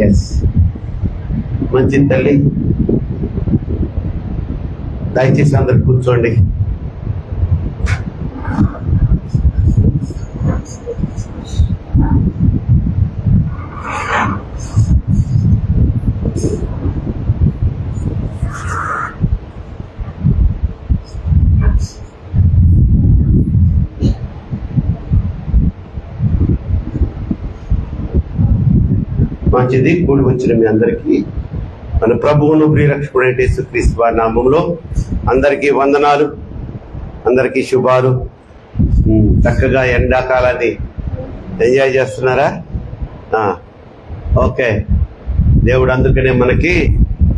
Yes, మంచి తల్లి. దయచేసి అందరు కూర్చోండి. మంచిది. కూడి వచ్చిన మీ అందరికీ మన ప్రభువును ప్రియరక్షకుడైన యేసుక్రీస్తు వారి నామములో అందరికీ వందనాలు, అందరికీ శుభాలు. చక్కగా ఎండాకాలాన్ని ఎంజాయ్ చేస్తున్నారా? ఓకే. దేవుడు అందుకనే మనకి,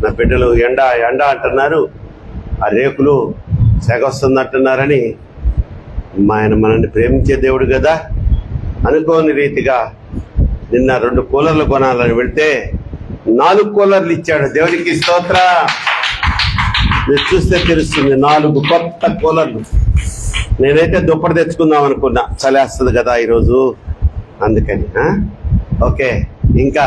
నా బిడ్డలు ఎండ ఎండ అంటున్నారు, ఆ రేకులు సెగొస్తుంది అంటున్నారని, ఆయన మనల్ని ప్రేమించే దేవుడు కదా. అనుకోని రీతిగా నిన్న 2 కూలర్లు కొనాలని వెళ్తే 4 కూలర్లు ఇచ్చాడు. దేవునికి స్తోత్ర. మీరు చూస్తే తెలుస్తుంది, 4 కొత్త కూలర్లు. నేనైతే దుప్పటి తెచ్చుకుందాం అనుకున్నా, చలేస్తుంది కదా ఈరోజు, అందుకని. ఓకే, ఇంకా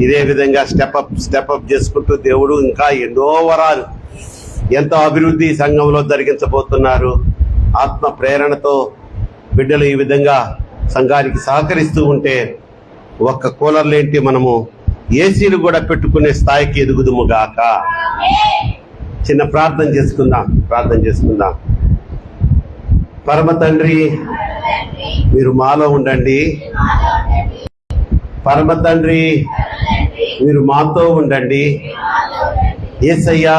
ఇదే విధంగా స్టెప్ చేసుకుంటూ దేవుడు ఇంకా ఎన్నో వరాలు, ఎంతో అభివృద్ధి సంఘంలో జరిగించబోతున్నారు. ఆత్మ ప్రేరణతో బిడ్డలు ఈ విధంగా సంఘానికి సహకరిస్తూ ఉంటే ఒక్క కూలర్లేంటి, మనము ఏసీలు కూడా పెట్టుకునే స్థాయికి ఎదుగుదుము గాక. చిన్న ప్రార్థన చేసుకుందాం. పరమ తండ్రి, మీరు మాలో ఉండండి. పరమ తండ్రి, మీరు మాతో ఉండండి. యేసయ్యా,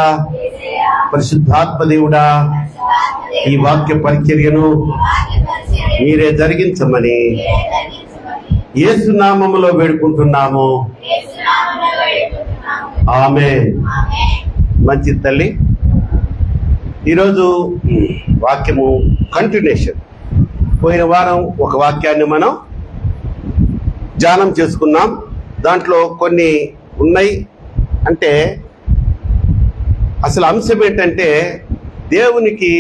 పరిశుద్ధాత్మ దేవుడా, ఈ వాక్య పరిచర్యను మీరే జరిగించమని యేసు నామములో వేడుకుంటున్నాము. ఆమేన్. మంచి తల్లి, ఈరోజు వాక్యము కంటిన్యూషన్. పోయిన వారం ఒక వాక్యాన్ని మనం ధ్యానం చేసుకున్నాం. దాంట్లో కొన్ని ఉన్నాయి. అంటే అసలు అంశం ఏంటంటే, దేవునికి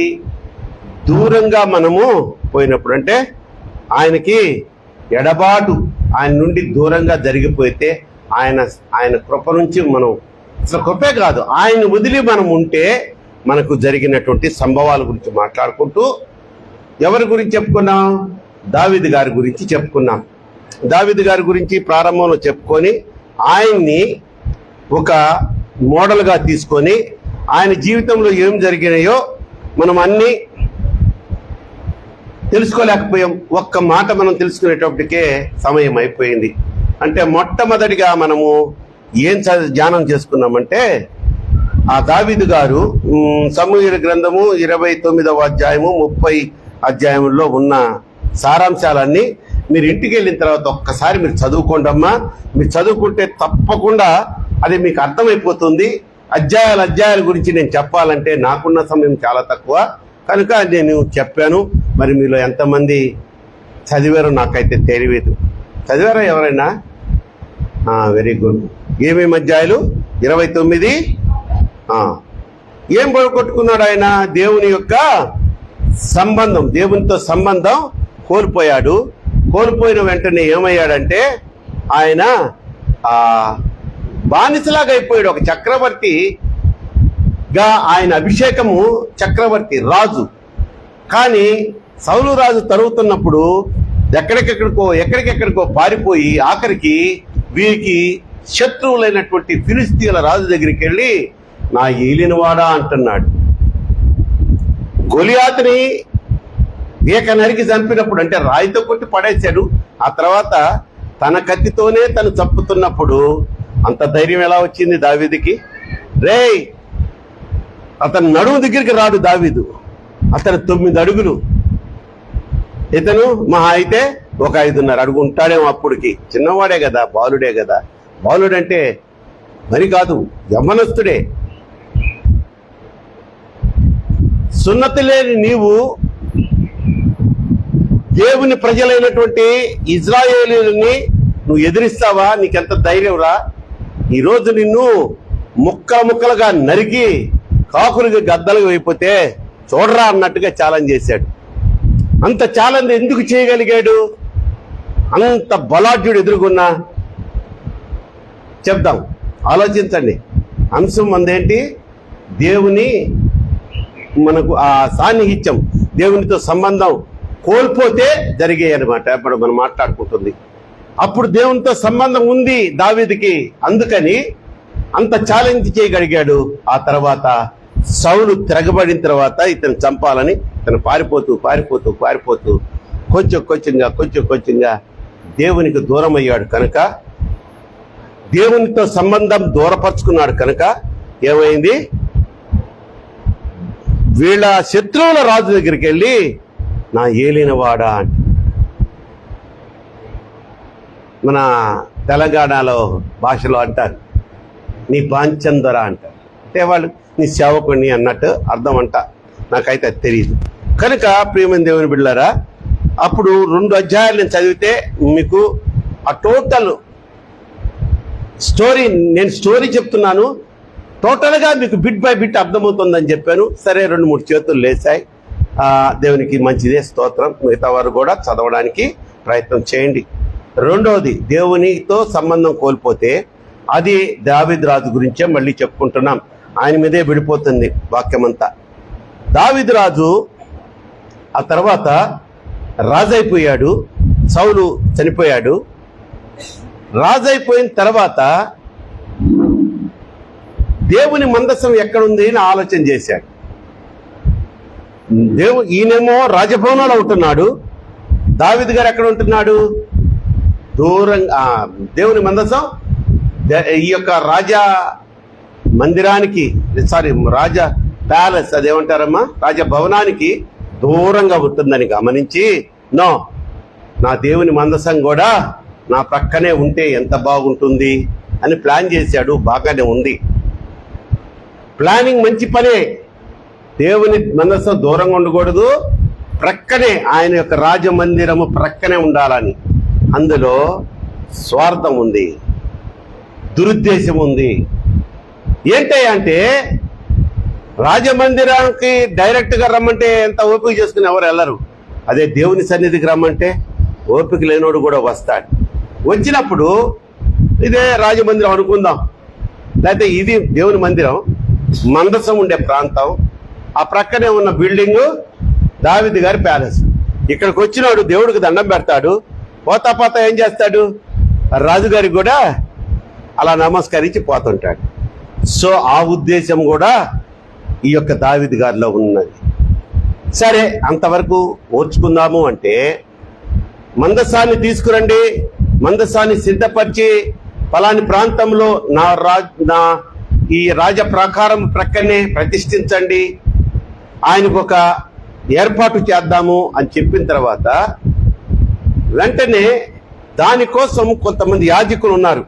దూరంగా మనము పోయినప్పుడు, అంటే ఆయనకి ఎడబాటు, ఆయన నుండి దూరంగా జరిగిపోతే, ఆయన కృప నుంచి మనం, అసలు కృపే కాదు, ఆయన వదిలి మనం ఉంటే మనకు జరిగినటువంటి సంభవాల గురించి మాట్లాడుకుంటూ, ఎవరి గురించి చెప్పుకున్నాం? దావీదు గారి గురించి చెప్పుకున్నాం. దావీదు గారి గురించి ప్రారంభంలో చెప్పుకొని, ఆయన్ని ఒక మోడల్గా తీసుకొని, ఆయన జీవితంలో ఏం జరిగినాయో మనం అన్నీ తెలుసుకోలేకపోయాం. ఒక్క మాట మనం తెలుసుకునేటప్పటికే సమయం అయిపోయింది. అంటే మొట్టమొదటిగా మనము ఏం ధ్యానం చేసుకున్నామంటే, ఆ దావీదు గారు సమూయేలు గ్రంథము 29వ అధ్యాయము 30 అధ్యాయంలో ఉన్న సారాంశాలన్నీ మీరు ఇంటికి వెళ్ళిన తర్వాత ఒక్కసారి మీరు చదువుకోండి అమ్మా. మీరు చదువుకుంటే తప్పకుండా అది మీకు అర్థమైపోతుంది. అధ్యాయాల గురించి నేను చెప్పాలంటే నాకున్న సమయం చాలా తక్కువ కనుక నేను చెప్పాను. మరి మీలో ఎంతమంది చదివారో నాకైతే తెలియదు. చదివారా ఎవరైనా? Very good. ఏమేమి అధ్యాయాలు? 29. ఏం కొట్టుకున్నాడు ఆయన? దేవుని యొక్క సంబంధం, దేవునితో సంబంధం కోల్పోయాడు. కోల్పోయిన వెంటనే ఏమయ్యాడంటే, ఆయన బానిసలాగా అయిపోయాడు. ఒక చక్రవర్తిగా ఆయన అభిషేకము, చక్రవర్తి రాజు. కానీ సౌలు రాజు తరుగుతున్నప్పుడు ఎక్కడికెక్కడికో పారిపోయి ఆఖరికి వీరికి శత్రువులైనటువంటి ఫిలిస్తీన్ల రాజు దగ్గరికి వెళ్ళి, నా ఏలినవాడా అంటున్నాడు. గొలియాతుని వీక నరికి చంపినప్పుడు, అంటే రాయితో కొట్టి పడేశాడు. ఆ తర్వాత తన కత్తితోనే తను చంపుతున్నప్పుడు అంత ధైర్యం ఎలా వచ్చింది దావీదుకి? అతను నడుము దగ్గరికి రాడు దావీదు. అతను 9 అడుగులు, ఇతను మహా అయితే ఒక 5.5 అడుగు ఉంటాడేమో అప్పటికి. చిన్నవాడే కదా, బాలుడే కదా. బాలుడంటే మరి కాదు, యవ్వనస్తుడే. సున్నతి లేని నీవు దేవుని ప్రజలైనటువంటి ఇజ్రాయేలీయుల్ని నువ్వు ఎదిరిస్తావా? నీకెంత ధైర్యం రా? ఈరోజు నిన్ను ముక్కలుగా నరికి కాకులుగా గద్దలుగా అయిపోతే చూడరా అన్నట్టుగా ఛాలెంజ్ చేశాడు. అంత ఛాలెంజ్ ఎందుకు చేయగలిగాడు? అంత బలాఢ్యుడు ఎదుర్కొన్నా చెప్దాం. ఆలోచించండి. అంశం మందేంటి? దేవుని మనకు ఆ సాన్నిహిత్యం, దేవునితో సంబంధం కోల్పోతే జరిగాయి అనమాట. ఇప్పుడు మనం మాట్లాడుకుంటుంది. అప్పుడు దేవునితో సంబంధం ఉంది దావీదుకి, అందుకని అంత ఛాలెంజ్ చేయగలిగాడు. ఆ తర్వాత సౌలు తిరగబడిన తర్వాత ఇతను చంపాలని ఇతను పారిపోతూ కొంచెంగా దేవునికి దూరం అయ్యాడు కనుక, దేవునితో సంబంధం దూరపరుచుకున్నాడు కనుక ఏమైంది? వీళ్ళ శత్రువుల రాజు దగ్గరికి వెళ్ళి నా ఏలినవాడా అంటే, మన తెలంగాణలో భాషలో అంటారు నీ బాంచందొర అంటారు. అంటే వాళ్ళు నీ సేవకుని అన్నట్టు అర్థం అంట. నాకైతే అది తెలియదు. కనుక ప్రియమైన దేవుని బిడ్డలారా, అప్పుడు 2 అధ్యాయాలు నేను చదివితే మీకు ఆ టోటల్ స్టోరీ, నేను స్టోరీ చెప్తున్నాను, టోటల్గా మీకు బిట్ బై బిట్ అర్థమవుతుందని చెప్పాను. సరే, 2-3 చేతులు లేచాయి. దేవునికి మంచిదే, స్తోత్రం. మిగతా వారు కూడా చదవడానికి ప్రయత్నం చేయండి. రెండవది, దేవునితో సంబంధం కోల్పోతే అది దావీదు రాజు గురించే మళ్ళీ చెప్పుకుంటున్నాం. ఆయన మీదే విడిపోతుంది వాక్యమంతా. దావీదు రాజు ఆ తర్వాత రాజు అయిపోయాడు. సౌలు చనిపోయాడు. రాజు అయిపోయిన తర్వాత దేవుని మందసం ఎక్కడుంది అని ఆలోచన చేశాడు. ఈయనేమో రాజభవనంలో ఉంటున్నాడు. దావీదు గారు ఎక్కడ ఉంటున్నాడు? దూరంగా. దేవుని మందసం ఈ యొక్క రాజా మందిరానికి, రాజా ప్యాలెస్, అదేమంటారమ్మా, రాజభవనానికి దూరంగా ఉంటుందని గమనించి, నా దేవుని మందసం కూడా నా ప్రక్కనే ఉంటే ఎంత బాగుంటుంది అని ప్లాన్ చేశాడు. బాగానే ఉంది ప్లానింగ్, మంచి పనే. దేవుని మందసం దూరంగా ఉండకూడదు, ప్రక్కనే ఆయన యొక్క రాజమందిరము ప్రక్కనే ఉండాలని. అందులో స్వార్థం ఉంది, దురుద్దేశం ఉంది. ఏంటంటే రాజమందిరానికి డైరెక్ట్గా రమ్మంటే ఎంత ఓపిక చేసుకుని ఎవరు వెళ్ళరు. అదే దేవుని సన్నిధికి రమ్మంటే ఓపిక లేనోడు కూడా వస్తాడు. వచ్చినప్పుడు ఇదే రాజమందిరం అనుకుందాం, లేకపోతే ఇది దేవుని మందిరం, మందసం ఉండే ప్రాంతం, ఆ ప్రక్కనే ఉన్న బిల్డింగు దావీదు గారి ప్యాలెస్. ఇక్కడికి వచ్చినాడు, దేవుడికి దండం పెడతాడు, పోతా ఏం చేస్తాడు? రాజుగారికి కూడా అలా నమస్కరించి పోతుంటాడు. సో ఆ ఉద్దేశం కూడా ఈ యొక్క దావీదు గారిలో ఉన్నది. సరే, అంతవరకు ఓర్చుకుందాము అంటే మందసాన్ని తీసుకురండి, మందసాన్ని సిద్ధపరిచి పలాని ప్రాంతంలో నా ఈ రాజ ప్రాకారం ప్రక్కనే ప్రతిష్ఠించండి, ఆయనకు ఒక ఏర్పాటు చేద్దాము అని చెప్పిన తర్వాత వెంటనే దానికోసం కొంతమంది యాజకులు ఉన్నారు.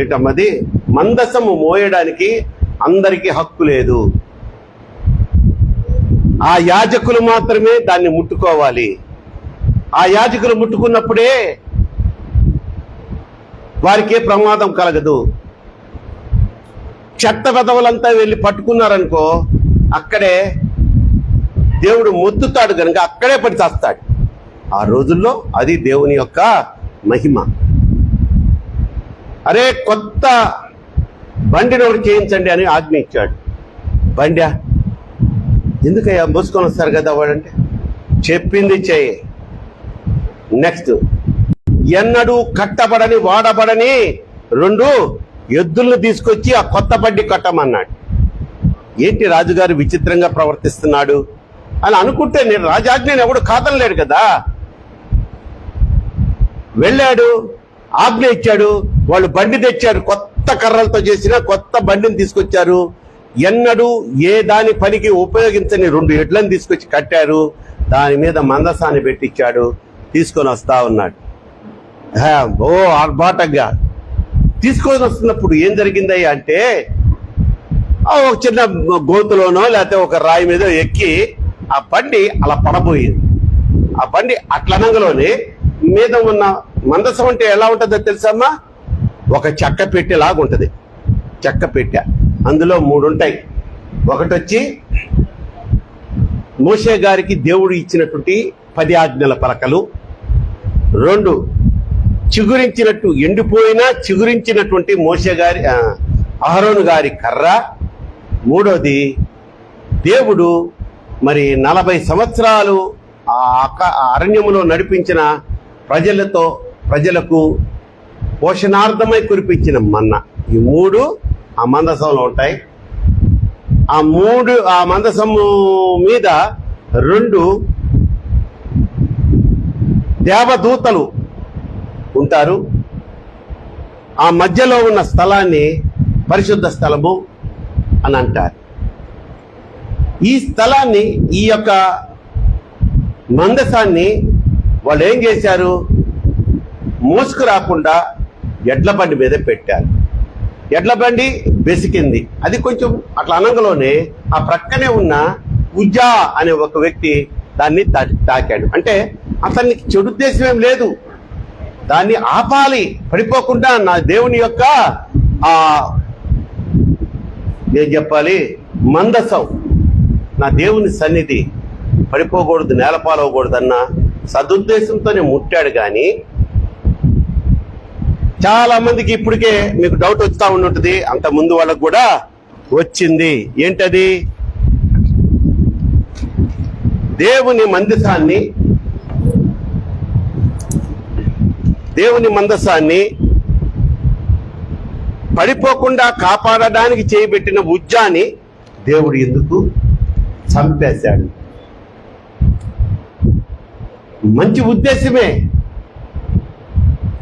ఏంటమ్మది, మందసము మోయడానికి అందరికీ హక్కు లేదు. ఆ యాజకులు మాత్రమే దాన్ని ముట్టుకోవాలి. ఆ యాజకులు ముట్టుకున్నప్పుడే వారికే ప్రమాదం కలగదు. చెత్త వెధవలంతా వెళ్ళి పట్టుకున్నారనుకో, అక్కడే దేవుడు మొత్తుతాడు కనుక అక్కడే పడి చేస్తాడు. ఆ రోజుల్లో అది దేవుని యొక్క మహిమ. అరే, కొత్త బండిని ఒకటి చేయించండి అని ఆజ్ఞ ఇచ్చాడు. బండ్యా ఎందుకయ్యా మోసుకొని వస్తారు కదా వాడంటే, చెప్పింది చేయి. నెక్స్ట్, ఎన్నడూ కట్టబడని వాడబడని 2 ఎద్దులను తీసుకొచ్చి ఆ కొత్త బండి కట్టమన్నాడు. ఏంటి రాజుగారు విచిత్రంగా ప్రవర్తిస్తున్నాడు అని అనుకుంటే, నేను రాజాజ్ఞని ఎవడు కాదనలేడు కదా. వెళ్ళాడు, ఆజ్ఞ ఇచ్చాడు, వాళ్ళు బండి తెచ్చారు, కొత్త కర్రలతో చేసిన కొత్త బండిని తీసుకొచ్చారు. ఎన్నడూ ఏ దాని పనికి ఉపయోగించని 2 ఎడ్లను తీసుకొచ్చి కట్టారు. దాని మీద మందసాన్ని పెట్టించాడు, తీసుకొని వస్తా ఉన్నాడు. ఆర్భాటంగా తీసుకొని వస్తున్నప్పుడు ఏం జరిగిందయ్యా అంటే, ఒక చిన్న గోతులోనో లేకపోతే ఒక రాయి మీద ఎక్కి ఆ బండి అలా పడబోయింది. ఆ బండి అట్లనంగలోనే మీద ఉన్న మందసం అంటే ఎలా ఉంటుందో తెలుసమ్మా, ఒక చెక్క పెట్టెలాగా ఉంటుంది. చెక్క పెట్టె, అందులో 3 ఉంటాయి. ఒకటి వచ్చి మోషే గారికి దేవుడు ఇచ్చినటువంటి 10 ఆజ్ఞల పలకలు. 2 చిగురించినట్టు చిగురించినటువంటి మోషే గారి అహరోను గారి కర్ర. మూడోది, దేవుడు మరి 40 సంవత్సరాలు ఆ అరణ్యములో నడిపించిన ప్రజలకు పోషణార్థమై కురిపించిన మన్నా. ఈ 3 ఆ మందసంలో ఉంటాయి. ఆ మందసము మీద 2 దేవదూతలు ఉంటారు. ఆ మధ్యలో ఉన్న స్థలాన్ని పరిశుద్ధ స్థలము అని అంటారు. ఈ స్థలాన్ని, ఈ యొక్క మందసాన్ని వాళ్ళు ఏం చేశారు? మోసుకు రాకుండా ఎడ్ల బండి మీద పెట్టారు. ఎడ్ల బండి బెసికింది. అది కొంచెం అట్లా అనంగలోనే ఆ ప్రక్కనే ఉన్న ఉజ్జా అనే ఒక వ్యక్తి దాన్ని తాకాడు. అంటే అతనికి చెడు ఉద్దేశం ఏం లేదు, దాన్ని ఆపాలి, పడిపోకుండా నా దేవుని యొక్క ఏం చెప్పాలి, మందసం, నా దేవుని సన్నిధి పడిపోకూడదు, నేలపాలవకూడదు అన్న సదుద్దేశంతోనే ముట్టాడు. కానీ చాలా మందికి ఇప్పటికే మీకు డౌట్ వస్తూ ఉంటుంది, అంత ముందు వాళ్ళకు కూడా వచ్చింది. ఏంటది? దేవుని మందసాన్ని పడిపోకుండా కాపాడడానికి చేయబెట్టిన ఉజ్జాని దేవుడు ఎందుకు చంపేశాడు? మంచి ఉద్దేశమే,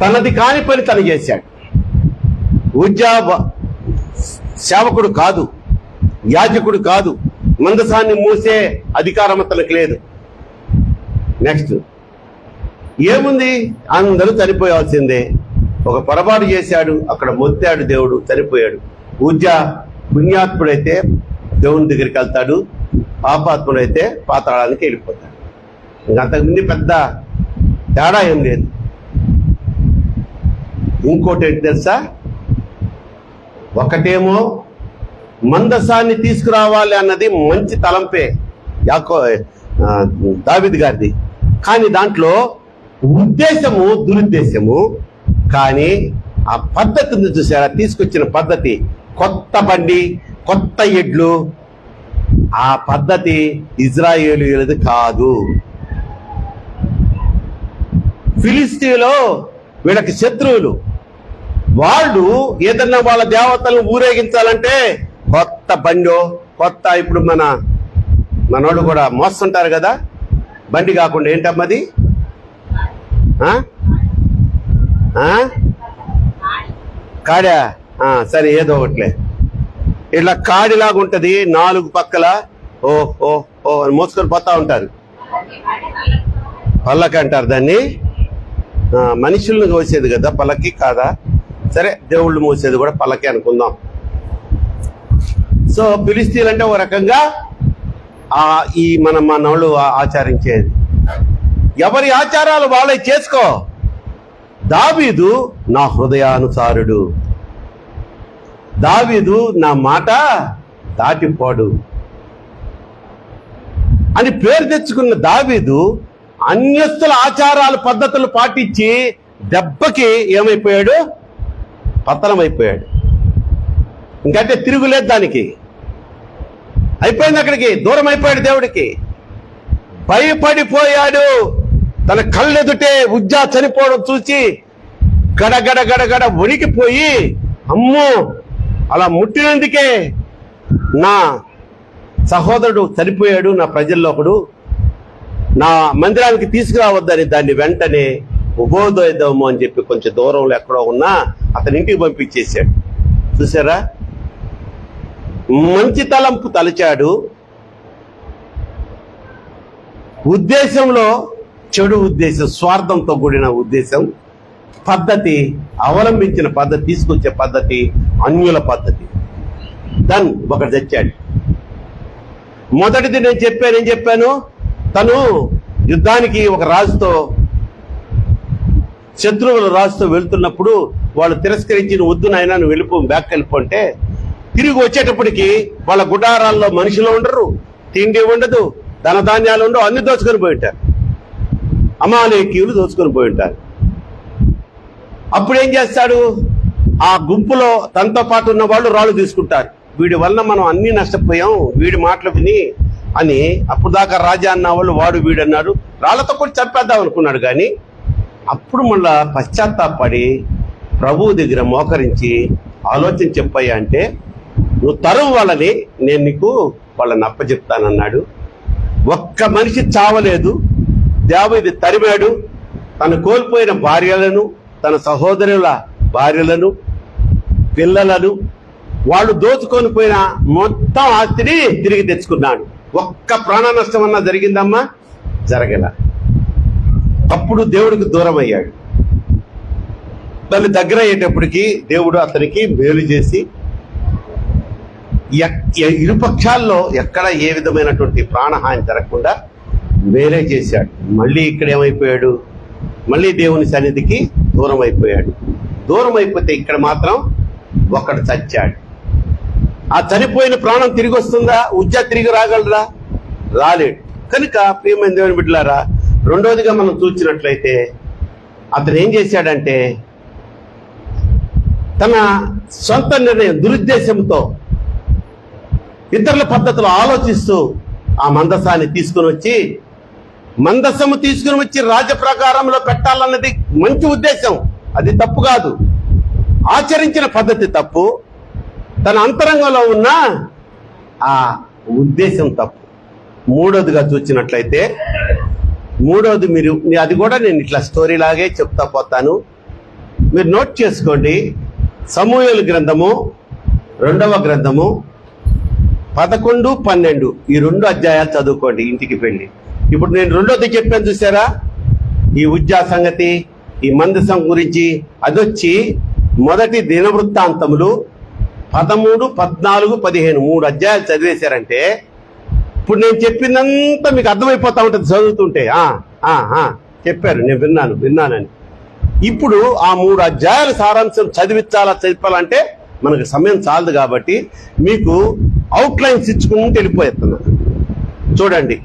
తనది కాని పని తను చేశాడు. ఉజ్జా సేవకుడు కాదు, యాజకుడు కాదు, మందసాన్ని మూసే అధికారం అతనికి లేదు. నెక్స్ట్ ఏముంది? అందరూ చనిపోయాల్సిందే. ఒక పొరపాటు చేశాడు, అక్కడ మొత్తాడు, దేవుడు చనిపోయాడు. ఉజ్జా పుణ్యాత్ముడైతే దేవుని దగ్గరికి వెళ్తాడు, పాపాత్ముడైతే పాతాళానికి వెళ్ళిపోతాడు. ఇంకంతకుముందు పెద్ద తేడా ఏం లేదు. ఇంకోటి ఏంటి తెలుసా? ఒకటేమో మందసాన్ని తీసుకురావాలి అన్నది మంచి తలంపే దావీదు గారిది. కానీ దాంట్లో ఉద్దేశము దురుద్దేశము. కానీ ఆ పద్ధతిని చూసారా? తీసుకొచ్చిన పద్ధతి, కొత్త బండి, కొత్త ఎడ్లు, ఆ పద్ధతి ఇజ్రాయేలీయులది కాదు. ఫిలిస్తీన్లో వీళ్ళకి శత్రువులు. వాళ్ళు ఏదన్నా వాళ్ళ దేవతలను ఊరేగించాలంటే కొత్త బండో, కొత్త, ఇప్పుడు మనోళ్ళు కూడా మోస్తుంటారు కదా బండి కాకుండా. ఏంటమ్మది? కాడా? సరే, ఏదో ఒకట్లే. ఇట్లా కాడిలాగా ఉంటది, 4 పక్కల ఓ ఓ ఓ అని మోసుకొని పోతా ఉంటారు. పల్లకి అంటారు దాన్ని. మనుషుల్ని మోసేది కదా పల్లకి, కాదా? సరే, దేవుళ్ళు మోసేది కూడా పల్లకి అనుకుందాం. సో ఫిలిస్తీన్లు అంటే ఒక రకంగా ఈ మనోళ్ళు ఆచరించేది. ఎవరి ఆచారాలు వాళ్ళే చేసుకో. దావీదు నా హృదయానుసారుడు, దావీదు నా మాట దాటిపోడు అని పేరు తెచ్చుకున్న దావీదు అన్యస్తుల ఆచారాలు, పద్ధతులు పాటించి దెబ్బకి ఏమైపోయాడు? పతనమైపోయాడు. ఇంకంటే తిరుగులేదు దానికి. అయిపోయింది, అక్కడికి దూరం అయిపోయాడు దేవుడికి. భయపడిపోయాడు. తన కళ్ళెదుటే ఉజ్జా చనిపోవడం చూసి గడగడ గడగడ వణికిపోయి, అమ్మో, అలా ముట్టినందుకే నా సహోదరుడు చనిపోయాడు, నా ప్రజల్లో ఒకడు, నా మందిరానికి తీసుకురావద్దని దాన్ని వెంటనే ఉబోధేద్దాము అని చెప్పి కొంచెం దూరంలో ఎక్కడో ఉన్నా అతని ఇంటికి పంపించేశాడు. చూసారా? మంచి తలంపు తలచాడు, ఉద్దేశంలో చెడు ఉద్దేశం, స్వార్థంతో కూడిన ఉద్దేశం, పద్ధతి అవలంబించిన పద్ధతి, తీసుకొచ్చే పద్ధతి అన్యుల పద్ధతి. ఒకటి తెచ్చాడు. మొదటిది నేను చెప్పాను, తను యుద్ధానికి ఒక రాజుతో, శత్రువుల రాజుతో వెళ్తున్నప్పుడు వాళ్ళు తిరస్కరించి, వద్దు నాయనా నువ్వు వెళ్ళిపో, బ్యాక్ వెళ్ళిపోంటే, తిరిగి వచ్చేటప్పటికి వాళ్ళ గుడారాల్లో మనుషులు ఉండరు, తిండి ఉండదు, ధనధాన్యాలు ఉండవు, అన్ని దోచుకొని పోయి ఉంటారు. అమాలేకీయులు దోచుకొని పోయి ఉంటారు. అప్పుడు ఏం చేస్తాడు? ఆ గుంపులో తనతో పాటు ఉన్న వాళ్ళు రాళ్ళు తీసుకుంటారు. వీడి వల్ల మనం అన్ని నష్టపోయాం, వీడి మాటలు విని అని. అప్పుడు దాకా రాజా అన్న వాళ్ళు వాడు వీడు అన్నాడు, రాళ్లతో కూడా చంపేద్దాం అనుకున్నాడు. కానీ అప్పుడు మళ్ళా పశ్చాత్తాపడి ప్రభువు దగ్గర మోకరించి ఆలోచన చెప్పయ్యా అంటే, నువ్వు తరం వాళ్ళని నేను నీకు వాళ్ళని అప్పచెప్తానన్నాడు. ఒక్క మనిషి చావలేదు. దావీదు తరిమాడు. తను కోల్పోయిన భార్యలను, తన సహోదరుల భార్యలను, పిల్లలను, వాళ్ళు దోచుకొని పోయిన మొత్తం ఆస్తిని తిరిగి తెచ్చుకున్నాడు. ఒక్క ప్రాణ నష్టం అన్నా జరిగిందమ్మా? జరగల. అప్పుడు దేవుడికి దూరం అయ్యాడు. తను దగ్గర అయ్యేటప్పటికి దేవుడు అతనికి మేలు చేసి ఇరుపక్షాల్లో ఎక్కడ ఏ విధమైనటువంటి ప్రాణహాని జరగకుండా మేలే చేశాడు. మళ్ళీ ఇక్కడ ఏమైపోయాడు? మళ్ళీ దేవుని సన్నిధికి దూరం అయిపోయాడు. దూరం అయిపోతే ఇక్కడ మాత్రం ఒకడు చచ్చాడు. ఆ చనిపోయిన ప్రాణం తిరిగి వస్తుందా? ఉజ్జా తిరిగి రాగలరా? రాలేడు. కనుక ప్రియమైన దేవుని బిడ్డలారా, రెండోదిగా మనం చూసినట్లయితే అతను ఏం చేశాడంటే, తన సొంత నిర్ణయం, దురుద్దేశంతో, ఇతరుల పద్ధతులు ఆలోచిస్తూ ఆ మందసాన్ని తీసుకుని వచ్చి రాజప్రకారంలో పెట్టాలన్నది మంచి ఉద్దేశం, అది తప్పు కాదు. ఆచరించిన పద్ధతి తప్పు, తన అంతరంగంలో ఉన్న ఆ ఉద్దేశం తప్పు. మూడోదిగా చూసినట్లయితే, మూడోది అది కూడా నేను ఇట్లా స్టోరీ లాగే చెప్తా పోతాను, మీరు నోట్ చేసుకోండి. సమూయేలు గ్రంథము 2వ గ్రంథము 11, 12 ఈ 2 అధ్యాయాలు చదువుకోండి ఇంటికి వెళ్ళి. ఇప్పుడు నేను రెండోది చెప్పాను చూసారా, ఈ ఉజ్జా సంగతి, ఈ మందసం గురించి. అదొచ్చి మొదటి దినవృత్తాంతములు 13, 14, 15 3 అధ్యాయాలు చదివేశారంటే ఇప్పుడు నేను చెప్పిందంతా మీకు అర్థమైపోతా ఉంటుంది చదువుతుంటే. చెప్పారు, నేను విన్నానని. ఇప్పుడు ఆ 3 అధ్యాయాల సారాంశం చెప్పాలంటే మనకు సమయం చాలదు. కాబట్టి మీకు అవుట్లైన్స్ ఇచ్చుకుంటూ వెళ్ళిపోతున్నాను. చూడండి,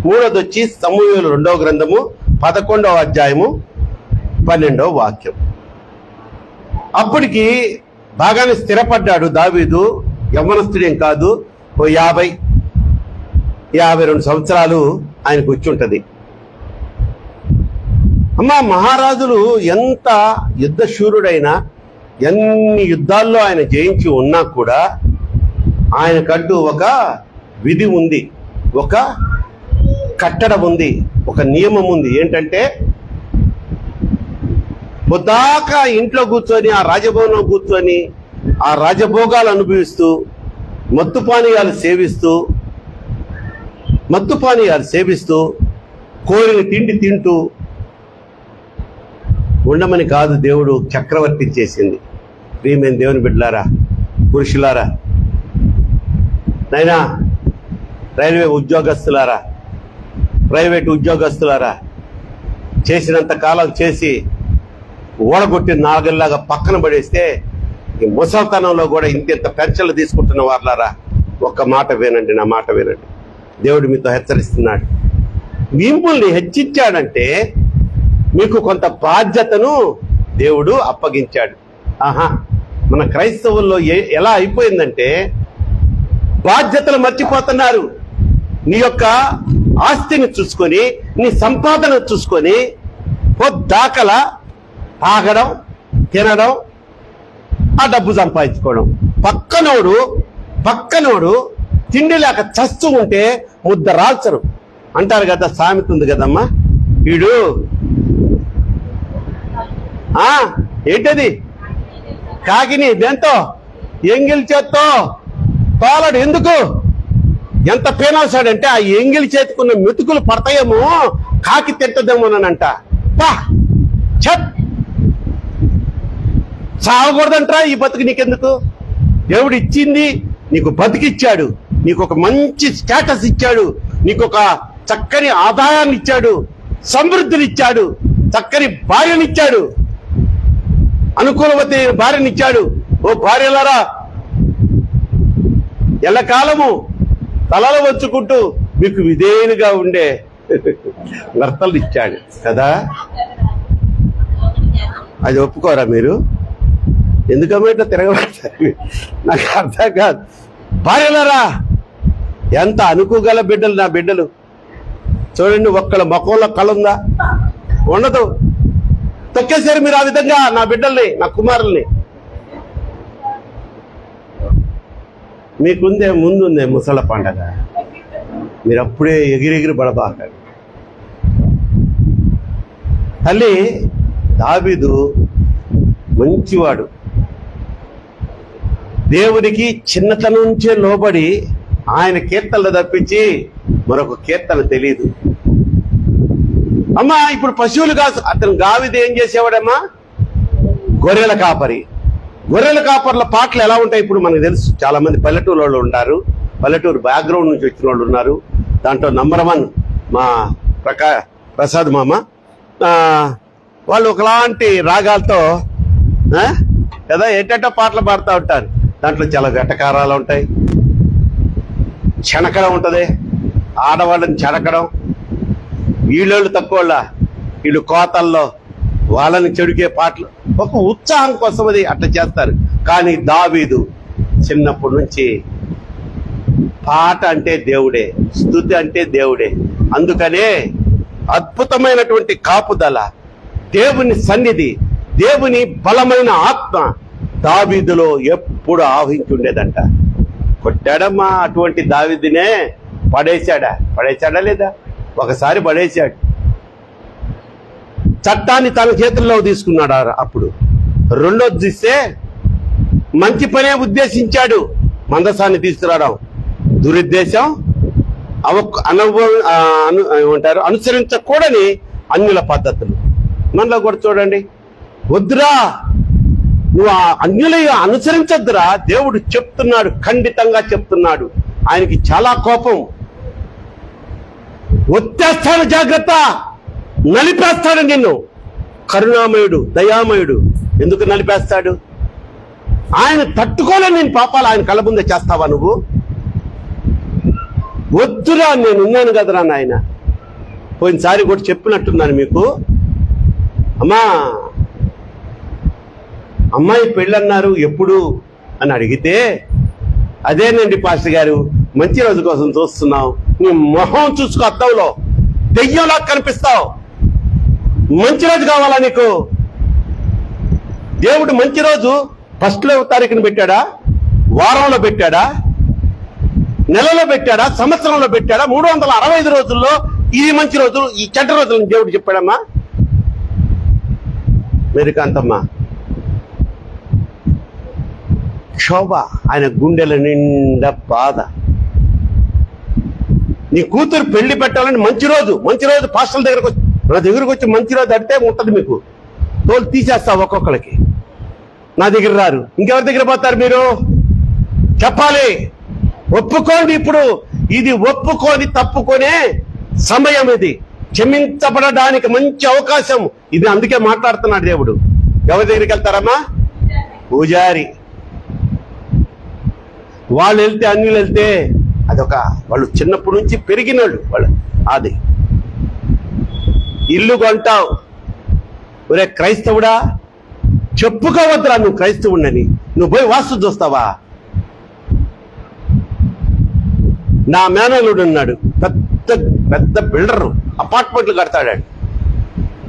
మూడోది వచ్చి సమూయేలు 2వ గ్రంథము 11వ అధ్యాయము 12వ వాక్యం. అప్పటికి బాగానే స్థిరపడ్డాడు దావీదు. యవ్వనస్తుడేం కాదు, ఓ 52 సంవత్సరాలు ఆయనకు వచ్చి ఉంటది. అమ్మా, మహారాజులు ఎంత యుద్ధశూరుడైనా, ఎన్ని యుద్ధాల్లో ఆయన జయించి ఉన్నా కూడా ఆయనకంటూ ఒక విధి ఉంది, ఒక కట్టడం ఉంది, ఒక నియమం ఉంది. ఏంటంటే పొద్దాకా ఇంట్లో కూర్చొని, ఆ రాజభవనంలో కూర్చొని, ఆ రాజభోగాలు అనుభవిస్తూ, మత్తుపానీయాలు సేవిస్తూ కోరిన తిండి తింటూ ఉండమని కాదు దేవుడు చక్రవర్తి చేసింది. ప్రియమైన దేవుని బిడ్డలారా, పురుషులారా, నైనా రైల్వే ఉద్యోగస్తులారా, ప్రైవేట్ ఉద్యోగస్తులారా, చేసినంత కాలం చేసి ఓడగొట్టిన నాగల్లాగా పక్కన పడేస్తే ఈ ముసల్తనంలో కూడా ఇంత పెన్షన్లు తీసుకుంటున్న వారులారా, ఒక్క మాట వినండి, నా మాట వినండి. దేవుడు మీతో హెచ్చరిస్తున్నాడు. మిమ్మల్ని హెచ్చించాడంటే మీకు కొంత బాధ్యతను దేవుడు అప్పగించాడు. మన క్రైస్తవుల్లో ఎలా అయిపోయిందంటే బాధ్యతలు మర్చిపోతున్నారు. నీ యొక్క ఆస్తిని చూసుకొని, నీ సంపాదన చూసుకొని పొద్దాకలా తాగడం, తినడం, ఆ డబ్బు సంపాదించుకోవడం. పక్కనోడు తిండి లేక చస్తూ ఉంటే ముద్ద రాల్చరు అంటారు కదా, సామెత ఉంది కదమ్మా. వీడు ఏంటది కాకిని దేంతో ఎంగిల్ చేత్తో తోలడు. ఎందుకు? ఎంత పేనాల్సాడంటే ఆ ఎంగిలి చేతుకున్న మెతుకులు పడతాయేమో, కాకి తింటదేమోనంట. చావకూడదంటరా ఈ బతుకు. నీకెందుకు? దేవుడు ఇచ్చింది నీకు, బతికిచ్చాడు, నీకు ఒక మంచి స్టేటస్ ఇచ్చాడు, నీకు ఒక చక్కని ఆదాయాన్ని ఇచ్చాడు, సమృద్ధినిచ్చాడు, చక్కని భార్యనిచ్చాడు, అనుకూలవతి భార్యనిచ్చాడు. ఓ భార్యలారా, ఎల్లకాలము తలలో వచ్చుకుంటూ మీకు విధేయునిగా ఉండే భర్తలు ఇచ్చాడు కదా. అది ఒప్పుకోరా మీరు? ఎందుకమ్మా ఇట్లా తిరగబడతారు? నాకు అర్థం కాదు. భార్యలారా, ఎంత అనుకోగల బిడ్డలు నా బిడ్డలు. చూడండి, ఒక్కళ్ళ ముఖంలో కళ్ళుందా? ఉండదు. తొక్కేశారు మీరు ఆ విధంగా నా బిడ్డల్ని, నా కుమారుల్ని. మీకుందే ముందుందే ముసల పండగ, మీరు అప్పుడే ఎగిరెగిరి పడబాకండి. తల్లి దావీదు మంచివాడు, దేవునికి చిన్నతనం నుంచే లోబడి ఆయన కీర్తనలు తప్పించి మరొక కీర్తన తెలియదు. అమ్మా ఇప్పుడు పశువులు కాదు, అతను దావీదు ఏం చేసేవాడమ్మా? గొర్రెల కాపరి. గొర్రెల కాపర్ల పాటలు ఎలా ఉంటాయి ఇప్పుడు మనకు తెలుసు. చాలా మంది పల్లెటూరు వాళ్ళు ఉంటారు, పల్లెటూరు బ్యాక్గ్రౌండ్ నుంచి వచ్చిన వాళ్ళు ఉన్నారు. దాంట్లో నంబర్ 1 మా ప్రసాద్ మామ. వాళ్ళు ఒకలాంటి రాగాలతో కదా ఎట్టేటో పాటలు పాడుతూ ఉంటారు. దాంట్లో చాలా వెటకారాలు ఉంటాయి, చెనకడం ఉంటుంది, ఆడవాళ్ళని చెనకడం. వీళ్ళు తక్కువ, వీళ్ళు కోతల్లో వాళ్ళని చెడుకే పాటలు, ఒక ఉత్సాహం కోసం అది అట్లా చేస్తారు. కానీ దావీదు చిన్నప్పటి నుంచి పాట అంటే దేవుడే, స్తుతి అంటే దేవుడే. అందుకనే అద్భుతమైనటువంటి కాపుదల, దేవుని సన్నిధి, దేవుని బలమైన ఆత్మ దావీదులో ఎప్పుడు ఆవహించుండేదంట. కొట్టాడమ్మా అటువంటి దావీదునే, పడేశాడా లేదా? ఒకసారి పడేశాడు. చట్టాన్ని తన చేతుల్లో తీసుకున్నాడు. అప్పుడు రెండోది చూస్తే మంచి పనే ఉద్దేశించాడు, మందసాన్ని తీసుకురావడం. దురుద్దేశం, ఏమంటారు, అనుసరించకూడని అన్యుల పద్ధతులు. మనలో కూడా చూడండి, వద్దురా నువ్వు అన్యుల అనుసరించొద్దురా, దేవుడు చెప్తున్నాడు, ఖండితంగా చెప్తున్నాడు. ఆయనకి చాలా కోపం. వచ్చేస్తాడు, జాగ్రత్త, నలిపేస్తాడు నిన్ను. కరుణామయుడు, దయామయుడు. ఎందుకు నలిపేస్తాడు? ఆయన తట్టుకోలేని నేను పాపాలు ఆయన కళ్ళ ముందే చేస్తావా నువ్వు? వద్దురా, నేను ఉన్నాను కదరా నాయన. పోయినసారి కూడా చెప్పినట్టున్నాను మీకు. అమ్మాయి పెళ్ళన్నారు ఎప్పుడు అని అడిగితే, అదేనండి పాస్టర్ గారు, మంచి రోజు కోసం చూస్తున్నావు. నీ మొహం చూసుకో, అద్దంలో దెయ్యంలా కనిపిస్తావు. మంచి రోజు కావాలా నీకు? దేవుడు మంచి రోజు 1వ తారీఖున పెట్టాడా? వారంలో పెట్టాడా? నెలలో పెట్టాడా? సంవత్సరంలో పెట్టాడా? 365 రోజుల్లో ఈ మంచి రోజులు, ఈ చెడ్డ రోజులను దేవుడు చెప్పాడమ్మా? మేరీకాంతమ్మ క్షోభ, ఆయన గుండెల నిండా బాధ. నీ కూతురు పెళ్లి పెట్టాలని మంచి రోజు పాస్టర్ల దగ్గరకు వచ్చి, నా దగ్గరకు వచ్చి మంచి రోజు అంటే ఉంటుంది మీకు. తోలు తీసేస్తావు ఒక్కొక్కరికి. నా దగ్గర రారు, ఇంకెవరి దగ్గర పోతారు మీరు? చెప్పాలి, ఒప్పుకోండి. ఇప్పుడు ఇది ఒప్పుకొని తప్పుకొనే సమయం, ఇది క్షమించబడడానికి మంచి అవకాశం ఇది. అందుకే మాట్లాడుతున్నాడు దేవుడు. ఎవరి దగ్గరికి వెళ్తారమ్మా? పూజారి. వాళ్ళు వెళ్తే, అన్యులు వెళ్తే అదొక, వాళ్ళు చిన్నప్పటి నుంచి పెరిగినోళ్ళు వాళ్ళు. అది ఇల్లు కొంటావు, ఒరే క్రైస్తవుడా, చెప్పుకోవద్దురా నువ్వు క్రైస్తవుడని. నువ్వు పోయి వాస్తు చూస్తావా? నా మేనల్లుడు ఉన్నాడు, పెద్ద పెద్ద బిల్డరు, అపార్ట్మెంట్లు కడతాడు.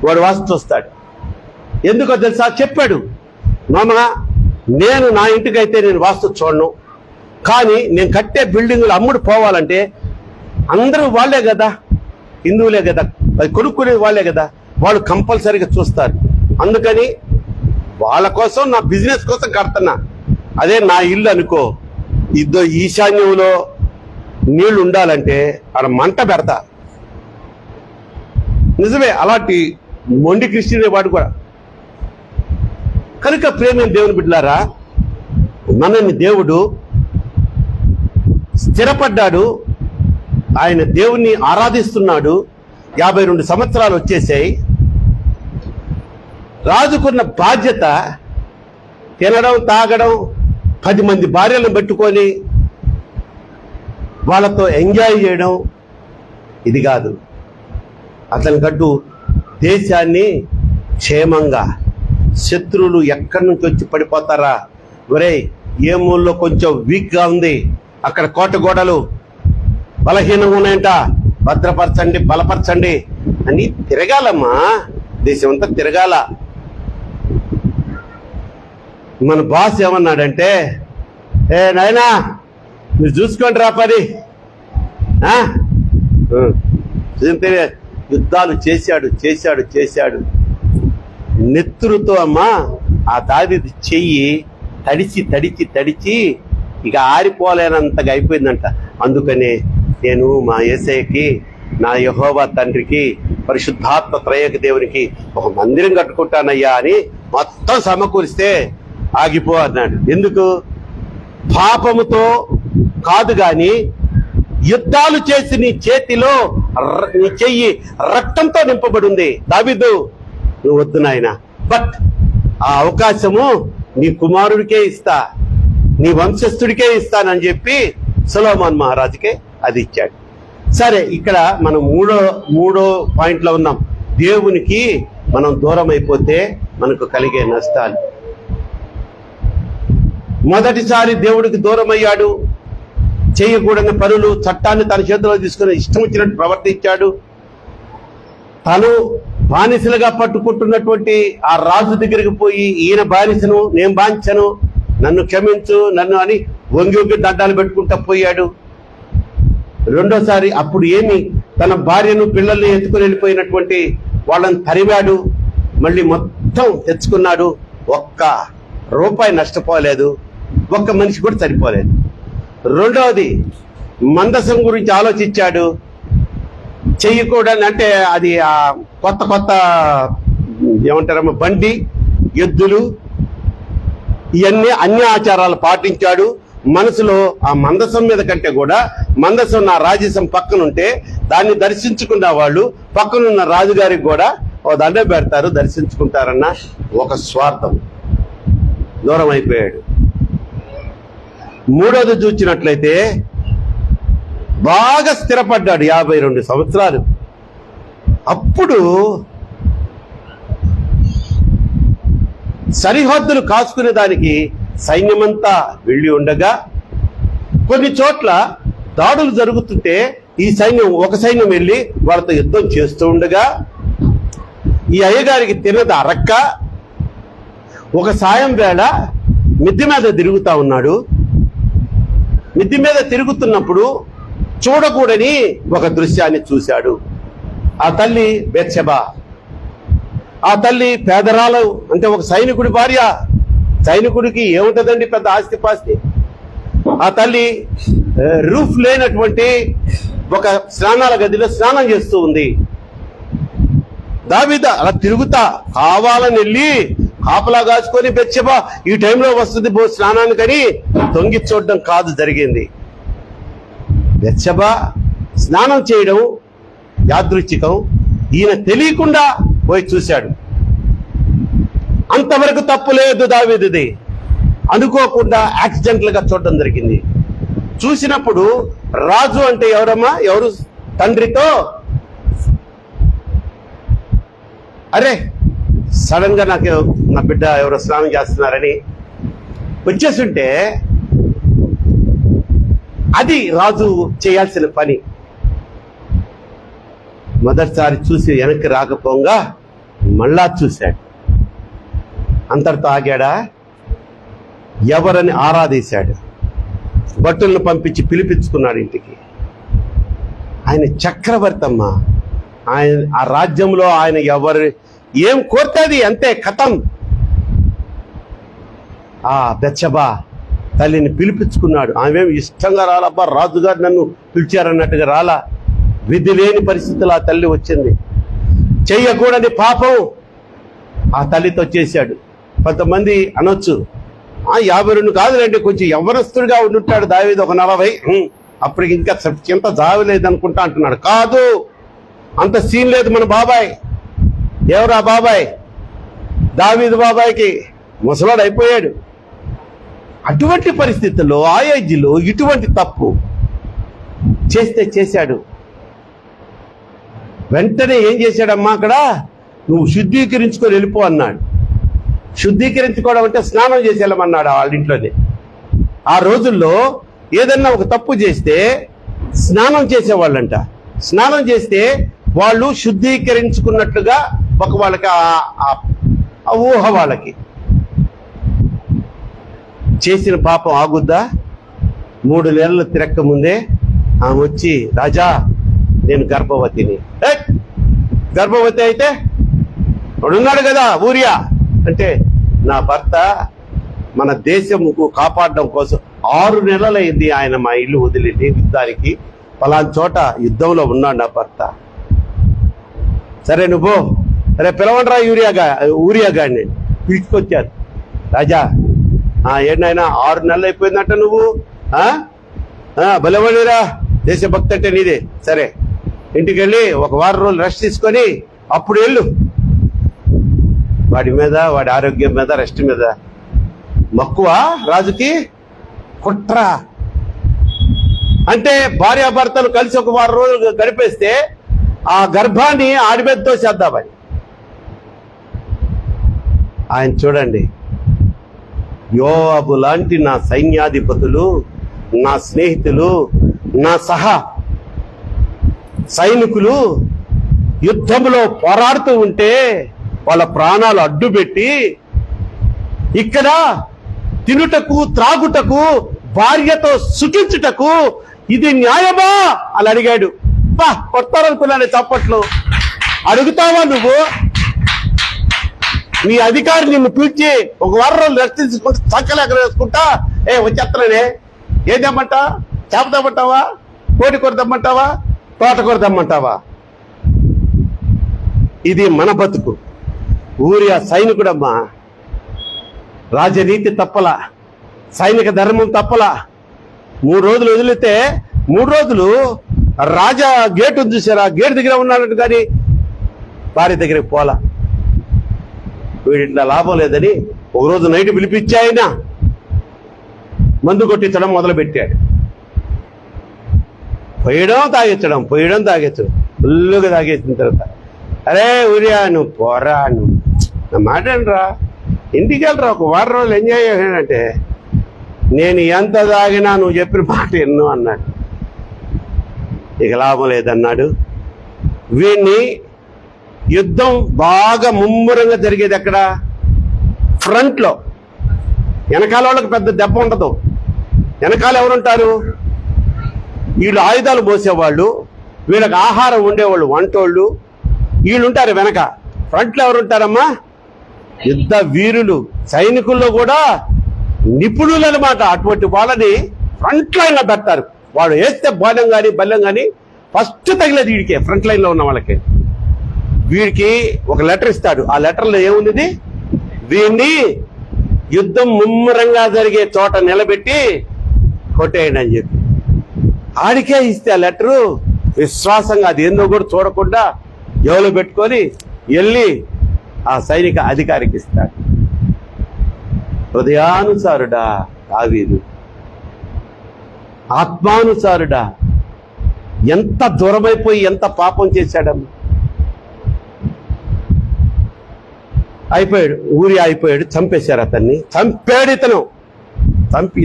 వాడు వాస్తు చూస్తాడు. ఎందుకో తెలుసా? చెప్పాడు, మామ నేను నా ఇంటికైతే నేను వాస్తు చూడను, కానీ నేను కట్టే బిల్డింగులు అమ్ముడు పోవాలంటే అందరూ వాళ్ళే కదా, హిందువులే కదా, అది కొనుక్కునేది వాళ్ళే కదా, వాళ్ళు కంపల్సరీగా చూస్తారు. అందుకని వాళ్ళ కోసం, నా బిజినెస్ కోసం కడుతున్నా. అదే నా ఇల్లు అనుకో, ఈశాన్యంలో నీళ్లు ఉండాలంటే ఆడ మంట పెడతా. నిజమే, అలాంటి మొండి క్రిస్టియన్ వాడు కూడా. కనుక ప్రేమ దేవుని బిడ్డలారా, మనని దేవుడు స్థిరపడ్డాడు, ఆయన దేవుణ్ణి ఆరాధిస్తున్నాడు. 52 సంవత్సరాలు వచ్చేసాయి. రాజుకున్న బాధ్యత తినడం, తాగడం, 10 మంది భార్యలను పెట్టుకొని వాళ్ళతో ఎంజాయ్ చేయడం, ఇది కాదు. అతనికంటూ దేశాన్ని క్షేమంగా శత్రువులు ఎక్కడి నుంచి వచ్చి పడిపోతారా, ఒరేయ్ ఏ మూలలో కొంచెం వీక్గా ఉంది, అక్కడ కోట గోడలు బలహీనంగా ఉన్నాయంట, భద్రపరచండి, బలపరచండి అని తిరగాలమ్మా. దేశం అంతా తిరగాల. మన బాస్ ఏమన్నాడంటే, ఏ నాయనా మీరు చూసుకోండి రా పని. యుద్ధాలు చేశాడు చేశాడు చేశాడు. నెత్తురుతో అమ్మా ఆ దావీదు చెయ్యి తడిచి తడిచి తడిచి ఇక ఆరిపోలేనంతగా అయిపోయిందంట. అందుకనే నేను మా యేసయ్యకి, నా యెహోవా తండ్రికి, పరిశుద్ధాత్మ త్రయేక దేవునికి ఒక మందిరం కట్టుకుంటానయ్యా అని మొత్తం సమకూరిస్తే ఆగిపో అన్నాడు. ఎందుకు? పాపముతో కాదు గాని యుద్ధాలు చేసి నీ చేతిలో నీ చెయ్యి రక్తంతో నింపబడి ఉంది. దావీదు నువ్వు వద్దు నాయన, బట్ ఆ అవకాశము నీ కుమారుడికే ఇస్తా, నీ వంశస్థుడికే ఇస్తానని చెప్పి సొలొమోను మహారాజుకే అది ఇచ్చాడు. సరే, ఇక్కడ మనం మూడో పాయింట్లో ఉన్నాం. దేవునికి మనం దూరం అయిపోతే మనకు కలిగే నష్టాలు. మొదటిసారి దేవుడికి దూరం అయ్యాడు, చేయకూడని పనులు, చట్టాన్ని తన చేతిలో తీసుకుని ఇష్టం వచ్చినట్టు ప్రవర్తించాడు. తను బానిసలుగా పట్టుకుంటున్నటువంటి ఆ రాజు దగ్గరికి పోయి, ఈయన బానిసను, నేను బానిసను, నన్ను క్షమించు నన్ను అని వంగి వంగి దండాలు పెట్టుకుంటా పోయాడు. రెండోసారి అప్పుడు ఏమి, తన భార్యను పిల్లల్ని ఎత్తుకుని వెళ్ళిపోయినటువంటి వాళ్ళని తరివాడు, మళ్ళీ మొత్తం తెచ్చుకున్నాడు. ఒక్క రూపాయి నష్టపోలేదు, ఒక్క మనిషి కూడా సరిపోలేదు. రెండవది మందసం గురించి ఆలోచించాడు. చెయ్యకూడని అంటే అది ఆ కొత్త కొత్త ఏమంటారమ్మా బండి, ఎద్దులు, ఇవన్నీ అన్ని ఆచారాలు పాటించాడు. మనసులో ఆ మందసం మీద కంటే కూడా మందసం నా రాజ్యసం పక్కనుంటే దాన్ని దర్శించుకున్న వాళ్ళు పక్కనున్న రాజుగారికి కూడా ఓ దండ పెడతారు, దర్శించుకుంటారన్న ఒక స్వార్థం, దూరం అయిపోయాడు. మూడోది చూసినట్లయితే బాగా స్థిరపడ్డాడు 52 సంవత్సరాలు. అప్పుడు సరిహద్దులు కాసుకునే దానికి సైన్యమంతా వెళ్ళి ఉండగా, కొన్ని చోట్ల దాడులు జరుగుతుంటే ఈ సైన్యం ఒక సైన్యం వెళ్ళి వాళ్ళతో యుద్ధం చేస్తూ ఉండగా, ఈ అయ్యగారికి తినది అరక్క ఒక సాయం వేళ మిద్దె మీద తిరుగుతా ఉన్నాడు. మిద్దె మీద తిరుగుతున్నప్పుడు చూడకూడని ఒక దృశ్యాన్ని చూశాడు. ఆ తల్లి బెత్షెబా, ఆ తల్లి పేదరాలు, అంటే ఒక సైనికుడి భార్య. సైనికుడికి ఏముంటదండి పెద్ద ఆస్తిపాస్తి. ఆ తల్లి రూఫ్ లేనటువంటి ఒక స్నానాల గదిలో స్నానం చేస్తూ ఉంది. దావీదు అలా తిరుగుతా కావాలని వెళ్ళి కాపలా కాచుకొని బెత్షెబా ఈ టైంలో వస్తుంది స్నానానికని తొంగి చూడడం కాదు జరిగింది. బెత్షెబా స్నానం చేయడం యాదృచ్ఛికం, ఈయన తెలియకుండా పోయి చూశాడు. అంతవరకు తప్పు లేదు దావీదుది. అనుకోకుండా యాక్సిడెంటల్ గా చూడడం జరిగింది. చూసినప్పుడు రాజు అంటే ఎవరమ్మా, ఎవరు తండ్రితో అరే సడన్ గా నాకు నా బిడ్డ ఎవరో స్నానం చేస్తున్నారని వచ్చేస్తుంటే అది రాజు చేయాల్సిన పని. మొదటిసారి చూసి వెనక్కి రాకపోగా మళ్ళా చూశాడు. అంతటితో ఆగాడా? ఎవరని ఆరాధీశాడు. భటులను పంపించి పిలిపించుకున్నాడు ఇంటికి. ఆయన చక్రవర్తి అమ్మా, ఆయన ఆ రాజ్యంలో ఆయన ఎవరు ఏం కోరుతుంది అంతే, కథం. ఆ బెత్షెబా తల్లిని పిలిపించుకున్నాడు. ఆమెం ఇష్టంగా రాలబ్బా, రాజుగారు నన్ను పిలిచారన్నట్టుగా రాలా. విధి లేని పరిస్థితులు ఆ తల్లి వచ్చింది. చెయ్యకూడని పాపం ఆ తల్లితో చేశాడు. కొంతమంది అనొచ్చు 52 కాదులేండి, కొంచెం యవ్వనస్తుడిగా ఉండుంటాడు దావీదు, ఒక 40, అప్పటికి ఇంకా చింత జావలేదనుకుంటా అంటున్నాడు. కాదు, అంత సీన్ లేదు. మన బాబాయ్ ఎవరా బాబాయ్, దావీదు బాబాయ్కి ముసలాడు అయిపోయాడు. అటువంటి పరిస్థితుల్లో ఆ ఏజ్లో ఇటువంటి తప్పు చేశాడు. వెంటనే ఏం చేశాడమ్మా, అక్కడ నువ్వు శుద్ధీకరించుకొని వెళ్ళిపో అన్నాడు. శుద్ధీకరించుకోవడం అంటే స్నానం చేసి వెళ్ళమన్నాడు వాళ్ళ ఇంట్లోనే. ఆ రోజుల్లో ఏదన్నా ఒక తప్పు చేస్తే స్నానం చేసేవాళ్ళంట. స్నానం చేస్తే వాళ్ళు శుద్ధీకరించుకున్నట్లుగా ఒక వాళ్ళకి ఆ ఊహ వాళ్ళకి. చేసిన పాపం ఆగుద్దా? 3 నెలలు తిరక్క ముందే ఆమె వచ్చి, రాజా నేను గర్భవతిని. గర్భవతి అయితే వాడున్నాడు కదా ఊరియా అంటే, నా భర్త మన దేశంకు కాపాడడం కోసం 6 నెలలైంది ఆయన మా ఇల్లు వదిలింది యుద్ధానికి, పలానా చోట యుద్ధంలో ఉన్నాడు నా భర్త. సరే నువ్వు సరే పిలవండిరా ఊరియా గారిని పిలుచుకొచ్చారు. రాజా ఏంటైనా 6 నెలలు అయిపోయిందంట నువ్వు బలవడిరా, దేశభక్తి అంటే నీదే. సరే ఇంటికి వెళ్ళి 1 వారం రోజులు రెస్ట్ తీసుకొని అప్పుడు వెళ్ళు. వాడి మీద, వాడి ఆరోగ్యం మీద, రెస్ట్ మీద మక్కువ రాజుకి, కుట్ర. అంటే భార్యాభర్తలు కలిసి 1 వారం రోజులు గడిపేస్తే ఆ గర్భాన్ని ఆడి మీద తోసేద్దామని. ఆయన చూడండి, యోవాబు లాంటి నా సైన్యాధిపతులు, నా స్నేహితులు, నా సైనికులు యుద్ధంలో పోరాడుతూ ఉంటే వాళ్ళ ప్రాణాలు అడ్డుపెట్టి ఇక్కడ తినుటకు, త్రాగుటకు, భార్యతో సుఖించుటకు ఇది న్యాయమా అని అడిగాడు. కొడతారనుకున్నాను చప్పట్లు. అడుగుతావా నువ్వు? నీ అధికారి నిన్ను పిలిచి 1 వారం రోజులు రెస్ట్ తీసుకుంటా చక్కలు ఎక్కడ వేసుకుంటా వచ్చేస్తానే. ఏం తెమ్మంటా? చేప తెమ్మంటావా? కోడి కూర తెమ్మంటావా? తోటకూర తెమ్మంటావా? ఇది మన బతుకు. ఊరియా సైనికుడమ్మా, రాజనీతి తప్పలా, సైనిక ధర్మం తప్పలా. 3 రోజులు వదిలితే 3 రోజులు రాజా గేటు చూసారా, గేటు దగ్గర ఉన్నాడు కానీ భార్య దగ్గరికి పోలా. వీడిట్లా లాభం లేదని 1 రోజు నైట్ పిలిపించి ఆయన మందు కొట్టించడం మొదలుపెట్టాడు. పోయడం తాగించడం ఫుల్లుగా తాగేసిన తర్వాత, అరే ఊరియా నువ్వు పోరా, నువ్వు నా మాట రా, ఇంటికి వెళ్ళరా, 1 వారం రోజులు ఎంజాయ్ చేశానంటే, నేను ఎంత తాగినా నువ్వు చెప్పిన మాట ఎన్నో అన్నాడు. ఇక లాభం లేదన్నాడు. వీడిని యుద్ధం బాగా ముమ్మరంగా జరిగేది ఎక్కడ? ఫ్రంట్లో. వెనకాల వాళ్ళకి పెద్ద దెబ్బ ఉండదు. వెనకాల ఎవరుంటారు? వీళ్ళు ఆయుధాలు మోసేవాళ్ళు, వీళ్ళకి ఆహారం ఉండేవాళ్ళు, వంటోళ్ళు, వీళ్ళుంటారు వెనక. ఫ్రంట్లో ఎవరుంటారమ్మా? యుద్ధ వీరులు, సైనికుల్లో కూడా నిపుణులు అనమాట. అటువంటి వాళ్ళని ఫ్రంట్ లైన్ లో పెడతారు. వాడు వేస్తే బల్యం కానీ ఫస్ట్ తగిలేదు వీడికే, ఫ్రంట్ లైన్ లో ఉన్న వాళ్ళకి. వీడికి ఒక లెటర్ ఇస్తాడు. ఆ లెటర్లో ఏముంది? వీడిని యుద్ధం ముమ్మరంగా జరిగే చోట నిలబెట్టి కొట్టేయండి అని చెప్పి ఆడికే ఇస్తే ఆ లెటరు విశ్వాసంగా అది ఏందో కూడా చూడకుండా ఎవరు పెట్టుకొని వెళ్ళి ఆ సైనిక అధికారికి ఇస్తాడు. హృదయానుసారుడా దావీదు, ఆత్మానుసారుడా, ఎంత దూరమైపోయి ఎంత పాపం చేశాడమ్మా. అయిపోయాడు, ఊరి అయిపోయాడు, చంపేశారు అతన్ని. చంపాడు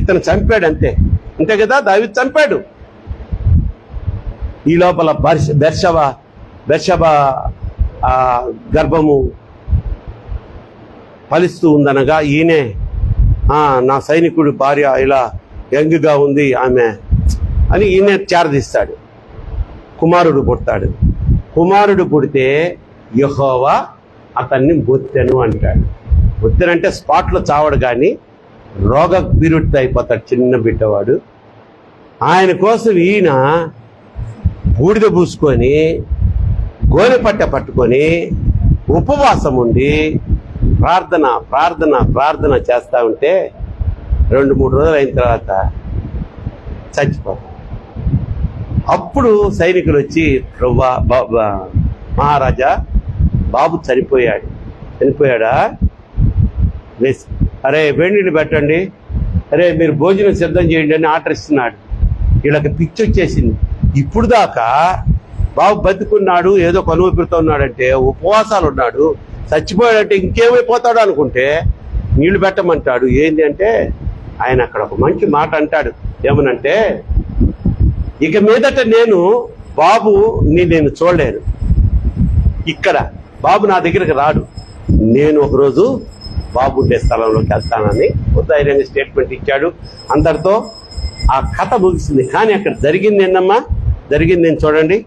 ఇతను చంపాడు అంతే కదా, దావీదు చంపాడు. ఈ లోపల బెర్షబ గర్భము ఫలిస్తూ ఉందనగా ఈయనే నా సైనికుడు భార్య ఇలా యంగ్గా ఉంది ఆమె అని ఈయన చేరదీస్తాడు. కుమారుడు పుడతాడు. కుమారుడు పుడితే యెహోవా అతన్ని బొత్తెను అంటాడు. బొత్తెనంటే స్పాట్లో చావడు కానీ రోగ పీరుడితో అయిపోతాడు చిన్న బిడ్డవాడు. ఆయన కోసం ఈయన బూడిద పూసుకొని గోనెపట్ట పట్టుకొని ఉపవాసం ఉండి ప్రార్థన చేస్తా ఉంటే 2-3 రోజులు అయిన తర్వాత చచ్చిపోతాడు. అప్పుడు సైనికులు వచ్చి, మహారాజా బాబు చనిపోయాడా? అరే వేడిని పెట్టండి, అరే మీరు భోజనం సిద్ధం చేయండి అని ఆర్డర్ ఇస్తున్నాడు. వీళ్ళకి పిచ్చి వచ్చేసింది. ఇప్పుడు దాకా బాబు బతుకున్నాడు, ఏదో కనువిపురుతో ఉన్నాడంటే, ఉపవాసాలు ఉన్నాడు, చచ్చిపోయాడంటే ఇంకేమైపోతాడు అనుకుంటే నీళ్లు పెట్టమంటాడు. ఏంటి అంటే ఆయన అక్కడ ఒక మంచి మాట అంటాడు. ఏమనంటే, ఇక మీదట నేను బాబుని నేను చూడలేను, ఇక్కడ బాబు నా దగ్గరికి రాడు, నేను ఒకరోజు బాబు ఉండే స్థలంలోకి వెళ్తానని ధైర్యంగా స్టేట్మెంట్ ఇచ్చాడు. అందరితో ఆ కథ ముగిసింది. కానీ అక్కడ జరిగింది ఏంటమ్మా? జరిగింది నేను చూడండి.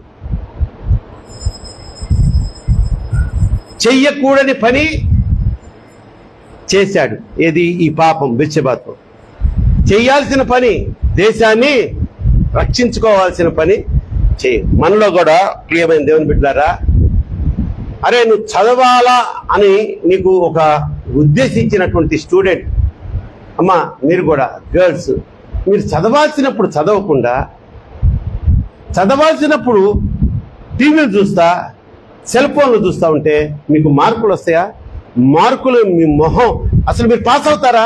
చెయ్యకూడని పని చేశాడు. ఏది? ఈ పాపం, బిచ్చబాతు. చేయాల్సిన పని, దేశాన్ని రక్షించుకోవాల్సిన పని చేయి. మనలో కూడా ప్రియమైన దేవుని బిడ్డలారా, అరే నువ్వు చదవాలా అని నీకు ఒక ఉద్దేశించినటువంటి స్టూడెంట్ అమ్మా, మీరు కూడా గర్ల్స్, మీరు చదవాల్సినప్పుడు చదవకుండా, చదవాల్సినప్పుడు టీవీలు చూస్తా, సెల్ ఫోన్లు చూస్తూ ఉంటే మీకు మార్కులు వస్తాయా? మార్కులు మీ మొహం, అసలు మీరు పాస్ అవుతారా?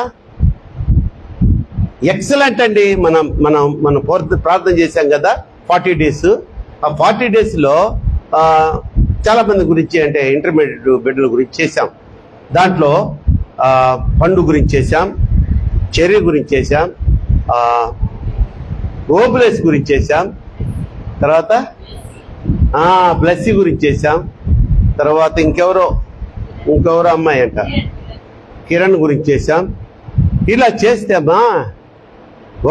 ఎక్సలెంట్ అండి. మనం ప్రార్థన చేశాం కదా 40 days. ఆ 40 daysలో చాలా మంది గురించి, అంటే ఇంటర్మీడియట్ బిడ్డల గురించి చేశాం. దాంట్లో పండు గురించి చేశాం, చెర్రీ గురించి చేశాం, ఓబులేస్ గురించి చేశాం, తర్వాత బ్లెస్సీ గురించి చేశాం, తర్వాత ఇంకెవరో అమ్మాయి అంట కిరణ్ గురించి చేశాం. ఇలా చేస్తేమా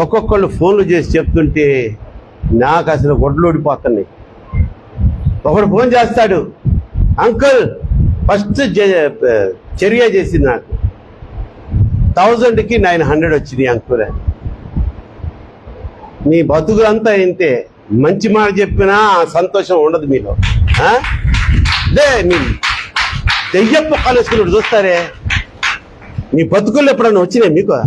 ఒక్కొక్కళ్ళు ఫోన్లు చేసి చెప్తుంటే నాకు అసలు గొడ్లు ఊడిపోతున్నాయి. ఒకడు ఫోన్ చేస్తాడు, అంకుల్ ఫస్ట్ చర్య చేసింది నాకు 1000కి 900 వచ్చినాయి అంకుల్ అని. మీ బతుకులంతా ఇంతే, మంచి మాట చెప్పినా సంతోషం ఉండదు మీలో. మీ దెయ్యప్ప కాలేసుకున్నాడు చూస్తారే, మీ బతుకుల్లో ఎప్పుడన్నా వచ్చినాయి మీకు?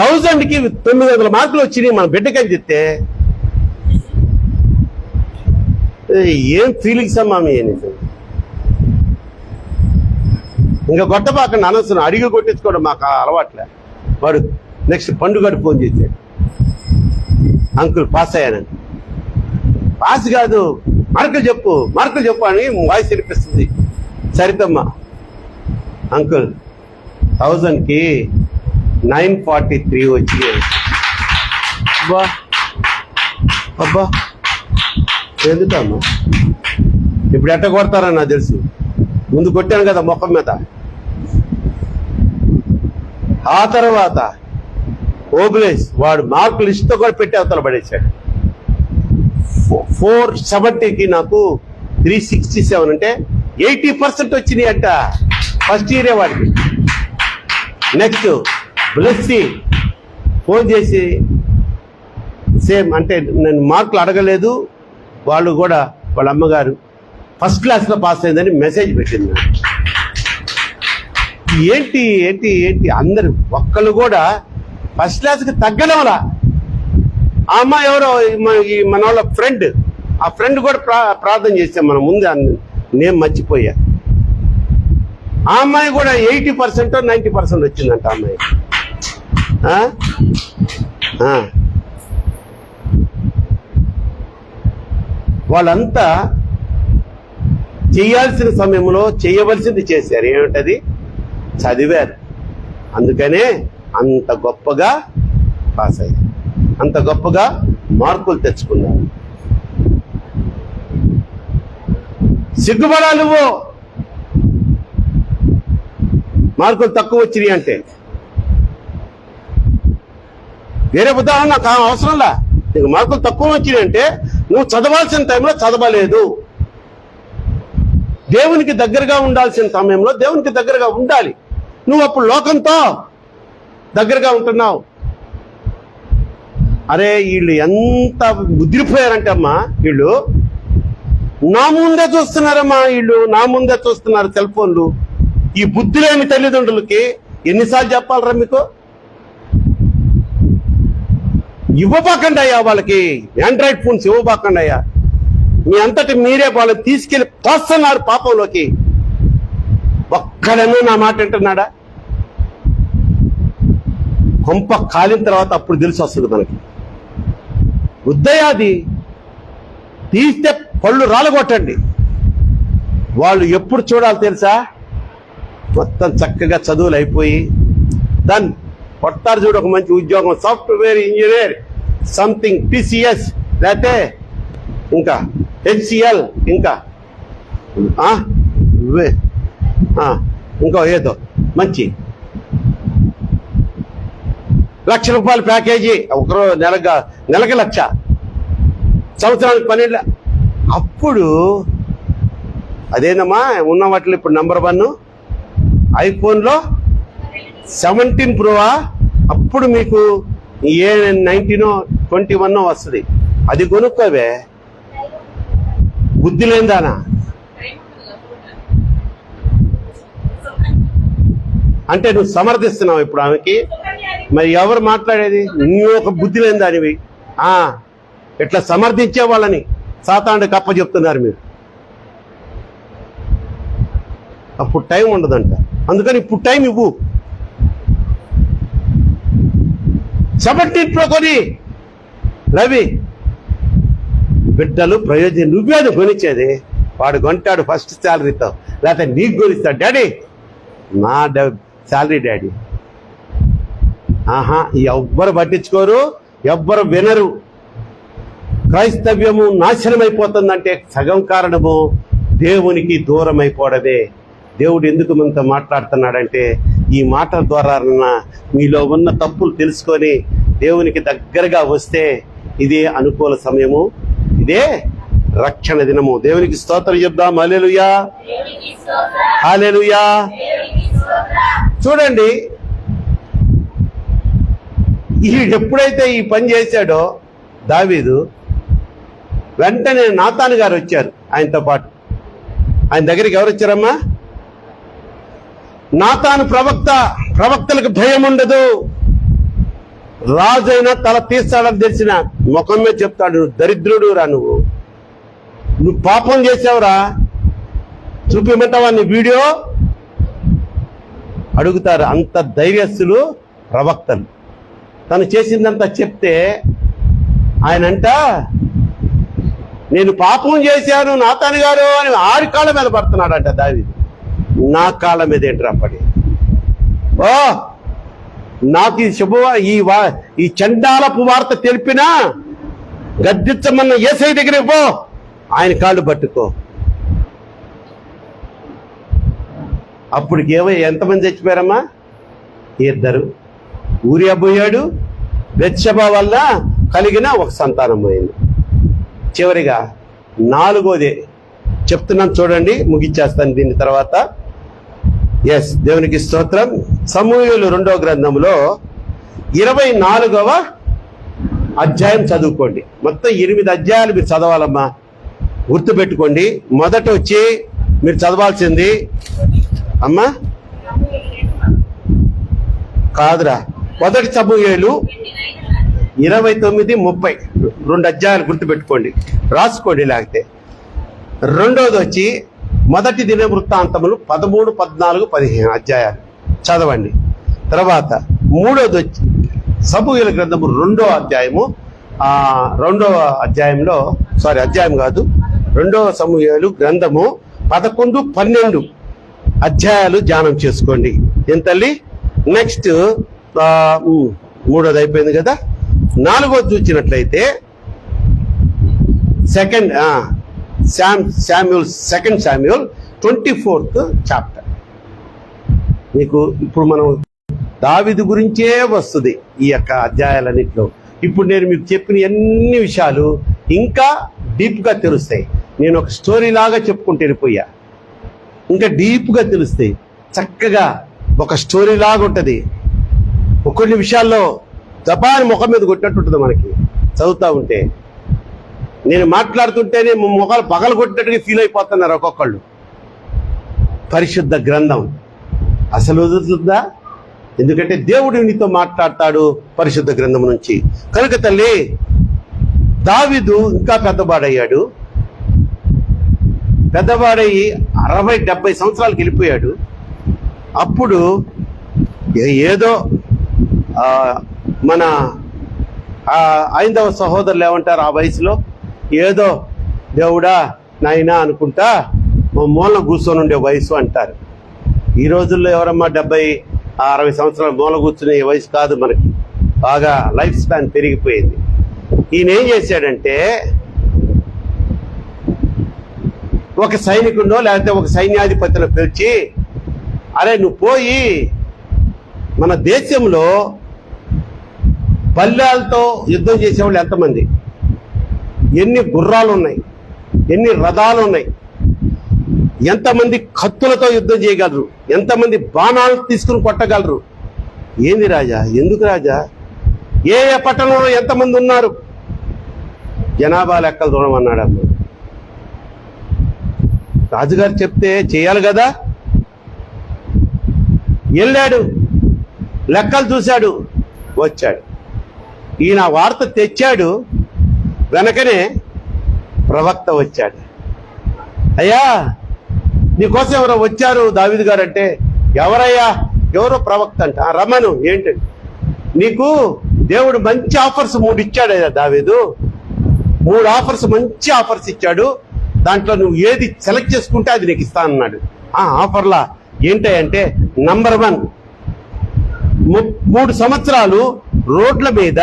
1000కి 900 మార్కులు వచ్చినాయి మన బిడ్డకని చెప్తే ఏం ఫీలింగ్స్ అమ్మా మీ? ఇంకా కొట్టబాకండి, అనవసరం అడిగి కొట్టించుకోవడం మాకు అలవాట్లే. వాడు నెక్స్ట్ పండుగడు ఫోన్ చేశాడు, అంకుల్ పాస్ అయ్యానని. పాస్ కాదు, మార్కులు చెప్పు అని వాయిస్ వినిపిస్తుంది. సరితమ్మ, అంకుల్ 1000కి 943 వచ్చి. అబ్బా ఎందుకమ్మా ఇప్పుడు ఎట్ట కొడతారని నాకు తెలుసు. ముందు కొట్టాను కదా ముఖం మీద. ఆ తర్వాత ఓబులేస్ వాడు మార్కులు లిస్టుతో కూడా పెట్టి అవతల పడేశాడు. 470కి నాకు 367 అంటే 80% వచ్చినాయి అంట ఫస్ట్ ఇయరే వాడికి. నెక్స్ట్ బ్లెస్సీ ఫోన్ చేసి సేమ్, అంటే నేను మార్కులు అడగలేదు, వాళ్ళు కూడా వాళ్ళ అమ్మగారు ఫస్ట్ క్లాస్లో పాస్ అయిందని మెసేజ్ పెట్టింది. ఏంటి ఏంటి ఏంటి అందరు ఒక్కళ్ళు కూడా ఫస్ట్ క్లాస్కి తగ్గనవలా. ఆ అమ్మాయి ఎవరో మన వాళ్ళ ఫ్రెండ్, ఆ ఫ్రెండ్ కూడా ప్రార్థన చేసాం మనం ముందు, నేను మర్చిపోయా. ఆ అమ్మాయి కూడా 80% 90% వచ్చిందంట ఆ అమ్మాయి. వాళ్ళంతా చేయాల్సిన సమయంలో చేయవలసింది చేశారు. ఏమిటది? చదివారు. అందుకనే అంత గొప్పగా పాస్ అయ్యారు, అంత గొప్పగా మార్కులు తెచ్చుకున్నారు. సిగ్గుపడాలి నువ్వు మార్కులు తక్కువ వచ్చినాయి అంటే. వేరే ఉదాహరణ నాకు అవసరంలా. నీకు మార్కులు తక్కువ వచ్చినాయి అంటే నువ్వు చదవాల్సిన టైంలో చదవలేదు. దేవునికి దగ్గరగా ఉండాల్సిన సమయంలో దేవునికి దగ్గరగా ఉండాలి. నువ్వు అప్పుడు లోకంతో దగ్గరగా ఉంటున్నావు. అరే వీళ్ళు ఎంత ముదిరిపోయారంటే అమ్మా, వీళ్ళు నా ముందే చూస్తున్నారమ్మా, వీళ్ళు నా ముందే చూస్తున్నారు సెల్ ఫోన్లు. ఈ బుద్ధి లేని తల్లిదండ్రులకి ఎన్నిసార్లు చెప్పాలరా మీకు? ఇవ్వబాకండి అయ్యా, వాళ్ళకి ఆండ్రాయిడ్ ఫోన్స్ ఇవ్వబాకండి అయ్యా. మీ అంతటి మీరే వాళ్ళు తీసుకెళ్లి తోస్తున్నారు పాపంలోకి. ఒక్కడన్నా నా మాట వింటున్నాడా? కొంప కాలిన తర్వాత అప్పుడు తెలిసి వస్తుంది మనకి. ఉద్దయాది తీస్తే పళ్ళు రాలగొట్టండి. వాళ్ళు ఎప్పుడు చూడాలి తెలుసా? మొత్తం చక్కగా చదువులు అయిపోయి దాన్ని కొట్టారు చూడు ఒక మంచి ఉద్యోగం, సాఫ్ట్వేర్ ఇంజనీర్ సంథింగ్, టీసీఎస్ లేకపోతే ఇంకా హెచ్సిఎల్, ఇంకా ఇంకో ఏదో మంచి ₹1,00,000 ప్యాకేజీ, ఒకరో నెలకి 1,00,000, సంవత్సరానికి 12. అప్పుడు అదేనమ్మా ఉన్న వాటిలో ఇప్పుడు నెంబర్ 1 ఐఫోన్లో 17 ప్రోవా. అప్పుడు మీకు ఏ 19 21 వస్తుంది. అది కొనుక్కోవే, బుద్ధి లేదానా? అంటే నువ్వు సమర్థిస్తున్నావు ఇప్పుడు ఆమెకి. మరి ఎవరు మాట్లాడేది? నువ్వు ఒక బుద్ధి లేని దానివి. ఇట్లా సమర్థించే వాళ్ళని సాతానుడికి కప్ప చెప్తున్నారు మీరు. అప్పుడు టైం ఉండదంట, అందుకని ఇప్పుడు టైం ఇవ్వు. 17 Pro కొని రవి బిడ్డలు ప్రయోజనం. నువ్వేది కొనిచ్చేది? వాడు కొంటాడు ఫస్ట్ శాలరీతో, లేకపోతే నీకు కొనిస్తాడు. డాడీ నా శాలరీ డాడీ. ఎవ్వరు పట్టించుకోరు, ఎవ్వరు వినరు. క్రైస్తవ్యము నాశనం అయిపోతుందంటే సగం కారణము దేవునికి దూరం అయిపోవడమే. దేవుడు ఎందుకు మనతో మాట్లాడుతున్నాడంటే ఈ మాటల ద్వారా మీలో ఉన్న తప్పులు తెలుసుకొని దేవునికి దగ్గరగా వస్తే ఇదే అనుకూల సమయము, ఇదే రక్షణ దినము. దేవునికి స్తోత్రం చెప్దాం. హల్లెలూయా, హల్లెలూయా. చూడండి, ఎప్పుడైతే ఈ పని చేశాడో దావీదు, వెంటనే నాతాను గారు వచ్చారు ఆయనతో పాటు. ఆయన దగ్గరికి ఎవరు వచ్చారమ్మా? నాతాను ప్రవక్తలకు భయం ఉండదు, రాజైనా తల తీస్తాడని తెలిసిన ముఖం మీద చెప్తాడు, నువ్వు దరిద్రుడు రా, నువ్వు పాపం చేసావురా, చూపిమంటావా నీ వీడియో అడుగుతారు. అంత ధైర్యస్తులు ప్రవక్తలు. తను చేసిందంతా చెప్తే ఆయనంట, నేను పాపం చేశాను నాతాను గారు అని ఆడి కాళ్ళ మీద పడుతున్నాడంట దావీదు. నా కాళ్ళ మీద ఏంట్రా పడి? నాకు ఈ ఈ చండాలపు వార్త తెలిపినా గద్దించమన్న యేసయ్య దగ్గరికి పో, ఆయన కాళ్ళు పట్టుకో. అప్పటికి ఎంతమంది చచ్చిపోయారమ్మా? 2. ఊరియా పోయాడు, బెత్షెబా వల్ల కలిగిన ఒక సంతానం పోయింది. చివరిగా 4వది చెప్తున్నాను చూడండి, ముగించేస్తాను దీని తర్వాత. దేవునికి స్తోత్రం. సమూయేలు 2వ గ్రంథంలో 24వ అధ్యాయం చదువుకోండి. మొత్తం 8 అధ్యాయాలు మీరు చదవాలమ్మా, గుర్తుపెట్టుకోండి. మొదట వచ్చి మీరు చదవాల్సింది అమ్మా కాదురా, 1 సమూయేలు 29, 30 2 అధ్యాయాలు గుర్తుపెట్టుకోండి, రాసుకోండి లేకపోతే. 2వది వచ్చి 1 దినవృత్తాంతములు 13, 14, 15 అధ్యాయాలు చదవండి. తర్వాత 3వది వచ్చి సమూయేలు గ్రంథము 2వ అధ్యాయము. 2వ అధ్యాయంలో అధ్యాయం కాదు, 2వ సమూయేలు గ్రంథము 11, 12 అధ్యాయాలు ధ్యానం చేసుకోండి. ఏం తల్లి? నెక్స్ట్ 3వది అయిపోయింది కదా. 4వది చూసినట్లయితే 2 శామ్యూల్ 24th చాప్టర్. మీకు ఇప్పుడు మనం దావీదు గురించే వస్తుంది ఈ యొక్క అధ్యాయాలన్నింటిలో. ఇప్పుడు నేను మీకు చెప్పిన అన్ని విషయాలు ఇంకా డీప్గా తెలుస్తాయి. నేను ఒక స్టోరీ లాగా చెప్పుకుంటూ వెళ్ళిపోయా, ఇంకా డీప్గా తెలుస్తాయి. చక్కగా ఒక స్టోరీ లాగా ఉంటుంది. కొన్ని విషయాల్లో జపాన్ ముఖం మీద కొట్టినట్టుంటుంది మనకి చదువుతూ ఉంటే. నేను మాట్లాడుతుంటేనే ముఖాలు పగలు కొట్టినట్టుగా ఫీల్ అయిపోతున్నారు ఒక్కొక్కళ్ళు. పరిశుద్ధ గ్రంథం అసలు వదులుతుందా? ఎందుకంటే దేవుడు నీతో మాట్లాడతాడు పరిశుద్ధ గ్రంథం నుంచి. కనుక తల్లి, దావీదు ఇంకా పెద్దవాడయ్యాడు. పెద్దవాడయ్యి 60-70 సంవత్సరాలకు వెళ్ళిపోయాడు. అప్పుడు ఏదో మన ఐదవ సహోదరులు ఏమంటారు, ఆ వయసులో ఏదో దేవుడా నాయనా అనుకుంటా మూలన కూర్చొని ఉండే వయసు అంటారు. ఈ రోజుల్లో ఎవరమ్మా 70-60 సంవత్సరాల మూల కూర్చునే వయసు కాదు మనకి, బాగా లైఫ్ స్పాన్ పెరిగిపోయింది. ఈయన ఏం చేశాడంటే ఒక సైనికుడినో లేకపోతే ఒక సైన్యాధిపతిని పిలిచి, అరే నువ్వు పోయి మన దేశంలో బల్లాలతో యుద్ధం చేసేవాళ్ళు ఎంతమంది, ఎన్ని గుర్రాలు ఉన్నాయి, ఎన్ని రథాలు ఉన్నాయి, ఎంతమంది కత్తులతో యుద్ధం చేయగలరు, ఎంతమంది బాణాలు తీసుకుని కొట్టగలరు. ఏంది రాజా, ఎందుకు రాజా, ఏ ఏ పట్టణంలో ఎంతమంది ఉన్నారు, జనాభా లెక్కలు చూడమన్నాడు. అమ్మ రాజుగారు చెప్తే చేయాలి కదా. వెళ్ళాడు, లెక్కలు చూశాడు, వచ్చాడు. ఈయన వార్త తెచ్చాడు, వెనకనే ప్రవక్త వచ్చాడు. అయ్యా నీకోసం ఎవరో వచ్చారు దావీదు గారు అంటే, ఎవరయ్యా, ఎవరో ప్రవక్త అంట. రమ్మను. ఏంటంటే, నీకు దేవుడు మంచి ఆఫర్స్ 3 ఇచ్చాడయ్యా దావీదు, 3 ఆఫర్స్, మంచి ఆఫర్స్ ఇచ్చాడు. దాంట్లో నువ్వు ఏది సెలెక్ట్ చేసుకుంటే అది నీకు ఇస్తానన్నాడు. ఆ ఆఫర్లా ఏంటంటే, నంబర్ 1, 3 సంవత్సరాలు రోడ్ల మీద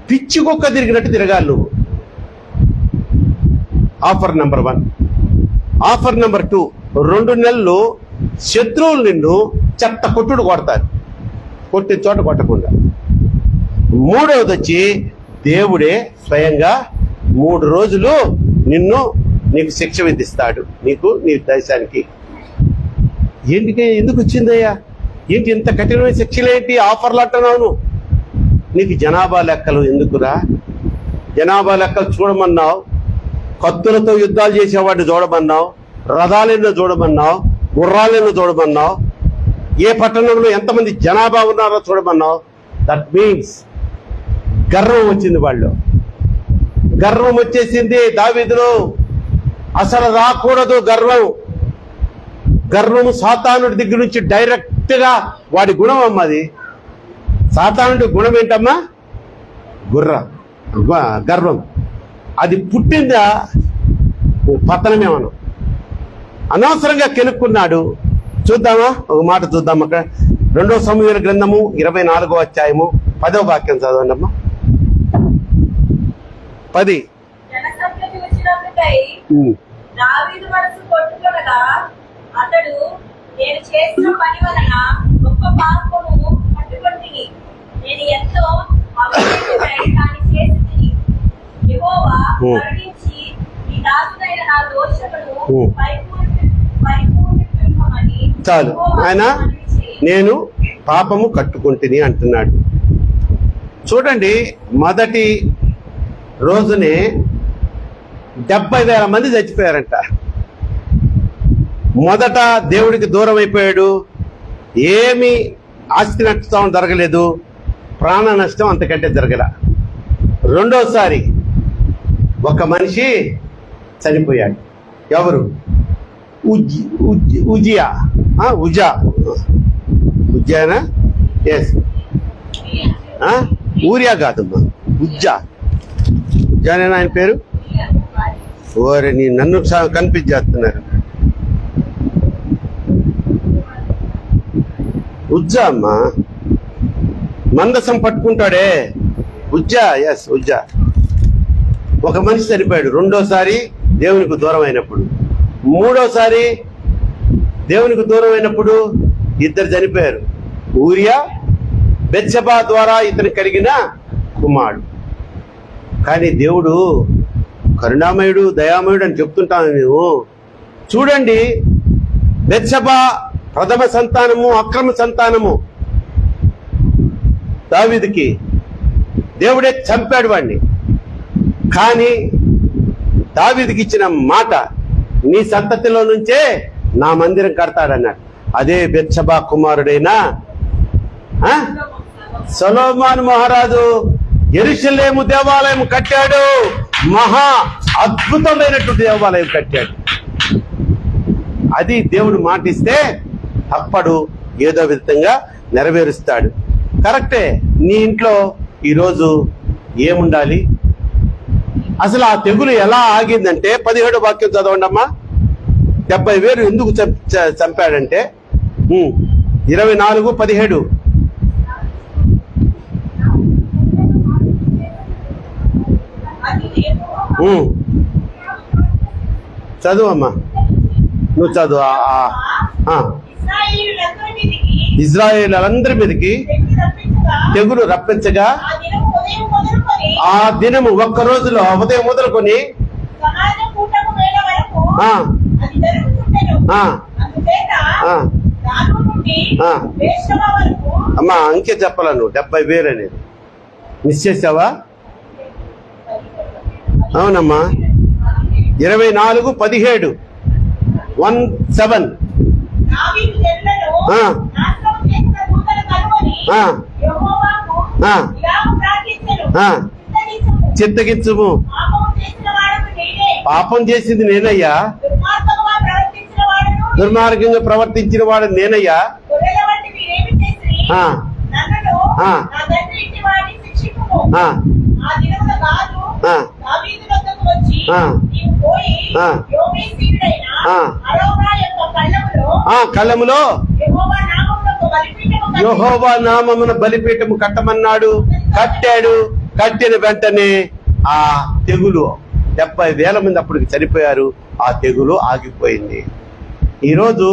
పిచ్చి కుక్క తిరిగినట్టు తిరగాలి నువ్వు. Offer number 1. ఆఫర్ నంబర్ 2, 2 నెలలు శత్రువులు నిన్ను చెత్త కొట్టుడు కొడతారు, కొట్టిన చోట కొట్టకుండా. 3వది వచ్చి దేవుడే స్వయంగా 3 రోజులు నీకు శిక్ష విధిస్తాడు, నీకు నీ దేశానికి. ఎందుకు వచ్చిందయ్యా, ఏంటి ఇంత కఠినమైన శిక్షలేంటి, ఆఫర్లు అంటున్నావు? నీకు జనాభా లెక్కలు ఎందుకురా? జనాభా లెక్కలు చూడమన్నావు, కత్తులతో యుద్ధాలు చేసేవాడిని చూడమన్నావు, రథాలెన్నో చూడమన్నావు, గుర్రాలెన్నో చూడమన్నావు, ఏ పట్టణంలో ఎంతమంది జనాభా ఉన్నారో చూడమన్నావు. దట్ మీన్స్ గర్వం వచ్చింది వాళ్ళు, గర్వం వచ్చేసింది దావీదులో. అసలు రాకూడదు గర్వం. గర్వము సాతానుడి దగ్గర నుంచి డైరెక్ట్ గా వాడి గుణం అమ్మది. సాతానుడి గుణం ఏంటమ్మా? గర్వం. అది పుట్టిందా పతనమే. మనం అనవసరంగా కెనుక్కున్నాడు. చూద్దామా, ఒక మాట చూద్దాం. అక్కడ 2వ సమూయేలు గ్రంథము 24వ అధ్యాయము 10వ వాక్యం చదవండి అమ్మా. 10. దావీదు మనసు కొట్టుకొనగా అతడు, నేను చేసిన పని వలన గొప్ప పాపము పట్టుకొంటిని, నేను ఎంతో అవిధేయుడై దాన్ని చేసితిని. యెహోవా కరుణించి ఈ దాసుడైన నా దోషమును పరిపూర్ణమని చాలు. ఆయన నేను పాపము కట్టుకుంటుని అంటున్నాడు. చూడండి, మొదటి రోజునే 70,000 మంది చచ్చిపోయారంట. మొదట దేవుడికి దూరం అయిపోయాడు, ఏమి ఆస్తి నష్టం జరగలేదు, ప్రాణ నష్టం అంతకంటే జరగల. 2వసారి ఒక మనిషి చనిపోయాడు. ఎవరు? ఉజ్జానా? ఎస్, ఊరియా కాదమ్మా, ఉజ్జానేనా ఆయన పేరు? ఓరే నీ నన్ను కనిపించేస్తున్నారు. ఉజ్జా అమ్మా, మందసం పట్టుకుంటాడే ఉజ్జా. ఎస్, ఉజ్జా. ఒక మనిషి చనిపోయాడు 2వసారి దేవునికి దూరం అయినప్పుడు. 3వసారి దేవునికి దూరం అయినప్పుడు 2 చనిపోయారు. ఊరియా, బెత్షెబా ద్వారా ఇతను కలిగిన కుమారుడు. కానీ దేవుడు కరుణామయుడు, దయామయుడు అని చెప్తుంటాము మేము. చూడండి, బెత్షెబా ప్రథమ సంతానము, అక్రమ సంతానము దావీదుకి. దేవుడే చంపాడు వాడిని. కానీ దావీదుకి ఇచ్చిన మాట, నీ సంతతిలో నుంచే నా మందిరం కడతాడన్నాడు. అదే బెత్షెబా కుమారుడైన సొలొమోను మహారాజు యెరూషలేము దేవాలయం కట్టాడు. మహా అద్భుతమైనటువంటి దేవాలయం కట్టాడు. అది దేవుడు మాటిస్తే అప్పుడు ఏదో విధంగా నెరవేరుస్తాడు. కరెక్టే. నీ ఇంట్లో ఈరోజు ఏముండాలి? అసలు ఆ తెగులు ఎలా ఆగిందంటే 17వ వాక్యం చదవండి అమ్మా. 70,000 ఎందుకు చంపాడంటే 24:17. అది యెహోవా చదువమ్మా, నువ్వు చదువు. ఇశ్రాయేలీయులందరి మీదికి ఇజ్రాయేలందరి మీదకి తెగులు రప్పించగా ఆ దినము ఉదయం మొదలుకొని ఆ దినము ఒక్క రోజులో ఉదయం మొదలుకొని సమాజ కూటము వేళ వరకు ఆ, అది జరుగుతుండెను. ఆ, అందుచేత ఆ. దాను నుండి ఆ. బేర్షెబా వరకు అమ్మా అంకె చెప్పాల నువ్వు 70,000 అనేది మిస్ చేసావా? అవునమ్మా, 24:17 17. దావీదు జనులను ఆ. నాశనం చేసిన దూతను కనుగొని ఆ. యెహోవాకు ఆ. ఇలాగ ప్రార్థించెను. ఆ. చిత్తగించుము. చిత్తగించుము, పాపము చేసిన వాడను నేనే. పాపం చేసింది నేనయ్యా, దుర్మార్గముగా ప్రవర్తించిన వాడను దుర్మార్గంగా ప్రవర్తించిన వాడు నేనయ్యా. గొర్రెల వంటి మీరేమి చేసిరి? ఆ. నన్నును ఆ. నా తండ్రి ఇంటి వాడిని శిక్షింపుము. ఆ. ఆ దినమున గాదు ఆ. దావీదు వద్దకు వచ్చి ఆ. నీవు పోయి ఆ. యోబేసీయుడైన ఆ. అరోనా యొక్క కళ్ళములో కళ్ళములో యెహోవా నామమున ఒక బలిపీఠము కట్టి యెహోవా నామమున బలిపీఠము కట్టమన్నాడు. కట్టాడు. కట్టిన వెంటనే ఆ తెగులు 70,000 మంది అప్పటికి చనిపోయారు. ఆ తెగులు ఆగిపోయింది. ఈరోజు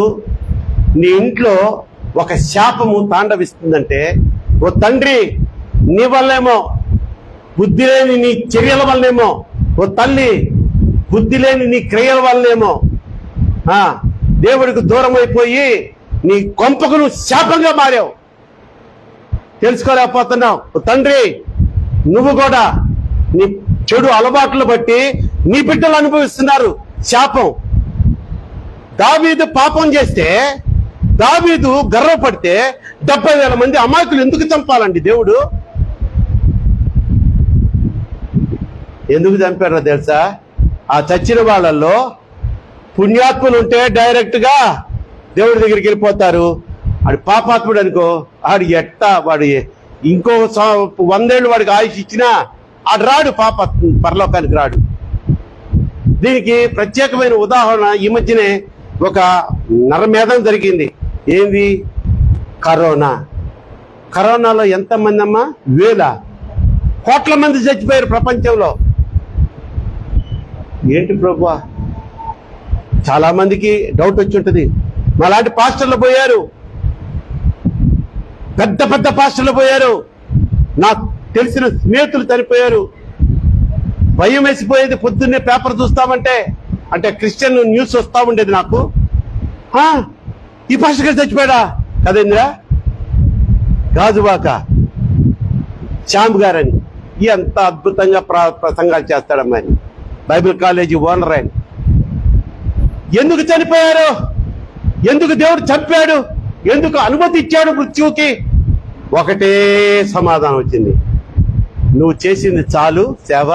నీ ఇంట్లో ఒక శాపము తాండవిస్తుందంటే, ఓ తండ్రి నీ వల్లేమో, బుద్ధి లేని నీ చర్యల వల్లేమో, ఓ తల్లి బుద్ధి లేని నీ క్రియల వల్లేమో దేవుడికి దూరం అయిపోయి నీ కొంపకు నువ్వు శాపంగా మారావు. తెలుసుకోలేకపోతున్నావు. ఓ తండ్రి నువ్వు కూడా నీ చెడు అలవాట్లు బట్టి నీ బిడ్డలు అనుభవిస్తున్నారు శాపం. దావీదు పాపం చేస్తే, దావీదు గర్వపడితే 70,000 మంది అమాయకులు ఎందుకు చంపాలండి దేవుడు? ఎందుకు చంపారో తెలుసా? ఆ చచ్చిన వాళ్ళల్లో పుణ్యాత్ములు ఉంటే డైరెక్ట్ గా దేవుడి దగ్గరికి వెళ్ళిపోతారు. ఆడు పాపాత్ముడు అనుకో, ఆడు వాడు ఇంకో 100 ఏళ్ళు వాడికి ఆయుష్ ఇచ్చినా ఆడు రాడు, పరలోకానికి రాడు. దీనికి ప్రత్యేకమైన ఉదాహరణ ఈ మధ్యనే ఒక నరమేధం జరిగింది. ఏంది? కరోనాలో ఎంతమంది అమ్మా? 1,000 కోట్ల మంది చచ్చిపోయారు ప్రపంచంలో. ఏంటి ప్రభువా? చాలా మందికి డౌట్ వచ్చి ఉంటుంది. మాలాంటి పాస్టర్లు పోయారు, పెద్ద పెద్ద పాస్టర్లు పోయారు, నాకు తెలిసిన స్నేహితులు చనిపోయారు. భయం వేసిపోయేది. పొద్దున్నే పేపర్ చూస్తామంటే, అంటే క్రిస్టియన్ న్యూస్ వస్తా ఉండేది నాకు. ఈ పాస్టర్ గారు చచ్చిపోయాడా కదేంద్రా? గాజువాక శ్యామ్ గారని ఎంత అద్భుతంగా ప్రసంగాలు చేస్తాడమ్మా అని, బైబిల్ కాలేజీ ఓనర్ ఆయన. ఎందుకు చనిపోయారు? ఎందుకు దేవుడు చంపాడు? ఎందుకు అనుమతి ఇచ్చాడు మృత్యువుకి? ఒకటే సమాధానం వచ్చింది, నువ్వు చేసింది చాలు సేవ,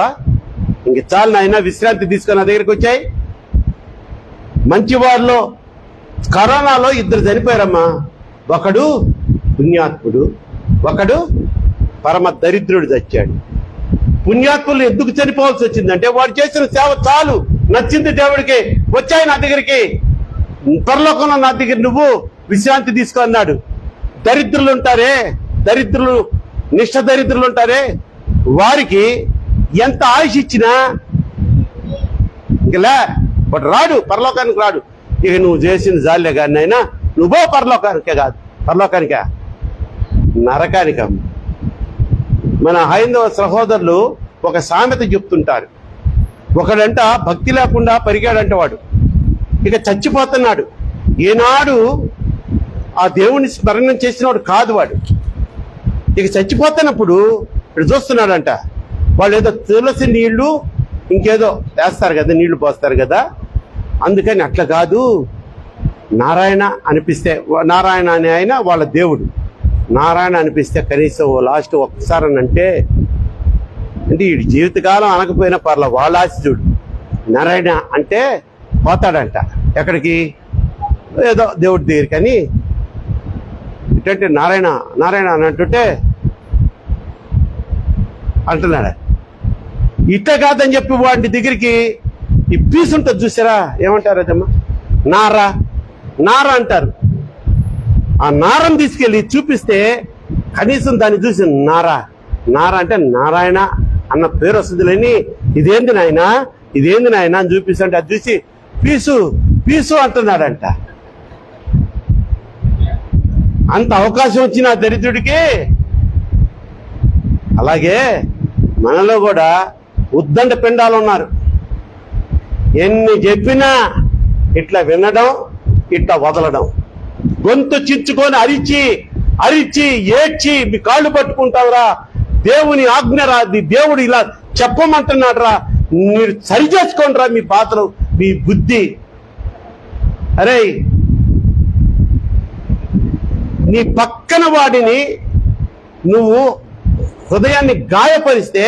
ఇంక చాలు నాయన, విశ్రాంతి తీసుకొని నా దగ్గరికి వచ్చాయి. మంచి వారిలో కరోనాలో 2 చనిపోయారమ్మా. ఒకడు పుణ్యాత్ముడు, ఒకడు పరమ దరిద్రుడు చచ్చాడు. పుణ్యాత్ములు ఎందుకు చనిపోవాల్సి వచ్చిందంటే, వాడు చేసిన సేవ చాలు, నచ్చింది దేవుడికి, వచ్చాయి నా దగ్గరికి, పరలోకంలో నా దగ్గర నువ్వు విశ్రాంతి తీసుకో అన్నాడు. దరిద్రులు ఉంటారే, దరిద్రులు, నిష్ఠ దరిద్రులు ఉంటారే, వారికి ఎంత ఆయుష్ ఇచ్చినా ఇంకలే వాడు రాడు, పరలోకానికి రాడు. ఇక నువ్వు చేసిన జాలే కానీ అయినా నువ్వో పరలోకానికే కాదు, పరలోకానికే, నరకానిక. మన హైందవ సహోదరులు ఒక సామెత చెప్తుంటారు. ఒకడంట భక్తి లేకుండా పరిగాడంట, వాడు ఇక చచ్చిపోతున్నాడు. ఏనాడు ఆ దేవుని స్మరణం చేసినవాడు కాదు వాడు. ఇక చచ్చిపోతున్నప్పుడు ఇక్కడ చూస్తున్నాడంట, వాళ్ళు ఏదో తులసి నీళ్లు ఇంకేదో వేస్తారు కదా, నీళ్లు పోస్తారు కదా, అందుకని అట్లా కాదు, నారాయణ అనిపిస్తే, నారాయణ అనే ఆయన వాళ్ళ దేవుడు, నారాయణ అనిపిస్తే కనీసం లాస్ట్ ఒక్కసారి అని అంటే ఈ జీవితకాలం అనకపోయినా పర్ల, వాళ్ళ ఆశ చూడు. నారాయణ అంటే పోతాడంట ఎక్కడికి, ఏదో దేవుడి దగ్గరికి. కానీ ఏంటంటే నారాయణ నారాయణ అని అంటుంటే అంటున్నాడు. ఇట్లా కాదని చెప్పి వాడి దగ్గరికి ఈ పీస్ ఉంటుంది చూసారా, ఏమంటారు అదమ్మా, నారా నారా అంటారు. ఆ నారని తీసుకెళ్ళి చూపిస్తే కనీసం దాన్ని చూసి నారా అంటే నారాయణ అన్న పేరు వస్తుందిలేని ఇదేంది నాయనా అని చూపిస్తుంటే అది చూసి పీసు అంటున్నాడంట. అంత అవకాశం వచ్చిన ఆ దరిద్రుడికి. అలాగే మనలో కూడా ఉద్దండ పిండాలు ఉన్నారు. ఎన్ని చెప్పినా ఇట్లా వినడం, ఇట్లా వదలడం. గొంతు చించుకొని అరిచి ఏడ్చి మీ కాళ్ళు పట్టుకుంటావురా, దేవుని ఆజ్ఞ రాది, దేవుడు ఇలా చెప్పమంటున్నాడు రా, మీరు సరి చేసుకోండి రా మీ బాధలు, మీ బుద్ధి. అరే నీ పక్కన వాడిని నువ్వు హృదయాన్ని గాయపరిస్తే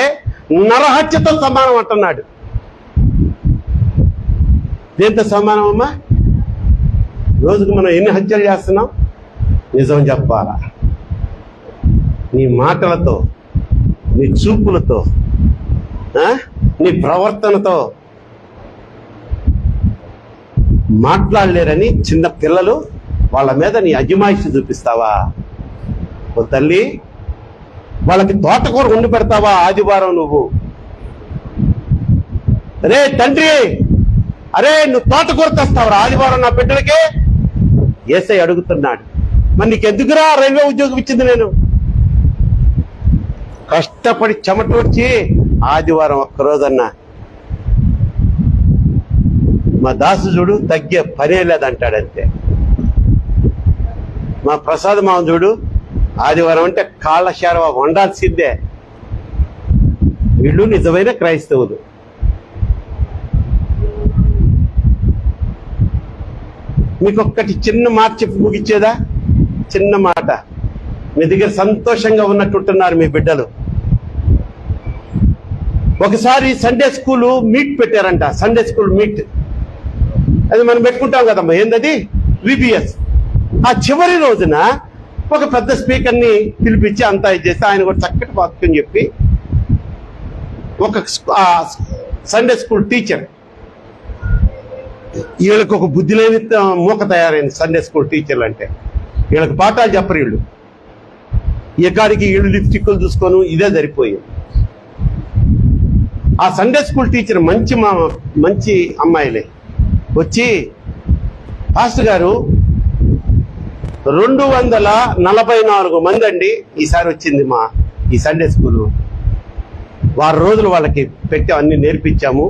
నరహత్యతో సమానం అంటున్నాడు. దేంతో సమానం అమ్మా? రోజుకు మనం ఎన్ని హత్యలు చేస్తున్నాం? నిజం చెప్పాలా? నీ మాటలతో, నీ చూపులతో, నీ ప్రవర్తనతో మాట్లాడలేరని చిన్న పిల్లలు వాళ్ళ మీద నీ అజమాయిషి చూపిస్తావా? ఓ తల్లి, వాళ్ళకి తోటకూర వండి పెడతావా ఆదివారం నువ్వు? అరే తండ్రి, అరే నువ్వు తోటకూర తెస్తావురా ఆదివారం నా బిడ్డలకే? యేసయ్య అడుగుతున్నాడు. మరి నీకెందుకురా రైల్వే ఉద్యోగం ఇచ్చింది? నేను కష్టపడి చెమటూర్చి ఆదివారం ఒక్కరోజన్నా మా దాసు చూడు తగ్గే పనే లేదంటాడంతే. మా ప్రసాద్ మామ చూడు ఆదివారం అంటే కాళ్ళ శారవ వండాల్సిందే. వీళ్ళు నిజమైన క్రైస్తవులు. మీకు ఒక్కటి చిన్న మాట చెప్పి ముగిచ్చేదా? చిన్న మాట. మీ దగ్గర సంతోషంగా ఉన్నట్టుంటున్నారు మీ బిడ్డలు. ఒకసారి సండే స్కూల్ మీట్ పెట్టారంట. సండే స్కూల్ మీట్ అది మనం పెట్టుకుంటాం కదమ్మా, ఏందది? VBS. ఆ చివరి రోజున ఒక పెద్ద స్పీకర్ని పిలిపించి అంతా ఇది చేస్తే ఆయన కూడా చక్కటి వాక్యం చెప్పి ఒక సండే స్కూల్ టీచర్, వీళ్ళకి ఒక బుద్ధి లేని మూక తయారైంది సండే స్కూల్ టీచర్లు అంటే. వీళ్ళకి పాఠాలు చెప్పరు. వీళ్ళు ఎక్కడికి వీళ్ళు లిప్స్టిక్లు చూసుకొని ఇదే సరిపోయింది. ఆ సండే స్కూల్ టీచర్ మంచి అమ్మాయిలే వచ్చి, పాస్టర్ గారు 244 మంది అండి ఈసారి వచ్చింది మా ఈ సండే స్కూలు. 6 రోజులు వాళ్ళకి పెట్టి అన్ని నేర్పించాము.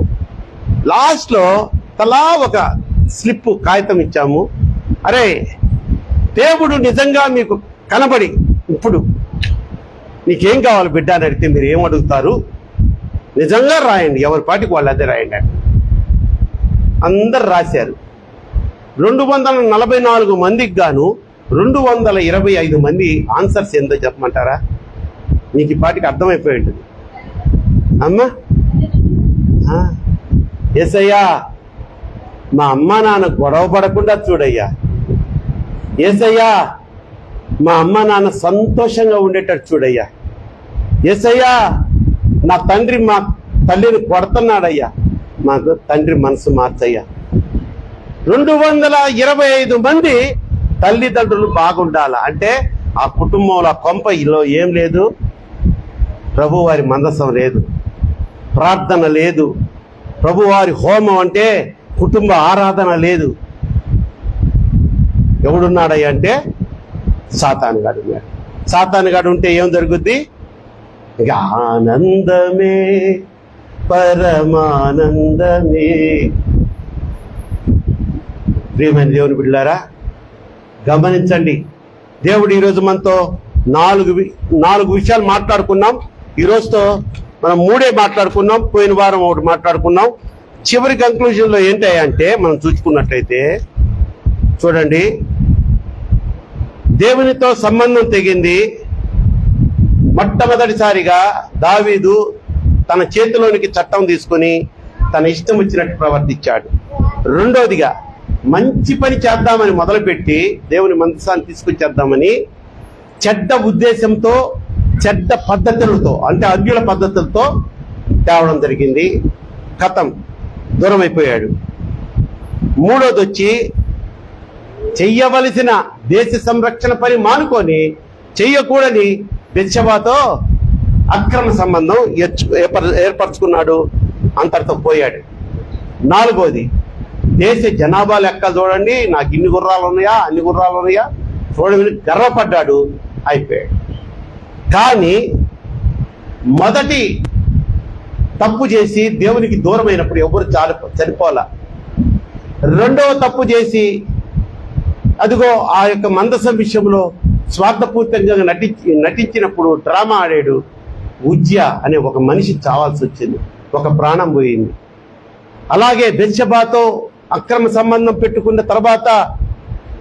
లాస్ట్లో తలా ఒక స్లిప్ కాగితం ఇచ్చాము. అరే దేవుడు నిజంగా మీకు కనబడి ఇప్పుడు నీకేం కావాలి బిడ్డ అని అడిగితే మీరు ఏం అడుగుతారు? నిజంగా రాయండి, ఎవరి పాటికి వాళ్ళు అదే రాయండి అని అందరు రాశారు. 244 మందికి గాను 225 మంది ఆన్సర్స్ ఏందో చెప్పమంటారా? మీకు ఈ పాటికి అర్థమైపోయి ఉంటుంది అమ్మా. యేసయ్యా మా అమ్మ నాన్న గొడవ పడకుండా చూడయ్యా. యేసయ్యా మా అమ్మ నాన్న సంతోషంగా ఉండేటట్టు చూడయ్యా. యేసయ్యా నా తండ్రి మా తల్లిని కొడుతున్నాడయ్యా, మా తండ్రి మనసు మార్చయ్యా. 225 మంది తల్లిదండ్రులు బాగుండాలా అంటే ఆ కుటుంబంలో కొంపలో ఏం లేదు? ప్రభువారి మందసం లేదు, ప్రార్థన లేదు, ప్రభువారి హోమం అంటే కుటుంబ ఆరాధన లేదు. ఎవడున్నాడయ్యా అంటే సాతానుగాడు ఉన్నాడు. సాతానుగాడు ఉంటే ఏం జరుగుద్ది? ఇక ఆనందమే పరమానందమే. ప్రియమైన దేవుని బిడ్డలారా గమనించండి. దేవుడు ఈరోజు మనతో 4 విషయాలు మాట్లాడుకున్నాం. ఈ రోజుతో మనం 3 మాట్లాడుకున్నాం. పోయిన వారం 1 మాట్లాడుకున్నాం. చివరి కంక్లూజన్లో ఏంటంటే మనం చూసుకున్నట్లయితే చూడండి, దేవునితో సంబంధం తెగింది. మొట్టమొదటిసారిగా దావీదు తన చేతిలోనికి చట్టం తీసుకుని తన ఇష్టం వచ్చినట్టు ప్రవర్తించాడు. రెండోదిగా మంచి పని చేద్దామని మొదలుపెట్టి దేవుని మందసాన్ని తీసుకొచ్చేద్దామని చెడ్డ ఉద్దేశంతో, చెడ్డ పద్ధతులతో అంటే అన్యుల పద్ధతులతో తేవడం జరిగింది. కథం దూరం అయిపోయాడు. మూడోది వచ్చి చెయ్యవలసిన దేశ సంరక్షణ పని మానుకొని చెయ్యకూడని బెత్షెబాతో అక్రమ సంబంధం ఏర్పరచుకున్నాడు. అంతటితో పోయాడు. 4వది, దేశ జనాభా లెక్కలు చూడండి, నాకు ఇన్ని గుర్రాలు ఉన్నాయా, అన్ని గుర్రాలు ఉన్నాయా చూడమని గర్వపడ్డాడు, అయిపోయాడు. కానీ మొదటి తప్పు చేసి దేవునికి దూరమైనప్పుడు ఎవరు చనిపోలా. 2వ తప్పు చేసి అదిగో ఆ యొక్క మందసం విషయంలో స్వార్థపూర్తంగా నటించినప్పుడు డ్రామా ఆడాడు. ఉజ్జా అనే ఒక మనిషి చావాల్సి వచ్చింది, ఒక ప్రాణం పోయింది. అలాగే బెత్షెబాతో అక్రమ సంబంధం పెట్టుకున్న తర్వాత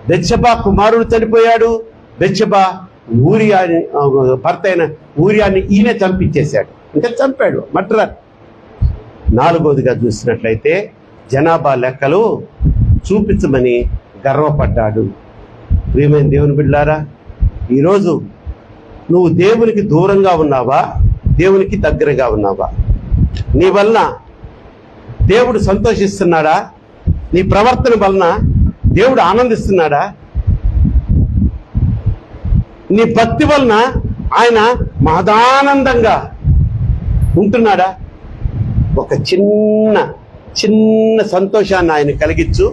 బెత్షెబా కుమారుడు చనిపోయాడు. బెత్షెబా ఊరియాని భర్త అయిన ఊరియాని ఈయన చంపించేశాడు, అంటే చంపాడు, మర్డరర్. 4వదిగా చూసినట్లయితే జనాభా లెక్కలు చూపించమని గర్వపడ్డాడు. ప్రియమైన దేవుని బిడ్డలారా, ఈరోజు నువ్వు దేవునికి దూరంగా ఉన్నావా, దేవునికి దగ్గరగా ఉన్నావా? నీ వలన దేవుడు సంతోషిస్తున్నాడా? నీ ప్రవర్తన వలన దేవుడు ఆనందిస్తున్నాడా? నీ భక్తి వలన ఆయన మహదానందంగా ఉంటున్నాడా? ఒక చిన్న చిన్న సంతోషాన్ని ఆయన కలిగించు.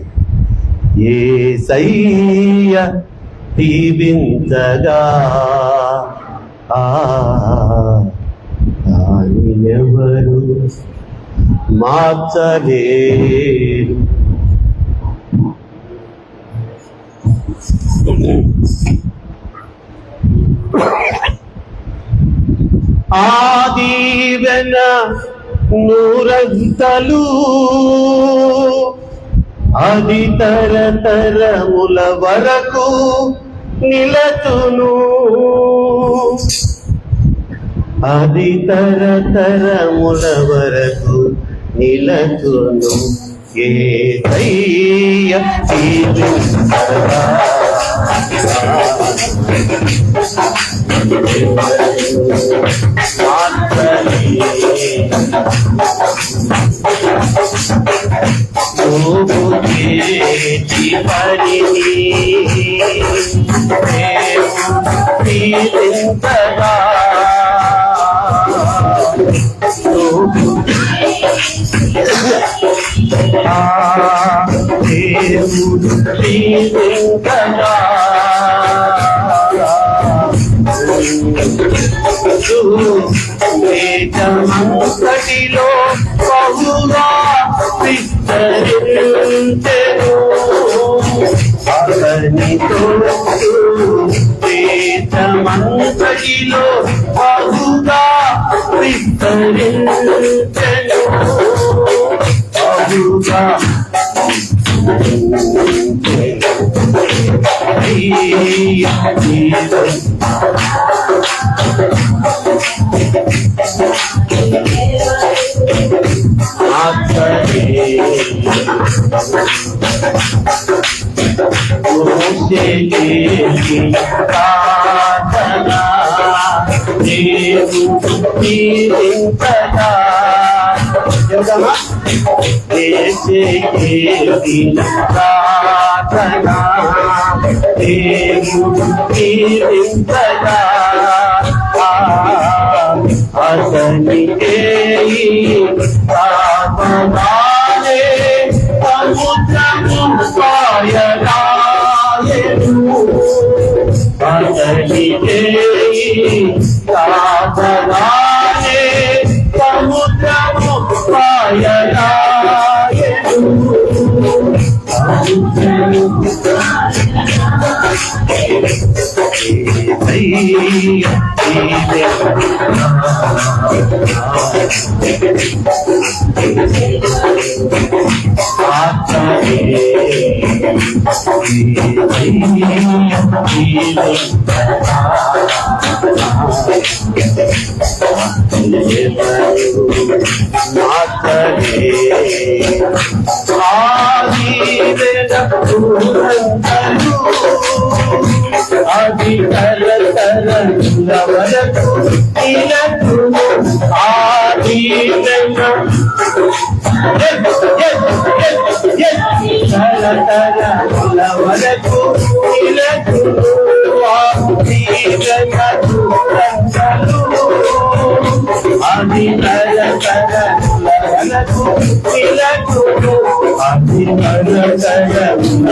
యేసయ్య దీవించగా ఆయనెవరు మార్చలేరు. ఆ దీవెన నూరంతలు అది తరతరముల వరకు నిలతును, అది తరతరముల వరకు నిలతును. యేసయ్య దీవించగా వేదమంతటిలో బహుగా విస్తరించెను, అతనితో వేదమంతటిలో బహుగా విస్తరించెను, బహుగా అతనికే సాధనాలే సముద్రము పాయరాయెను, అతనికే సాధనాలే సముద్రము పాయరాయెను. ఆదివేద ఆది తరతరముల వరకు నిలచును ఆదినైన తరతరముల వరకు నిలచును ఆదినైన ఆది తరతరముల వరకు నిలచును ఆది తరతరముల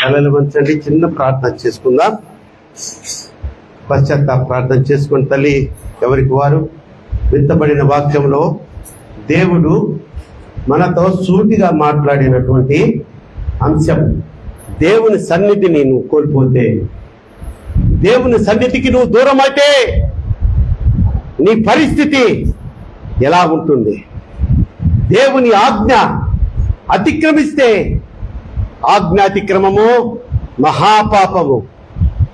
తలలు వంచండి, చిన్న ప్రార్థన చేసుకుందాం. పశ్చాత్తాప ప్రార్థన చేసుకుని తల్లి ఎవరికి వారు విత్తబడిన వాక్యంలో దేవుడు మనతో సూటిగా మాట్లాడినటువంటి అంశం, దేవుని సన్నిధిని నువ్వు కోల్పోతే, దేవుని సన్నిధికి నువ్వు దూరం అయితే నీ పరిస్థితి ఎలా ఉంటుంది? దేవుని ఆజ్ఞ అతిక్రమిస్తే ఆజ్ఞాతిక్రమము మహాపాపము,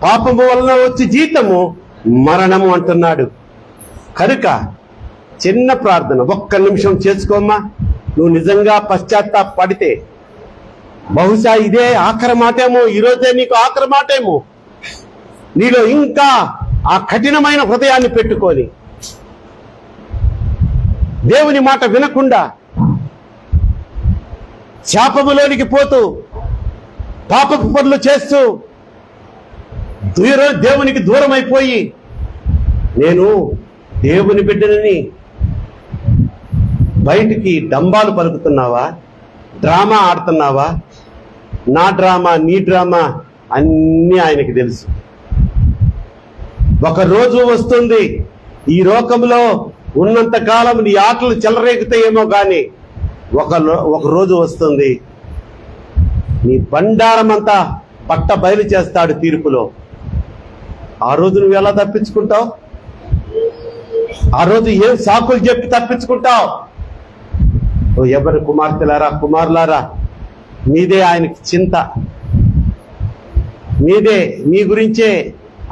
పాపము వలన వచ్చి జీతము మరణము అంటున్నాడు. కనుక చిన్న ప్రార్థన ఒక్క నిమిషం చేసుకోమ్మా. నువ్వు నిజంగా పశ్చాత్తాపడితే బహుశా ఇదే ఆఖరి మాటేమో, ఈరోజే నీకు ఆఖరి మాటేమో. నీలో ఇంకా ఆ కఠినమైన హృదయాన్ని పెట్టుకొని దేవుని మాట వినకుండా శాపములోనికి పోతూ పాపపు పనులు చేస్తూ దేవునికి దూరం అయిపోయి నేను దేవుని బిడ్డనని బయటికి డంబాలు పలుకుతున్నావా? డ్రామా ఆడుతున్నావా? నా డ్రామా నీ డ్రామా అన్నీ ఆయనకి తెలుసు. ఒక రోజు వస్తుంది, ఈ లోకంలో ఉన్నంత కాలం నీ ఆటలు చెలరేగుతాయేమో కానీ ఒక రోజు వస్తుంది, నీ బండారం అంతా పట్ట బయలు చేస్తాడు తీర్పులో. ఆ రోజు నువ్వు ఎలా తప్పించుకుంటావు? ఆ రోజు ఏం సాకులు చెప్పి తప్పించుకుంటావు? ఓ ఎవరి కుమార్తెలారా, కుమారులారా, మీదే ఆయనకి చింత, మీదే, మీ గురించే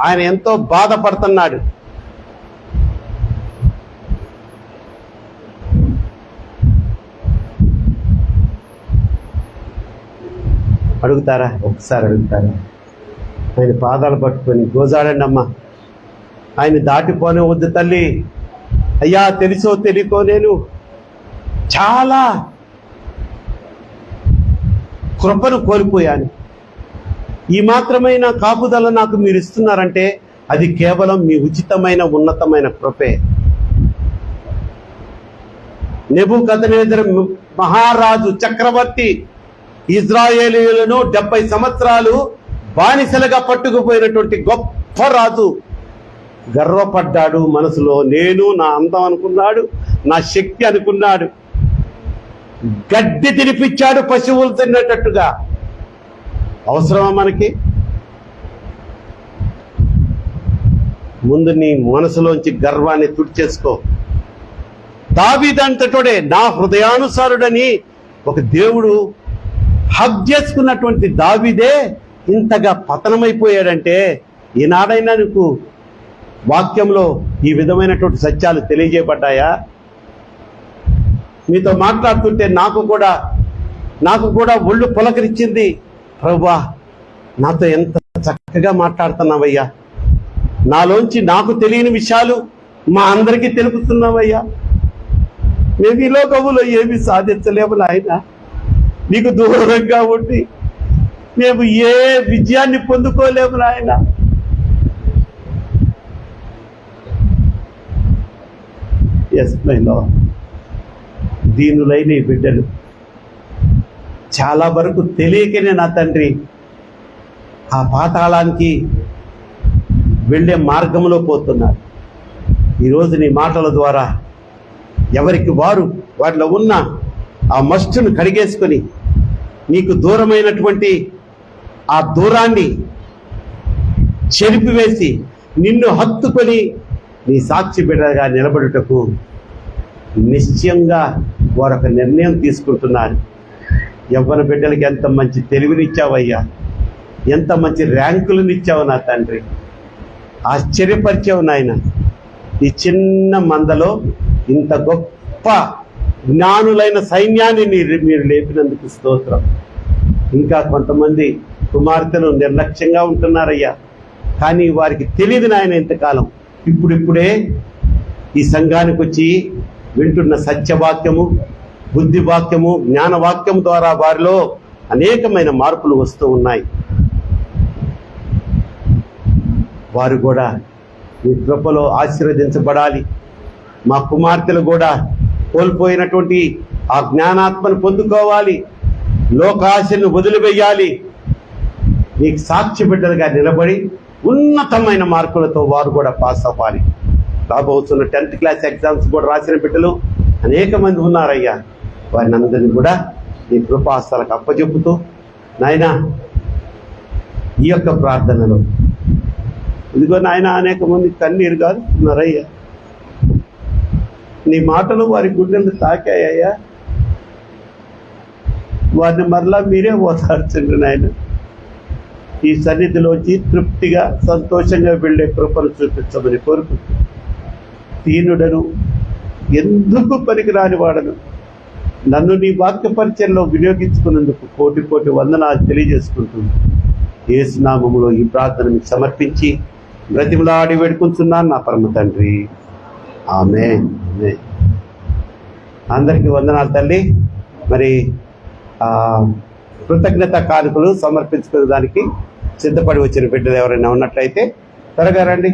ఆయన ఎంతో బాధపడుతున్నాడు. అడుగుతారా? ఒకసారి అడుగుతారా? ఆయన పాదాలు పట్టుకొని గోజాడండి అమ్మా. ఆయన దాటిపోనే వద్దు తల్లి. అయ్యా, తెలుసో తెలియకో నేను చాలా కృపను కోల్పోయాను. ఈ మాత్రమైన కాపుదల నాకు మీరు ఇస్తున్నారంటే అది కేవలం మీ ఉచితమైన ఉన్నతమైన కృపే. నెబుకద్నెజరు మహారాజు చక్రవర్తి ఇజ్రాయేలీయులను 70 సంవత్సరాలు బానిసలుగా పట్టుకుపోయినటువంటి గొప్ప రాజు గర్వపడ్డాడు మనసులో. నేను నా అందం అనుకున్నాడు, నా శక్తి అనుకున్నాడు. గడ్డి తినిపించాడు పశువులు తిన్నట్టుగా. అవసరమా మనకి? ముందు నీ మనసులోంచి గర్వాన్ని తుడిచేసుకో. దావీదంతటోడే నా హృదయానుసారుడని ఒక దేవుడు హగ్ చేసుకున్నటువంటి దావీదే ఇంతగా పతనమైపోయాడంటే ఈనాడైనా నీకు వాక్యంలో ఈ విధమైనటువంటి సత్యాలు తెలియజేయబడ్డాయా? మీతో మాట్లాడుతుంటే నాకు కూడా ఒళ్ళు పులకరించింది. ప్రభువా, నాతో ఎంత చక్కగా మాట్లాడుతున్నావయ్యా, నాలోంచి నాకు తెలియని విషయాలు మా అందరికీ తెలుపుతున్నావయ్యా. మేము ఈ లోకములో ఏమీ సాధించలేము నాయన, నీకు దూరంగా ఉండి మేము ఏ విజయాన్ని పొందుకోలేము నాయన. ఎస్ మై లార్డ్, దీనులైన ఈ బిడ్డలు చాలా వరకు తెలియకనే నా తండ్రి ఆ పాతాళానికి వెళ్ళే మార్గంలో పోతున్నారు. ఈరోజు నీ మాటల ద్వారా ఎవరికి వారు వాటిలో ఉన్న ఆ మస్టును కడిగేసుకొని నీకు దూరమైనటువంటి ఆ దూరాన్ని చెరిపివేసి నిన్ను హత్తుకొని నీ సాక్షి బిడ్డగా నిలబడుటకు నిశ్చయంగా వారు ఒక నిర్ణయం తీసుకుంటున్నారు. యవ్వన బిడ్డలకి ఎంత మంచి తెలివినిచ్చావయ్యా, ఎంత మంచి ర్యాంకులను ఇచ్చావు నా తండ్రి, ఆశ్చర్యపరిచావు నాయన. ఈ చిన్న మందలో ఇంత గొప్ప జ్ఞానులైన సైన్యాన్ని మీరు లేపినందుకు స్తోత్రం. ఇంకా కొంతమంది కుమార్తెలు నిర్లక్ష్యంగా ఉంటున్నారయ్యా, కానీ వారికి తెలియదు నాయన ఇంతకాలం. ఇప్పుడిప్పుడే ఈ సంఘానికి వచ్చి వింటున్న సత్యవాక్యము, బుద్ధివాక్యము, జ్ఞానవాక్యం ద్వారా వారిలో అనేకమైన మార్పులు వస్తూ ఉన్నాయి. వారు కూడా మీ కృపలో ఆశీర్వదించబడాలి. మా కుమార్తెలు కూడా కోల్పోయినటువంటి ఆ జ్ఞానాత్మను పొందుకోవాలి, లోకాశను వదిలివేయాలి, నీకు సాక్షి బిడ్డలుగా నిలబడి ఉన్నతమైన మార్కులతో వారు కూడా పాస్ అవ్వాలి. రాబోతున్న 10th క్లాస్ ఎగ్జామ్స్ కూడా రాసిన బిడ్డలు అనేక మంది ఉన్నారయ్యా. వారిని అందరినీ కూడా నీ కృపాస్తాలకు అప్పచెప్పుతూ నాయన ఈ యొక్క ప్రార్థనలో ఇదిగో నాయన అనేక మంది కన్నీరు కారుతున్నారయ్యా. నీ మాటలు వారి గుండెలు తాకాయ్యా. వారిని మరలా మీరే ఓదార్చండి నాయన. ఈ సన్నిధిలోంచి తృప్తిగా సంతోషంగా వెళ్ళే కృపను చూపించమని కోరుకుంటూ, దీనుడను ఎందుకు పనికిరాని వాడను నన్ను నీ వాక్య పరిచయంలో వినియోగించుకున్నందుకు కోటి కోటి వందనాలు తెలియజేసుకుంటుంది. యేసు నామములో ఈ ప్రార్థనను సమర్పించి బ్రతిమలాడి వేడుకుంటున్నాను నా పరమ తండ్రి, ఆమేన్. అందరికీ వందనాలు తల్లి. మరి కృతజ్ఞత కానుకలు సమర్పించుకునే దానికి సిద్ధపడి వచ్చిన బిడ్డలు ఎవరైనా ఉన్నట్లయితే త్వరగా రండి.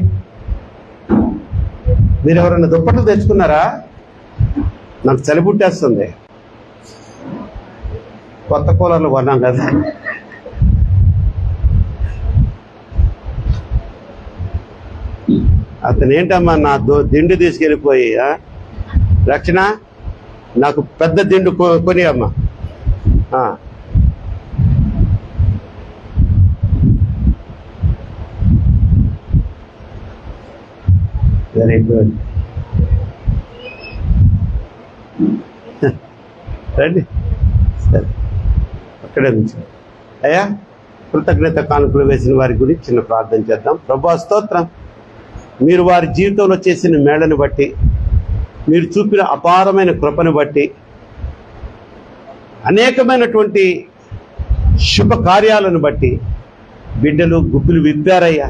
మీరు ఎవరైనా దుప్పట్లు తెచ్చుకున్నారా? నాకు చలి పుట్టేస్తుంది. కొత్త కూలర్లు కొన్నాం కదా. అతను ఏంటమ్మా నా దిండు తీసుకెళ్ళిపోయి, రక్షణ నాకు పెద్ద దిండు కొని అమ్మా. Very good. రండి, సరే అక్కడే నుంచి. అయ్యా, కృతజ్ఞత కానుకలు వేసిన వారి గురించి చిన్న ప్రార్థన చేద్దాం. ప్రభువా స్తోత్రం. మీరు వారి జీవితంలో చేసిన మేళను బట్టి, మీరు చూపిన అపారమైన కృపను బట్టి, అనేకమైనటువంటి శుభ కార్యాలను బట్టి బిడ్డలు గుప్పులు విప్పారయ్యా.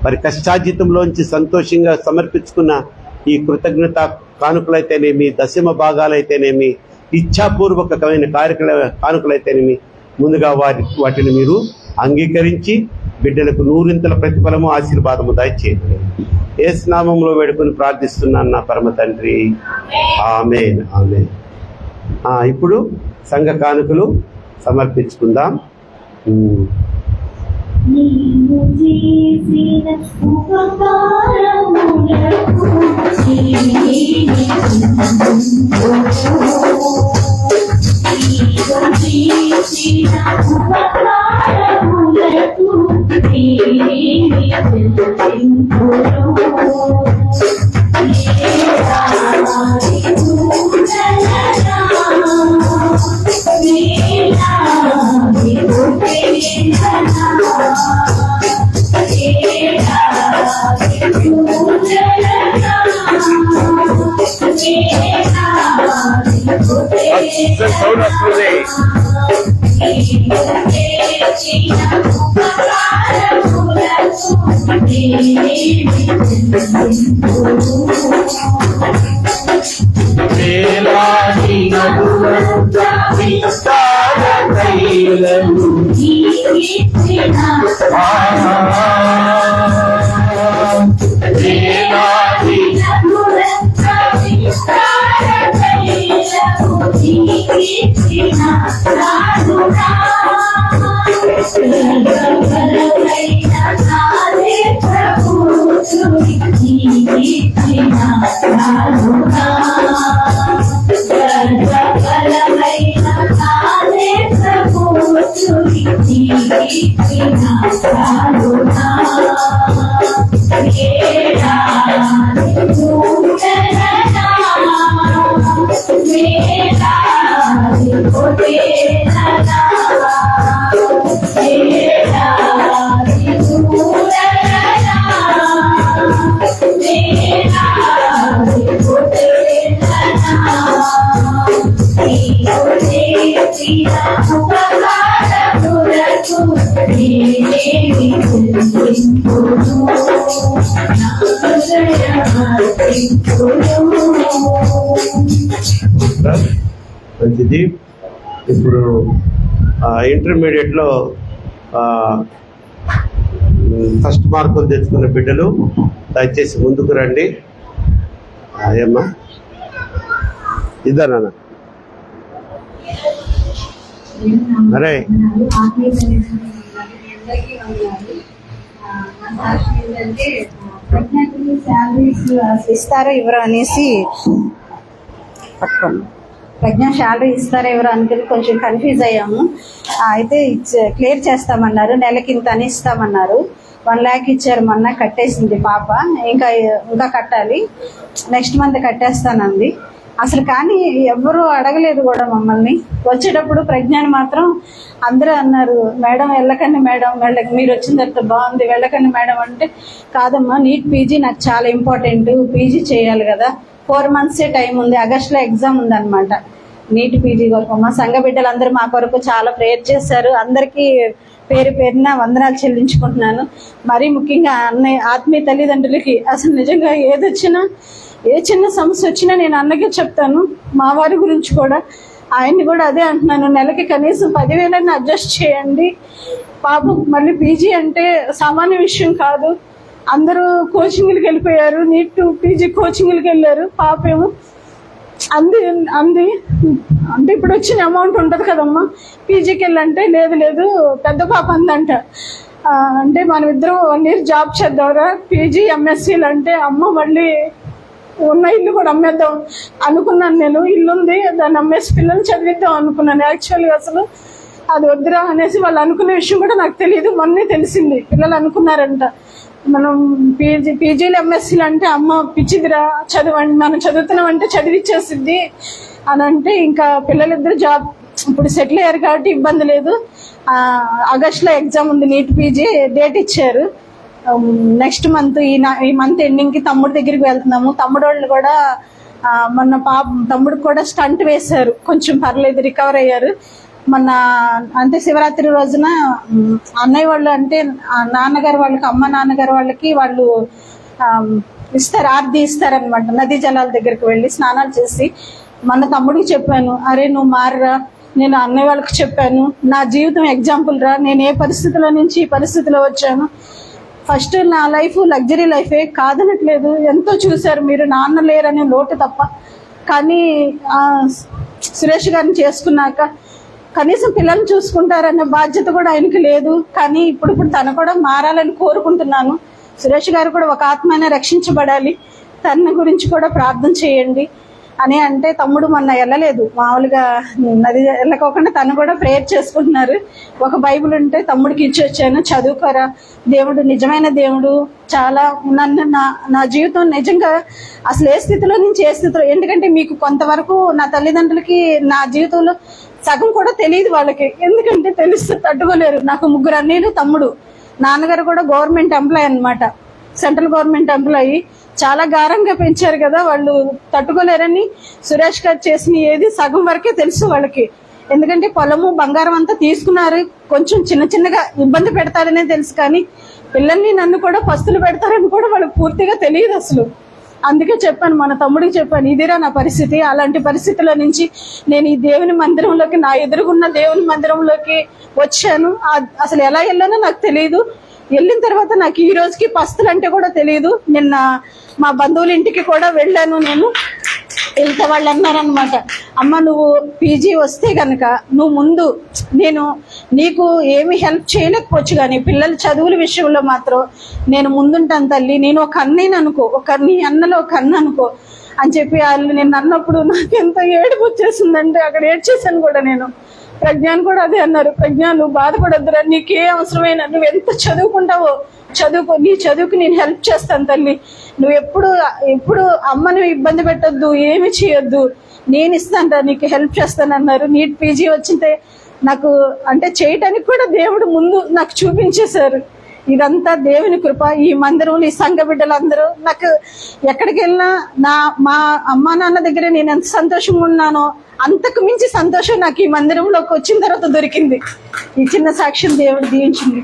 వారి కష్టార్జితంలోంచి సంతోషంగా సమర్పించుకున్న ఈ కృతజ్ఞత కానుకలైతేనేమి, దశమ భాగాలైతేనేమి, ఇచ్ఛాపూర్వకమైన కానుకలైతేనేమి, ముందుగా వాటిని మీరు అంగీకరించి బిడ్డలకు నూరింతల ప్రతిఫలము, ఆశీర్వాదము దయచేయండి. యేసు నామములో వేడుకొని ప్రార్థిస్తున్నాను నా పరమ తండ్రి, ఆమేన్, ఆమేన్. ఇప్పుడు సంఘ కానుకలు సమర్పించుకుందాం. నీవు చేసిన ఉపకారములకు మంచిది. ఇప్పుడు ఇంటర్మీడియట్లో ఫస్ట్ మార్కులు తెచ్చుకున్న బిడ్డలు దయచేసి ముందుకు రండి. ఏమ్మా ఇద్దరు అరే ఇస్తారో ఎవరు అనేసి పట్టుకోండి. ప్రజ్ఞ శాలరీ ఇస్తారో ఎవరు అనుకుని కొంచెం కన్ఫ్యూజ్ అయ్యాము. అయితే క్లియర్ చేస్తామన్నారు, నెలకి ఇంత అని ఇస్తామన్నారు. 1 lakh ఇచ్చారు, మొన్న కట్టేసింది పాప. ఇంకా కట్టాలి, నెక్స్ట్ మంత్ కట్టేస్తానంది. అసలు కానీ ఎవరు అడగలేదు కూడా మమ్మల్ని. వచ్చేటప్పుడు ప్రజ్ఞాని మాత్రం అందరూ అన్నారు, మేడం వెళ్ళకండి మేడం, మీరు వచ్చిన తర్వాత బాగుంది, వెళ్ళకండి మేడం అంటే, కాదమ్మా నీట్ పీజీ నాకు చాలా ఇంపార్టెంట్, పీజీ చేయాలి కదా, 4 months టైం ఉంది, ఆగస్టులో ఎగ్జామ్ ఉందన్నమాట నీట్ పీజీ కొరకు. మా సంఘ బిడ్డలందరూ మా కొరకు చాలా ప్రేయర్ చేశారు. అందరికీ పేరు పేరున వందనాలు చెల్లించుకుంటున్నాను. మరీ ముఖ్యంగా ఆత్మీయ తల్లిదండ్రులకి అసలు నిజంగా ఏ చిన్న సమస్య వచ్చినా నేను అన్నకే చెప్తాను. మా వారి గురించి కూడా, ఆయన్ని కూడా అదే అంటున్నాను, నెలకి కనీసం 10,000 అడ్జస్ట్ చేయండి. పాపం మళ్ళీ పీజీ అంటే సామాన్య విషయం కాదు. అందరూ కోచింగ్లకి వెళ్ళిపోయారు, నీట్ పీజీ కోచింగ్లకి వెళ్ళారు. పాపేమో అంది అంటే ఇప్పుడు వచ్చిన అమౌంట్ ఉంటుంది కదమ్మా, పీజీకి వెళ్ళంటే లేదు పెద్ద పాప అందంట. అంటే మనం ఇద్దరం 1 year జాబ్ చేద్దాంరా, పీజీ ఎంఎస్సీలు అంటే అమ్మ మళ్ళీ ఉన్న ఇల్లు కూడా అమ్మేద్దాం అనుకున్నాను. నేను ఇల్లు ఉంది, దాన్ని అమ్మేసి పిల్లల్ని చదివిద్దాం అనుకున్నాను. యాక్చువల్గా అసలు అది వద్దురా అనేసి వాళ్ళు అనుకునే విషయం కూడా నాకు తెలియదు, మొన్నే తెలిసింది. పిల్లలు అనుకున్నారంట మనం పీజీలు ఎంఎస్సీలు అంటే అమ్మ పిచ్చిదిరా, చదవండి, మనం చదువుతున్నామంటే చదివిచ్చేసిద్ది అని అంటే, ఇంకా పిల్లలిద్దరు జాబ్ ఇప్పుడు సెటిల్ అయ్యారు కాబట్టి ఇబ్బంది లేదు. ఆగస్టులో ఎగ్జామ్ ఉంది, నీట్ పీజీ డేట్ ఇచ్చారు. నెక్స్ట్ మంత్ ఈ మంత్ ఎండింగ్ కి తమ్ముడి దగ్గరికి వెళ్తున్నాము. తమ్ముడు వాళ్ళు కూడా మొన్న తమ్ముడికి కూడా స్టంట్ వేశారు, కొంచెం పర్లేదు, రికవర్ అయ్యారు. మొన్న అంటే శివరాత్రి రోజున అన్నయ్య వాళ్ళు అంటే నాన్నగారు వాళ్ళకి, అమ్మ నాన్నగారు వాళ్ళకి వాళ్ళు ఇస్తారు, ఆర్తి ఇస్తారనమాట. నదీ జలాల దగ్గరికి వెళ్ళి స్నానాలు చేసి మొన్న తమ్ముడికి చెప్పాను, అరే నువ్వు మారరా. నేను అన్నయ్య వాళ్ళకి చెప్పాను, నా జీవితం ఎగ్జాంపుల్ రా, నేను ఏ పరిస్థితిలో నుంచి ఈ పరిస్థితిలో వచ్చాను. ఫస్ట్ నా లైఫ్ లగ్జరీ లైఫే కాదనట్లేదు, ఎంతో చూశారు మీరు, నాన్న లేరనే లోటు తప్ప. కానీ సురేష్ గారిని చేసుకున్నాక కనీసం పిల్లల్ని చూసుకుంటారనే బాధ్యత కూడా ఆయనకి లేదు. కానీ ఇప్పుడు తను కూడా మారాలని కోరుకుంటున్నాను. సురేష్ గారు కూడా ఒక ఆత్మైనా రక్షించబడాలి, తన గురించి కూడా ప్రార్థన చేయండి అని అంటే, తమ్ముడు మొన్న వెళ్ళలేదు, మామూలుగా నది వెళ్ళకోకుండా తను కూడా ప్రేయర్ చేసుకుంటున్నారు. ఒక బైబిల్ ఉంటే తమ్ముడికి ఇచ్చి వచ్చాను, చదువుకోరా, దేవుడు నిజమైన దేవుడు. చాలా నన్ను నా జీవితం నిజంగా అసలు ఏ స్థితిలో నుంచి ఏ స్థితిలో, ఎందుకంటే మీకు కొంతవరకు నా తల్లిదండ్రులకి నా జీవితంలో సగం కూడా తెలియదు వాళ్ళకి, ఎందుకంటే తెలిస్తే తట్టుకోలేరు. నాకు 3 అన్నయ్యలు, తమ్ముడు. నాన్నగారు కూడా గవర్నమెంట్ ఎంప్లాయ్ అన్నమాట, సెంట్రల్ గవర్నమెంట్ ఎంప్లాయీ. చాలా గారంగా పెంచారు కదా, వాళ్ళు తట్టుకోలేరని సురేష్ గారు చేసిన ఏది సగం వరకే తెలుసు వాళ్ళకి. ఎందుకంటే పొలము బంగారం అంతా తీసుకున్నారు, కొంచెం చిన్నగా ఇబ్బంది పెడతారనే తెలుసు. కానీ పిల్లల్ని నన్ను కూడా పస్తులు పెడతారని కూడా వాళ్ళకి పూర్తిగా తెలియదు అసలు. అందుకే చెప్పాను, మన తమ్ముడికి చెప్పాను, ఇదిరా నా పరిస్థితి. అలాంటి పరిస్థితుల నుంచి నేను ఈ దేవుని మందిరంలోకి, నా ఎదురుగున్న దేవుని మందిరంలోకి వచ్చాను. అసలు ఎలా వెళ్ళానో నాకు తెలియదు. వెళ్ళిన తర్వాత నాకు ఈ రోజుకి పస్తులు అంటే కూడా తెలియదు. నిన్న మా బంధువుల ఇంటికి కూడా వెళ్ళాను. నేను వెళ్తే వాళ్ళు అన్నారనమాట, అమ్మ నువ్వు పీజీ వస్తే గనక నువ్వు ముందు, నేను నీకు ఏమి హెల్ప్ చేయలేకపోవచ్చు కానీ పిల్లల చదువుల విషయంలో మాత్రం నేను ముందుంటాను తల్లి, నేను ఒక అన్నయ్యని అనుకో, నీ అన్నలో ఒక అన్న అనుకో అని చెప్పి వాళ్ళు నేను అన్నప్పుడు నాకు ఎంత ఏడుపు వచ్చేసిందంటే అక్కడ ఏడ్చేసాను కూడా నేను. ప్రజ్ఞాన్ కూడా అదే అన్నారు, ప్రజ్ఞ నువ్వు బాధపడొద్దురా, నీకే అవసరమైన, నువ్వు ఎంత చదువుకుంటావో చదువుకో, నీ చదువుకి నేను హెల్ప్ చేస్తాను తల్లి, నువ్వు ఎప్పుడు అమ్మను ఇబ్బంది పెట్టొద్దు, ఏమి చేయొద్దు, నేను ఇస్తాను నీకు హెల్ప్ చేస్తాను అన్నారు. నీట్ పీజీ వచ్చింటే నాకు అంటే చేయటానికి కూడా దేవుడు ముందు నాకు చూపించేశారు. ఇదంతా దేవుని కృప. ఈ మందిరంలో ఈ సంఘ బిడ్డలందరూ నాకు ఎక్కడికి వెళ్ళినా మా అమ్మా నాన్న దగ్గర నేను ఎంత సంతోషంగా ఉన్నానో అంతకు మించి సంతోషం నాకు ఈ మందిరంలోకి వచ్చిన తర్వాత దొరికింది. ఈ చిన్న సాక్ష్యం దేవుడు దీవించింది.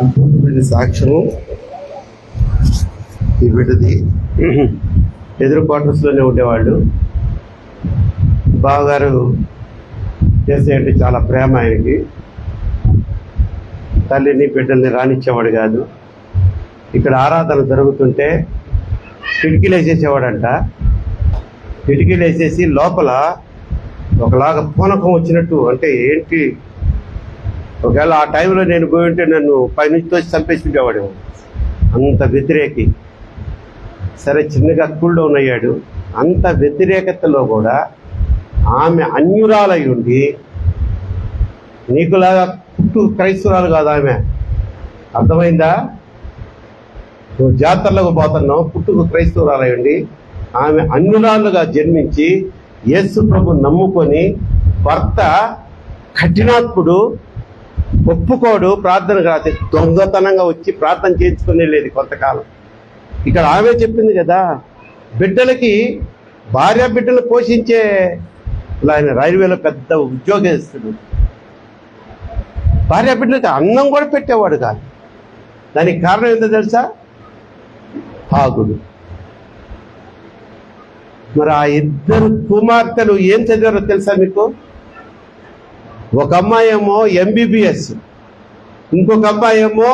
అద్భుతమైన సాక్ష్యము ఈ బిడ్డది. ఎదురు క్వార్టర్స్లోనే ఉండేవాళ్ళు. బావగారు చేసే అంటే చాలా ప్రేమ ఆయనకి. తల్లిని బిడ్డల్ని రానిచ్చేవాడు కాదు. ఇక్కడ ఆరాధన జరుగుతుంటే కిటికీలు వేసేసేవాడంట. కిటికీలు వేసేసి లోపల ఒకలాగా పూనకం వచ్చినట్టు, అంటే ఏంటి, ఒకవేళ ఆ టైంలో నేను పోయి ఉంటే నన్ను పైనుంచి తోసి చంపేసి ఉండేవాడు, అంత వ్యతిరేకి. సరే చిన్నగా కూల్ డౌన్ అయ్యాడు. అంత వ్యతిరేకతలో కూడా ఆమె అన్యురాలై ఉండి, నీకులాగా పుట్టు క్రైస్తవురాలు కాదు ఆమె, అర్థమైందా? నువ్వు జాతరలకు పోతున్నావు, పుట్టుకు క్రైస్తవురాలై ఉండి ఆమె అన్యురాలుగా జన్మించి యేసు ప్రభు నమ్ముకొని, భర్త కఠినాత్ముడు, ఒప్పుకోడు, ప్రార్థనకు రాత్రి దొంగతనంగా వచ్చి ప్రార్థన చేయించుకునే లేదు కొంతకాలం. ఇక్కడ ఆమె చెప్పింది కదా, బిడ్డలకి భార్య బిడ్డలు పోషించే ఆయన రైల్వేలో పెద్ద ఉద్యోగస్తుడు. భార్య బిడ్డలకి అన్నం కూడా పెట్టేవాడు కాదు. దానికి కారణం ఏంటో తెలుసా? తాగుడు. మరి ఆ ఇద్దరు కుమార్తెలు ఏం చదివారో తెలుసా మీకు? ఒక అమ్మాయి ఏమో MBBS, ఇంకొక అమ్మాయి ఏమో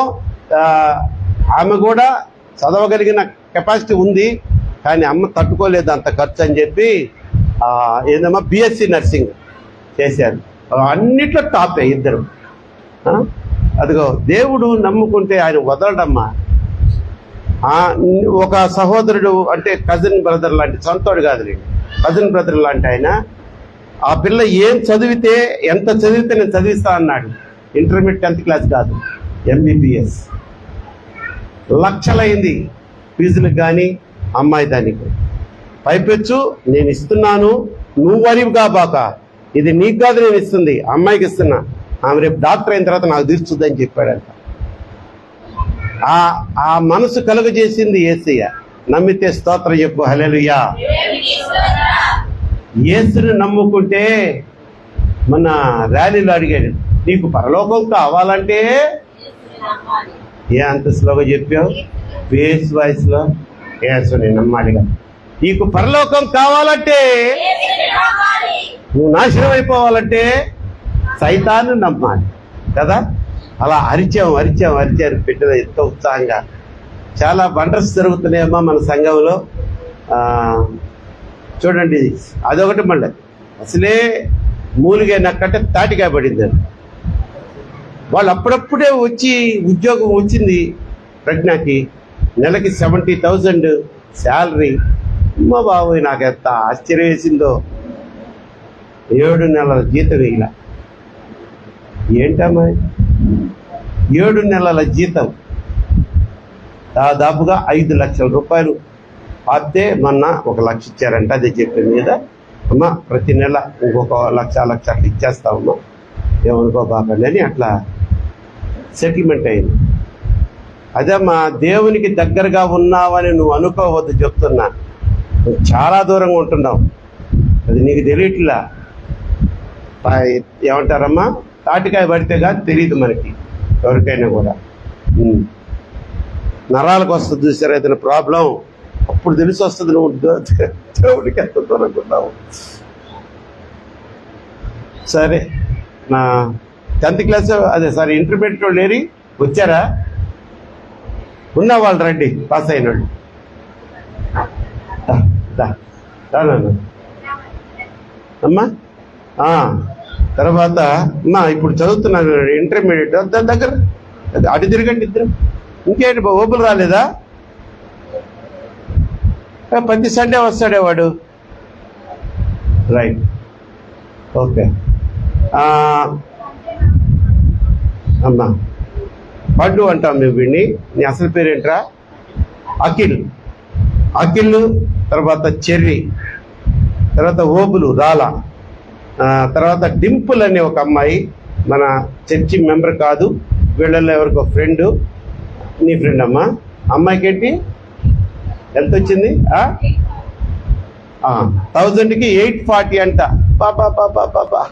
ఆమె కూడా చదవగలిగిన కెపాసిటీ ఉంది, కానీ అమ్మ తట్టుకోలేదు అంత ఖర్చు అని చెప్పి ఏదమ్మా BSc నర్సింగ్ చేశారు. అన్నిట్లో టాపే ఇద్దరు. అదిగో దేవుడు నమ్ముకుంటే ఆయన వదలడమ్మా. ఒక సహోదరుడు అంటే కజిన్ బ్రదర్ లాంటి, సొంతోడు కాదు, కజిన్ బ్రదర్ లాంటి ఆయన, ఆ పిల్ల ఏం చదివితే, ఎంత చదివితే నేను చదివిస్తా అన్నాడు. ఇంటర్మీడియట్ 10th క్లాస్ కాదు, MBBS. లక్షలైంది ఫీజులకు కానీ అమ్మాయి దానికి. పైపెచ్చు నేను ఇస్తున్నాను, నువ్వు వరివి కాబాక, ఇది నీకు కాదు నేను ఇస్తుంది, అమ్మాయికి ఇస్తున్నా, ఆమె రేపు డాక్టర్ అయిన తర్వాత నాకు తీర్చుద్దని చెప్పాడంట. ఆ మనసు కలుగజేసింది యేసయ్య. నమ్మితే స్తోత్రం చెప్పు, హల్లెలూయా. యేసుని నమ్ముకుంటే, మన ర్యాలీలో అడిగాడు, నీకు పరలోకం కావాలంటే, ఏ అంత స్లోగా చెప్పావు, బేస్ వాయిస్ లో, యేసుని నమ్మాలిగా. నీకు పరలోకం కావాలంటే, నువ్వు నాశనం అయిపోవాలంటే సైతాన్ని నమ్మాలి కదా. అలా అరిచారు బిడ్డలు ఎంతో ఉత్సాహంగా. చాలా వండర్స్ జరుగుతున్నాయమ్మా మన సంఘంలో. చూడండి, అదొకటి. మళ్ళీ అసలే మూలిగా నక్కటే తాటికాయ పడింది. వాళ్ళు అప్పుడప్పుడే వచ్చి ఉద్యోగం వచ్చింది ప్రజ్ఞకి, నెలకి 70,000 శాలరీ. అమ్మ బాబోయ్, నాకు ఎంత ఆశ్చర్యం వేసిందో. 7 నెలల జీతం ఇలా. ఏంటమ్మా 7 నెలల జీతం, దాదాపుగా 5 లక్షల రూపాయలు. అదే మొన్న 1 లక్ష ఇచ్చారంట. అదే చెప్పిన మీద అమ్మ ప్రతి నెల ఇంకొక లక్ష అట్లా ఇచ్చేస్తామమ్మా, ఏమనుకోబాకండి అని అట్లా సెటిల్మెంట్ అయింది. అదే మా దేవునికి దగ్గరగా ఉన్నావని నువ్వు అనుకోవద్దు చెప్తున్నా. నువ్వు చాలా దూరంగా ఉంటున్నావు, అది నీకు తెలియట్లా. ఏమంటారమ్మా, తాటికాయ పడితే కాదు తెలియదు మనకి ఎవరికైనా కూడా. నరాలకు వస్తుంది చూసారు ఏదైనా ప్రాబ్లం, అప్పుడు తెలిసి వస్తుంది నువ్వు దేవుడికి ఎంత దూరంగా ఉన్నావు. సరే, నా 10th క్లాస్ ఇంటర్మీడియట్ వాళ్ళు ఏరి వచ్చారా? ఉన్న వాళ్ళు రండి, పాస్ అయిన వాళ్ళు. అమ్మా తర్వాత అమ్మా ఇప్పుడు చదువుతున్నాను ఇంటర్మీడియట్, దాని దగ్గర అటు తిరగండి ఇద్దరు. ఇంకేంటి ఓపులు రాలేదా? ప్రతి సండే వస్తాడే వాడు. Right, okay. అమ్మా పండు అంటాం మేము వీడిని. నీ అసలు పేరేంట్రా? అఖిల్, తర్వాత చెర్రీ, తర్వాత ఓబులు రాలా, తర్వాత డింపుల్ అనే ఒక అమ్మాయి, మన చర్చి మెంబర్ కాదు, వీళ్ళల్లో ఎవరికో ఫ్రెండ్. నీ ఫ్రెండ్ అమ్మా. అమ్మాయికి ఏంటి ఎంత వచ్చింది? 1000కి 840 అంట. బాబా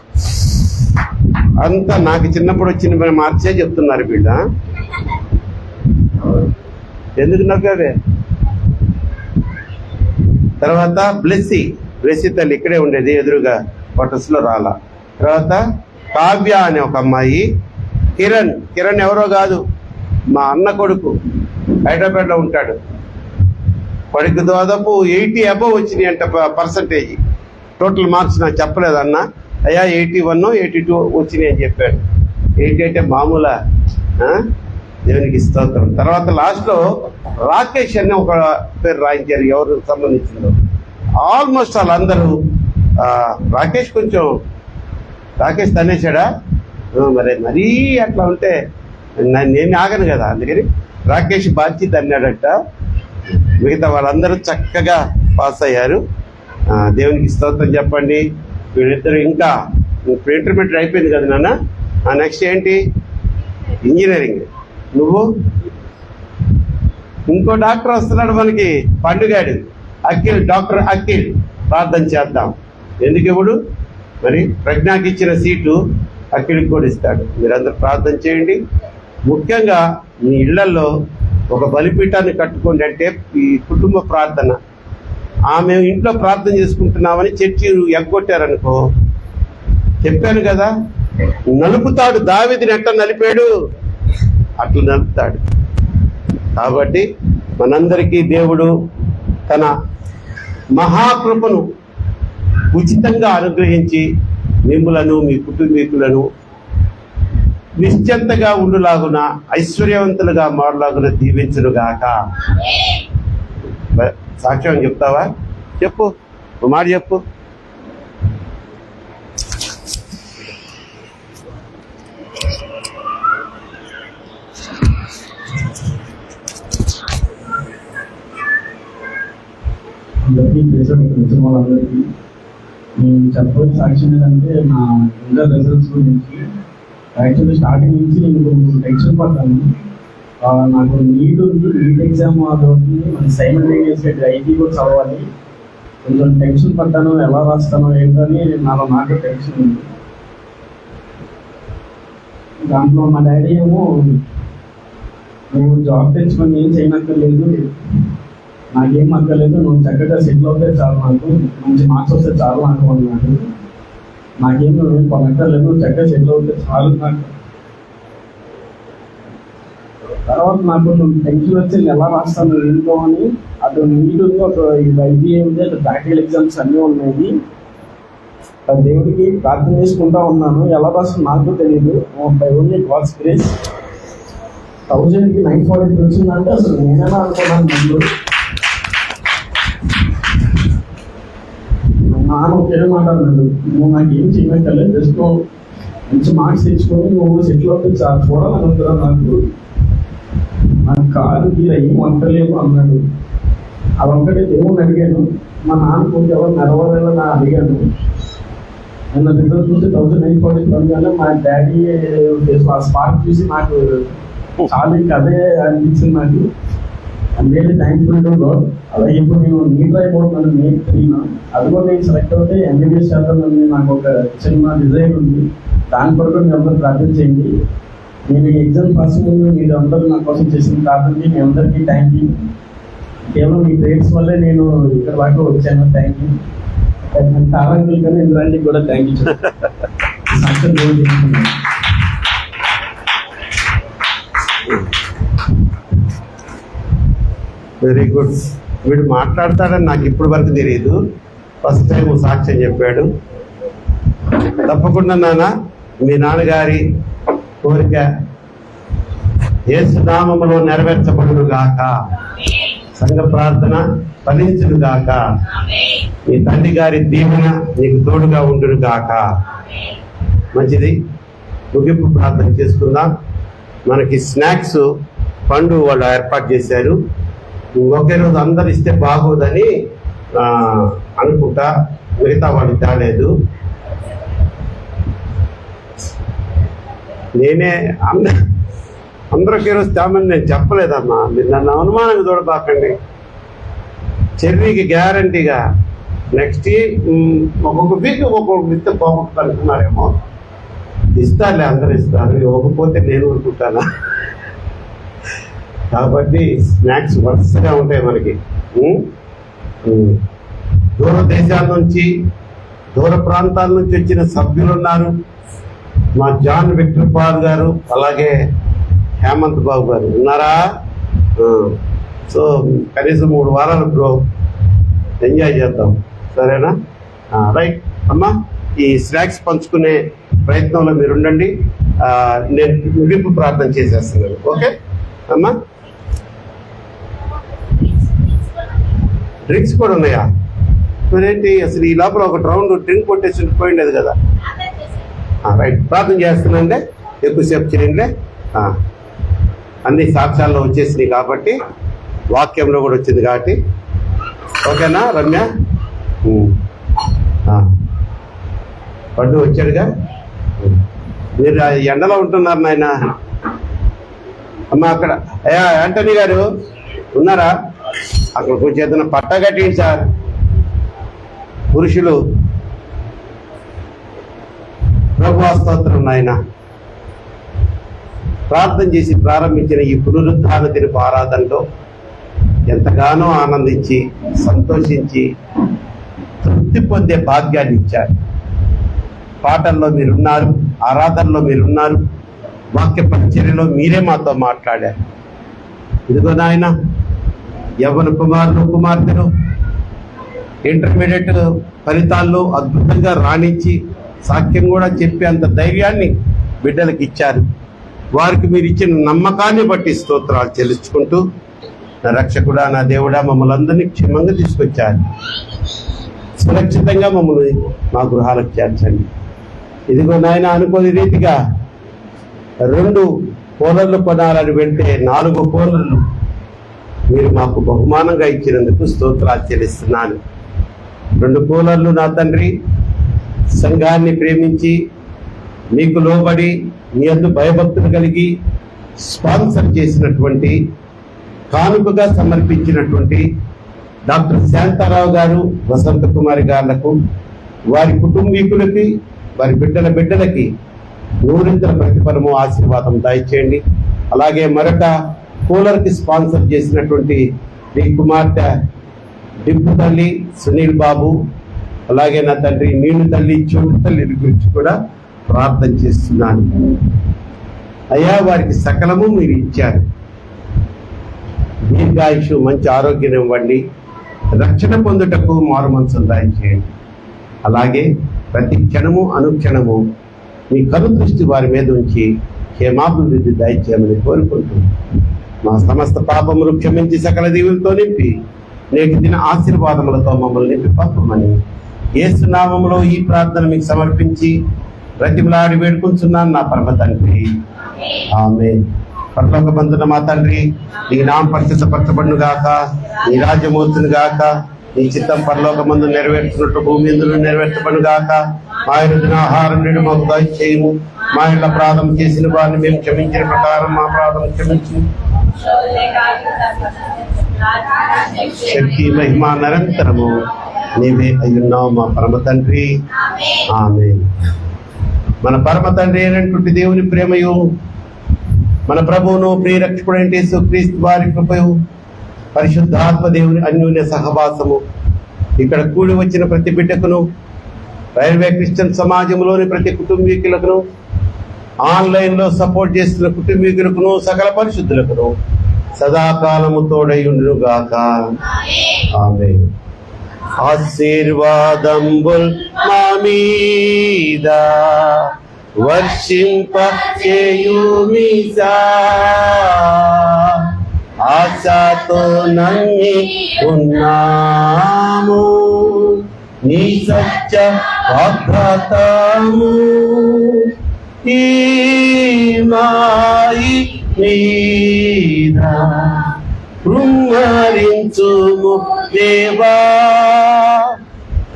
అంతా నాకు చిన్నప్పుడు వచ్చిన మార్చే చెప్తున్నారు వీళ్ళ. ఎందుకు నవ్వావే? తర్వాత బ్లెస్సీ తల్లి ఇక్కడే ఉండేది, ఎదురుగా క్వార్టర్స్లో రాలా. తర్వాత కావ్య అనే ఒక అమ్మాయి, కిరణ్ ఎవరో కాదు, మా అన్న కొడుకు, హైదరాబాద్లో ఉంటాడు. వాడికి దాదాపు 80 అబవ్ వచ్చినాయి అంట పర్సంటేజ్. టోటల్ మార్క్స్ నాకు చెప్పలేదు అన్న, అయ్యా 81 82 వచ్చినాయి అని చెప్పాడు. 80 అంటే మామూలా? దేవునికి స్తోత్రం. తర్వాత లాస్ట్లో రాకేష్ అని ఒక పేరు రాయించారు, ఎవరు సంబంధించిందో. ఆల్మోస్ట్ వాళ్ళందరూ రాకేష్ తనేసాడా? మరీ అట్లా ఉంటే నేను ఆగను కదా, అందుకని రాకేష్ బాధ్యత అన్నాడట. మిగతా వాళ్ళందరూ చక్కగా పాస్ అయ్యారు. దేవునికి స్తోత్రం చెప్పండి. వీళ్ళిద్దరు ఇంకా ఇప్పుడు ఇంటర్మీడియట్ అయిపోయింది కదా నాన్న, నెక్స్ట్ ఏంటి? ఇంజనీరింగ్. నువ్వు ఇంకో డాక్టర్ వస్తున్నాడు మనకి, పండుగాడు డాక్టర్ అఖిల్. ప్రార్థన చేద్దాం. ఎందుకు ఇవ్వడు? మరి ప్రజ్ఞాకి ఇచ్చిన సీటు అఖిల్కి కూడా ఇస్తాడు. మీరందరూ ప్రార్థన చేయండి. ముఖ్యంగా మీ ఇళ్లలో ఒక బలిపీఠాన్ని కట్టుకోండి. అంటే ఈ కుటుంబ ప్రార్థన. మేము ఇంట్లో ప్రార్థన చేసుకుంటున్నామని చర్చి ఎగ్గొట్టారనుకో, చెప్పాను కదా, నలుపుతాడు. దావీదుని ఎట్లా నలిపాడు అట్లా నలుపుతాడు. కాబట్టి మనందరికీ దేవుడు తన మహాకృపను ఉచితంగా అనుగ్రహించి మిమ్ములను మీ కుటుంబీకులను నిశ్చింతగా ఉండులాగున ఐశ్వర్యవంతులుగా మారులాగున దీవించునుగాక. సాక్ష్యం చెప్తావా? చెప్పు, ఒక మాట చెప్పు. అందరికీ తెలిసిన వాళ్ళందరికీ నేను చెప్పబోయే సాక్ష్యం ఏంటంటే నా ఇంటర్ రిజల్ట్స్ గురించి. యాక్చువల్లీ స్టార్టింగ్ నుంచి నేను కొంచెం టెన్షన్ పడ్డాను. నాకు నీట్ ఎగ్జామ్ అవుతుంది, మన సైమల్టేనియస్గా ఐటీ కూడా చదవాలి. కొంచెం టెన్షన్ పడ్డాను, ఎలా రాస్తానో ఏంటని నాకు టెన్షన్ ఉంది. దాంట్లో మా డాడీ ఏమో నువ్వు జాబ్ తెచ్చుకొని ఏం చేయనక్కర్లేదు, నాకేం అక్కర్లేదు, నువ్వు చక్కగా సెటిల్ అవుతే చాలు, నాకు మంచి మార్క్స్ వస్తే చాలు నాకు అన్నాడు. నాకేం నువ్వేం కొనక్కర్లేదు, నువ్వు చక్కగా సెటిల్ అవుతే చాలు నాకు. తర్వాత నాకు టెన్షన్ వచ్చింది, ఎలా రాస్తాను ఏంటో అని. అటు నీట్ ఉంది, ఒక ఐబీఏ ఉంది, అటు ప్రాక్టికల్ ఎగ్జామ్స్ అన్నీ ఉన్నాయి. దేవుడికి ప్రార్థన చేసుకుంటా ఉన్నాను. ఎలా రాస్తాను నాకు తెలియదు. బై ఓన్లీ గాడ్స్ గ్రేస్ 1000కి 940 వచ్చిందంటే అసలు నేనైనా అనుకున్నాను ముందు. నాన్న ఒకే మాట అన్నాడు, నువ్వు నాకు ఏం చేయక్కర్లేదు, జస్ట్ మంచి మార్క్స్ తెచ్చుకొని నువ్వు సెటిల్ అవుతే చాలా చూడాలనుకుంటున్నాను. నాకు కారు తీరా ఏం వంటలేము అన్నాడు. అదొక్కటే దేవుణ్ణి అడిగాను. మా నాన్న కొంచెం ఎవరు నెరవేరేలా అడిగాను. నిన్న రిజల్ట్ చూసి 1940 పొందాను. మా డాడీ ఆ స్పార్క్ చూసి నాకు చాలా ఇంకా అదే అనిపించింది నాకు. I'm really thankful to God. అలాగే ఇప్పుడు నేను నీట్ అయిపోతున్నాను, మే 3. అది కూడా నేను సెలెక్ట్ అవుతే ఎంబీబీఎస్ చేద్దామని నాకు ఒక చిన్న డిజైన్ ఉంది. దాని కొరకు మీరు అందరూ ప్రార్థన చేయండి. నేను ఈ ఎగ్జామ్ పాస్ ముందు మీరు అందరూ నా కోసం చేసిన ప్రార్థనకి మీ అందరికీ థ్యాంక్ యూ. కేవలం మీ ప్రేయర్స్ వల్లే నేను ఇక్కడ దాకా వచ్చాను. Thank you. తారంగులు కానీ ఇంద్రాంటికి కూడా థ్యాంక్ యూ. Very good. వీడు మాట్లాడతాడని నాకు ఇప్పటి వరకు తెలియదు. ఫస్ట్ టైం సాక్ష్యం చెప్పాడు. తప్పకుండా నాన్న, మీ నాన్నగారి కోరిక యేసు నామములో నెరవేర్చబడును గాక. సంఘ ప్రార్థన ఫలించును గాక. మీ తండ్రి గారి దీవెన నీకు తోడుగా ఉండును గాక. మంచిది. ముగింపు ప్రార్థన చేసుకుందాం. మనకి స్నాక్స్ పండు వాళ్ళు ఏర్పాటు చేశారు. ఒకే రోజు అందరు ఇస్తే బాగోదని అనుకుంటా, మిగతా వాళ్ళు తేలేదు. నేనే అందరికి ఈరోజు తేమని నేను చెప్పలేదమ్మా. మీరు నన్ను అనుమానంగా చూడబాకండి. చెర్రీకి గ్యారంటీగా నెక్స్ట్ ఒక్కొక్క వీక్ ఒక్కొక్క విత్త పోగొట్టు అనుకున్నారేమో. ఇస్తారులే, అందరు ఇస్తారు. ఇవ్వకపోతే నేను ఊరుకుంటానా? కాబట్టి స్నాక్స్ వరుసగా ఉంటాయి మనకి. దూర దేశాల నుంచి, దూర ప్రాంతాల నుంచి వచ్చిన సభ్యులు ఉన్నారు. మా జాన్ విక్టర్ పాల్ గారు, అలాగే హేమంత్ బాబు గారు ఉన్నారా? సో కనీసం 3 వారాలు బ్రో ఎంజాయ్ చేద్దాం, సరేనా? రైట్ అమ్మా, ఈ స్నాక్స్ పంచుకునే ప్రయత్నంలో మీరు ఉండండి. నేను ముగింపు ప్రార్థన చేసేస్తున్నాను. ఓకే అమ్మా? డ్రింక్స్ కూడా ఉన్నాయా? మరేంటి అసలు ఈ లోపల ఒక రౌండ్ డ్రింక్ కొట్టేసి పోయిండేది కదా. రైట్, ప్రార్థన చేస్తున్నాంటే ఎక్కువసేపు చేయండి. అన్ని సాక్ష్యాల్లో వచ్చేసినాయి కాబట్టి, వాక్యంలో కూడా వచ్చింది కాబట్టి. ఓకేనా రమ్య? పండు వచ్చాడుగా. మీరు ఎండలో ఉంటున్నారు నాయన. అమ్మ అక్కడ అయ్యా యాంటనీ గారు ఉన్నారా? అక్కడ కొంచెం ఏదైనా పట్టా కట్టండి సార్. పురుషులు ప్రభు స్తోత్రం నాయన. ప్రార్థన చేసి ప్రారంభించిన ఈ పునరుద్ధాన దినపు ఆరాధనలో ఎంతగానో ఆనందించి, సంతోషించి, తృప్తి పొందే భాగ్యాన్ని ఇచ్చారు. పాటల్లో మీరున్నారు, ఆరాధనలో మీరున్నారు, వాక్య పరిచర్యలో మీరే మాతో మాట్లాడారు. ఇదిగో నాయన, యవ్వన కుమారులు కుమార్తెలు ఇంటర్మీడియట్ ఫలితాల్లో అద్భుతంగా రాణించి సాక్ష్యం కూడా చెప్పే అంత ధైర్యాన్ని బిడ్డలకు ఇచ్చారు. వారికి మీరు ఇచ్చిన నమ్మకాన్ని బట్టి స్తోత్రాలు చెల్లించుకుంటూ, నా రక్షకుడా, నా దేవుడా, మమ్మల్ని అందరినీ క్షేమంగా తీసుకొచ్చారు. సురక్షితంగా మమ్మల్ని మా గృహాలకు చేర్చండి. ఇదిగో నాయన, అనుకోని రీతిగా 2 కూలర్లు కొనాలని వెంటే 4 కూలర్లు మీరు మాకు బహుమానంగా ఇచ్చినందుకు స్తోత్రాలు చెల్లిస్తున్నాను. 2 కూలర్లు నా తండ్రి, సంఘాన్ని ప్రేమించి, మీకు లోబడి, మీ అందు భయభక్తులు కలిగి స్పాన్సర్ చేసినటువంటి, కానుకగా సమర్పించినటువంటి డాక్టర్ శాంతారావు గారు, వసంత కుమారి గారులకు, వారి కుటుంబీకులకి, వారి బిడ్డలకి నూరింతల ప్రతిఫలము, ఆశీర్వాదం దయచేయండి. అలాగే మరొక కూలర్కి స్పాన్సర్ చేసినటువంటి మీ కుమార్తె డిప్పు తల్లి సునీల్ బాబు, అలాగే నా తండ్రి నీళ్ళు తల్లి, చోటు తల్లి గురించి కూడా ప్రార్థన చేస్తున్నాను. అయ్యా, వారికి సకలము మీరు ఇచ్చారు. దీర్ఘాయుషు, మంచి ఆరోగ్యం ఇవ్వండి. రక్షణ పొందుటకు మారు మనసును దయచేయండి. అలాగే ప్రతి క్షణము అనుక్షణము మీ కను దృష్టి వారి మీద ఉంచి క్షేమాభివృద్ధి దయచేయమని కోరుకుంటూ, మా సమస్త పాపములు క్షమించి సకల దీవులతో నింపి నేటి దిన ఆశీర్వాదములతో మమ్మల్ని నింపి పంపమని యేసు నామములో ఈ ప్రార్థన మీకు సమర్పించి బ్రతిమలాడి వేడుకుంటున్నాను నా పరమ తండ్రి. ఆమేన్. పరలోకమందున మా తండ్రి, నీ నామం పరిశుద్ధపరచబడును గాక, నీ రాజ్యం వచ్చును గాక, నీ చిత్తం పరలోకమందు నెరవేర్చినట్టు భూమి యందును నెరవేర్చబడును గాక. మా యుద్ధ ఆహారం నేడు మాకు దయచేయము. మా ఇంట్లో అపరాధం చేసిన వారిని మేము క్షమించిన ప్రకారం మా అపరాధం క్షమించు. శక్తి మహిమ నిరంతరము నీవే అయ్యున్నావు మా పరమ తండ్రి. ఆమేన్. మన పరమ తండ్రి అయినటువంటి దేవుని ప్రేమయు, మన ప్రభువును ప్రియరక్షకుడైన యేసుక్రీస్తు వారి కృపయు, పరిశుద్ధాత్మ దేవుని అన్యోన్య సహవాసము ఇక్కడ కూడి వచ్చిన ప్రతి బిడ్డకును, రైల్వే క్రిస్టియన్ సమాజంలోని ప్రతి కుటుంబీకులకును, ఆన్లైన్లో సపోర్ట్ చేస్తున్న కుటుంబీకులకును, సకల పరిశుద్ధులకును సదాకాలము తోడై ఉండును గాక. ఆమేన్. ఆశీర్వాదంబుల్ మా మీద వర్షింప చేయుమిసా, ఆశతో నమ్మి ఉన్నాము నీ సత్య వాగ్దాతము. ఈ మాయి మీద కృమ్మరించుము దేవా,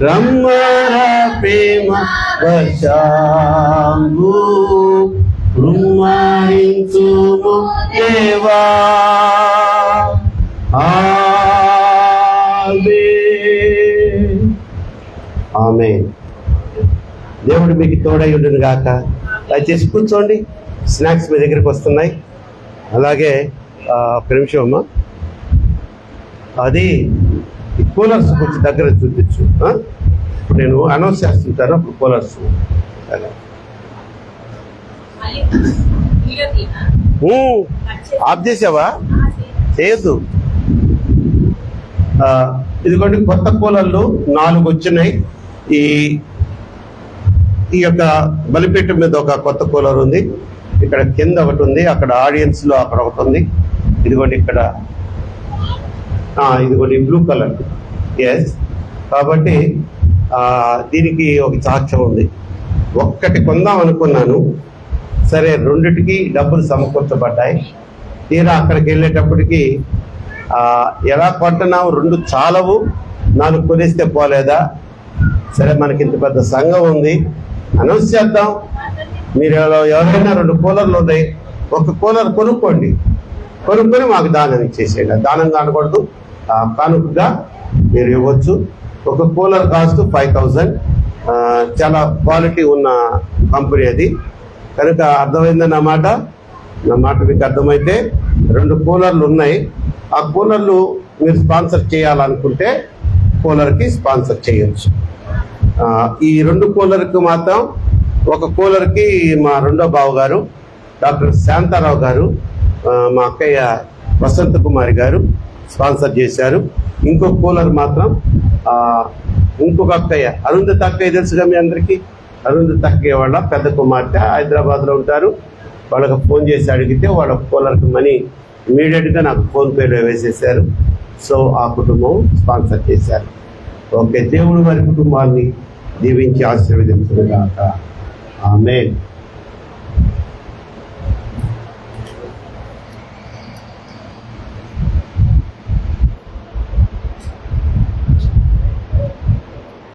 రమ్మర ప్రేమ వర్షాంగు కృమ్మరించుము దేవా. ఆమేన్. దేవుడు మీకు తోడై ఉండును గాక. దయచేసి కూర్చోండి, స్నాక్స్ మీ దగ్గరికి వస్తున్నాయి. అలాగే ఒక నిమిషం అమ్మా, అది ఈ కూలర్స్ కొంచెం దగ్గర చూపించు. ఇప్పుడు నేను అనౌన్స్ చేస్తుంటాను అప్పుడు కూలర్స్. మళ్ళీ వీడియో తీనా? ఆఫ్ చేసావా? చేయొద్దు. ఇదిగోండి కొత్త కూలర్లు 4 వచ్చినాయి. ఈ యొక్క బలిపీఠం మీద ఒక కొత్త కూలర్ ఉంది, ఇక్కడ కింద ఒకటి ఉంది, అక్కడ ఆడియన్స్ లో అక్కడ ఒకటి ఉంది. ఇదిగోండి ఇక్కడ ఇదిగోండి బ్లూ కలర్. ఎస్, కాబట్టి దీనికి ఒక సాక్ష్యం ఉంది. ఒక్కటి కొందాం అనుకున్నాను, సరే రెండిటికి డబ్బులు సమకూర్చబడ్డాయి. తీరా అక్కడికి వెళ్ళేటప్పటికి ఎలా కొంటున్నావు, 2 చాలవు, 4 కొనిస్తే పోలేదా? సరే మనకి ఇంత పెద్ద సంఘం ఉంది, అనౌన్స్ చేద్దాం, మీరు ఎవరైనా 2 కూలర్లు ఉన్నాయి, ఒక కూలర్ కొనుక్కోండి, కొనుక్కొని మాకు దానం ఇచ్చేసేయండి. దానం కానకూడదు, కానుకగా మీరు ఇవ్వచ్చు. ఒక కూలర్ కాస్ట్ 5000. చాలా క్వాలిటీ ఉన్న కంపెనీ అది. కనుక అర్థమైందని నా మాట మీకు అర్థమైతే 2 కూలర్లు ఉన్నాయి. ఆ కూలర్లు మీరు స్పాన్సర్ చేయాలనుకుంటే కూలర్కి స్పాన్సర్ చేయొచ్చు. ఈ 2 కూలర్కి మాత్రం, ఒక కూలర్కి మా రెండో బావ గారు డాక్టర్ శాంతారావు గారు, మా అక్కయ్య వసంత కుమారి గారు స్పాన్సర్ చేశారు. ఇంకో కూలర్ మాత్రం ఇంకొక అక్కయ్య, అరుంధతి అక్కయ్య తెలుసుగా మీ అందరికీ. అరుంధతి అక్కయ్య వాళ్ళ పెద్ద కుమార్తె హైదరాబాద్లో ఉంటారు. వాళ్ళకి ఫోన్ చేసి అడిగితే వాళ్ళ కూలర్కి మనీ ఇమీడియట్గా నాకు ఫోన్పేలో వేసేసారు. సో ఆ కుటుంబం స్పాన్సర్ చేశారు. ఓకే, దేవుడు వారి కుటుంబాన్ని దీవించి ఆశీర్వదించుగాక. ఆమేన్.